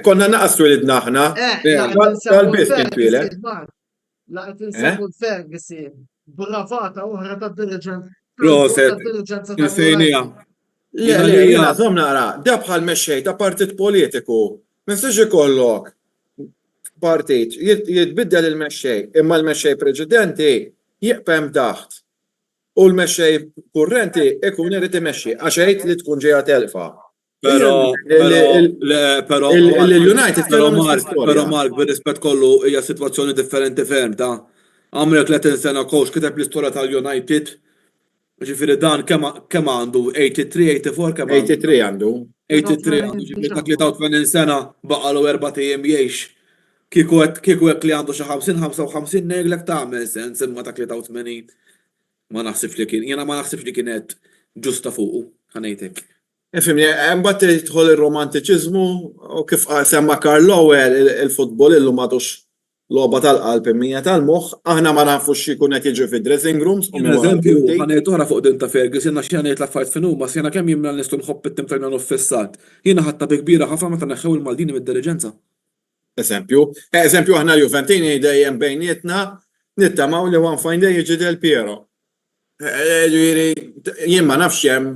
Konna naqastu li d-naħna. Għal-bis kien twilet. Laqet insabu Ferguson. Bravata uħra ta' dirigent. Proset, il-fejnija. Jena, zom naqra, dabħal meċċej ta' partit politiku. Mistax ikollok partit, jitbiddel il-meċċej, imma l-meċċej preċedenti jiqpem taħt. U l-meċċej kurrenti ikun irid imexxi għaxejt li tkun ġejja telfa. Pero il-United Pero Mark, bir-rispett kollu hija sitwazzjoni differenti ferm ta' għamrek 30 sena coach kiteb l-istorja tal-United. Ġifieri dan kemm għandu 83, 84 kemm 83 għandu. 83 għandu ġifieri ta' 83 sena baqalu 4 tiem jgħix. Kieku hekk li għandu xi 50-55 neglek tagħmel sens imma ta' 83. Ma naħsibx li kienet ġusta fuqu, ħanejtek. Fimni, mbagħad tidħol ir-romantiċiżmu u kif semma Karl il-futbol illu m'għadux logħba tal-qalb imija tal-moħħ, aħna ma nafux x'ikun qed jiġri fid-dressing rooms. Eżempju, ħanejt oħra fuq din ta' Ferguson għax jiena ngħid l-affarijiet fin huma sjena kemm jimla nistgħu nħobb it-tim tal-Milan uffissat. Jiena ħadd bi kbira ħafna meta neħħew il-Maldini mid-diriġenza. Eżempju, aħna l-Juventini dejjem bejnietna nittamaw li one fine day jiġi Del Piero. Ġifieri, jien ma nafx hemm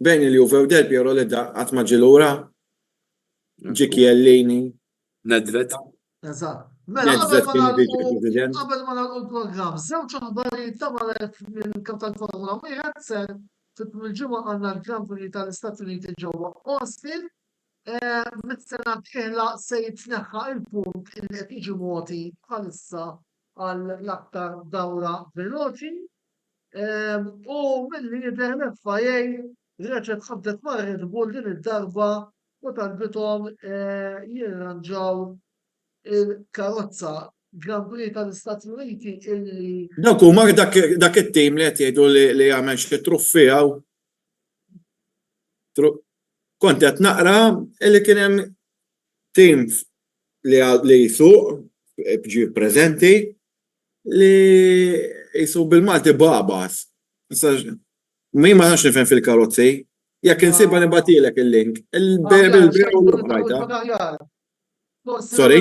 bejn il-Juve u Del Piero li qatt ma ġilura. Ġikiellini. Nedved. Eżatt. Nedved kien il-President. Qabel ma nagħlqu l-programm, żewġ aħbarijiet ta' mill-kap tal-Formula 1 se il-ġimgħa għandna l-Grand Prix tal-Istati Uniti ġewwa Austin. Mit-sena tħela se jitneħħa il-punt li qed jiġi mogħti bħalissa għall-aktar dawra veloċi. U milli jidher l-FIA reġgħet ħabdet ma' Red Bull din id-darba u talbithom jirranġaw il-karozza Grand Prix tal-Istati Uniti illi. Dak huma dak it-tim li qed jgħidu li jagħmel xi truffija. Kont qed naqra li kien hemm tim li jisuq ġie preżenti li jisuq bil-Malti babas. Min ma nafx nifhem fil-karozzi. Jekk insibha nibatilek il-link. Sorry?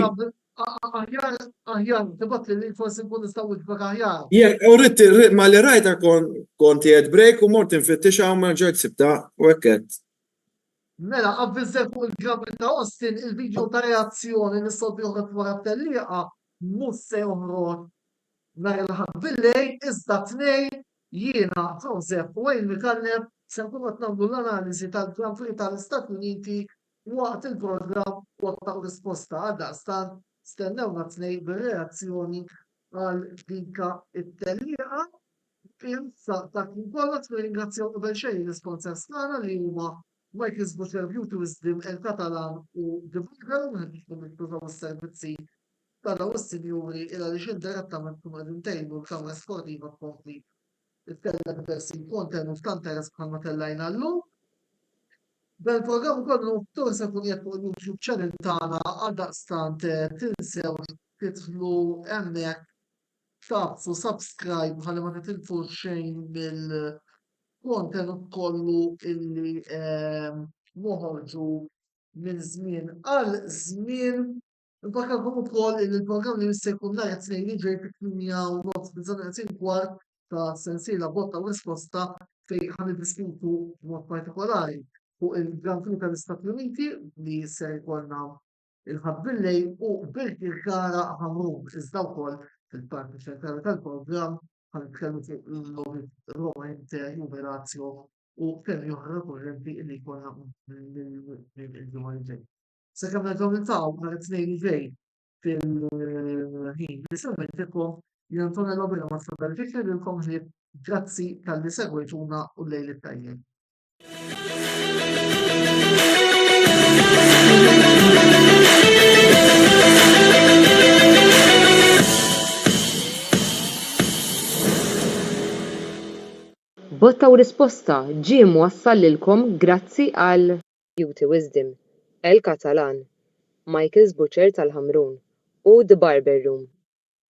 Aħjar, tibat li forsi nkun nistgħu nitbek aħjar. U rrid ma li rajta kont jgħid break u mort infittixa u ma ġejt sibta u hekk. Mela, avviżer fuq il-Grand Prix ta' Austin il-video ta' reazzjoni nistgħu joħroġ wara t-tellieqa mhux se joħroġ nhar il-ħadd billejl iżda tnejn jiena Joseph Wayne Mikallef se nkunu qed nagħmlu l-analiżi tal-Grand Prix tal-Istati Uniti waqt il-programm waqt ta' risposta għadda stennew tnejn bir-reazzjoni għal dinka it-tellieqa. Pensa ta' kien kollox nirringrazzjaw qabel xejn l-sponsors tagħna li huma Michael's Butcher Beauty Wisdom il-Katalan u Divulgar nipprovaw is-servizzi tal-daw is-sinjuri il għaliex indirettament tkun qed intejbu l-kamra sportiva tkompli titkellem diversi kontenut f'tanteres bħalma tellajna llum. Dan il-programm kollu ftur se jkun jgħid fuq il-YouTube channel tagħna għaldaqstant tinsew titħlu hemmhekk tagħmlu subscribe ħalli ma titilfux xejn mill-kontenut kollu illi noħorġu minn żmien għal żmien. Nfakkarkom ukoll il-programm li se jkun nhar it-tnejn li ġej fit-8 biżgħet kwart ta' sensiela botta u risposta fejn ħaniddiskutu b'mod partikolari fuq il-Grand Prix tal-Istati Uniti li se jkollna il-ħabbillej u bil-kirkara ħamrum iżda wkoll fil-parti ċentrali tal-programm ħanitkellmu fuq il-Roma Inter Juvelatio u kemm oħra kurrenti li jkollna mill-ġimgħa li ġej. Sakemm nerġgħu niltaqgħu nhar it-tnejn li ġej fil-ħin li semmejtilkom Jien Antonello Bella ma tfaddal fikri lilkom ġiet grazzi tal-li segwejtuna u l-lejl it-tajjeb. Botta u risposta ġie mwassal lilkom grazzi għal Beauty Wisdom, El Catalan, Michael's Butcher tal-Ħamrun u The Barber Room.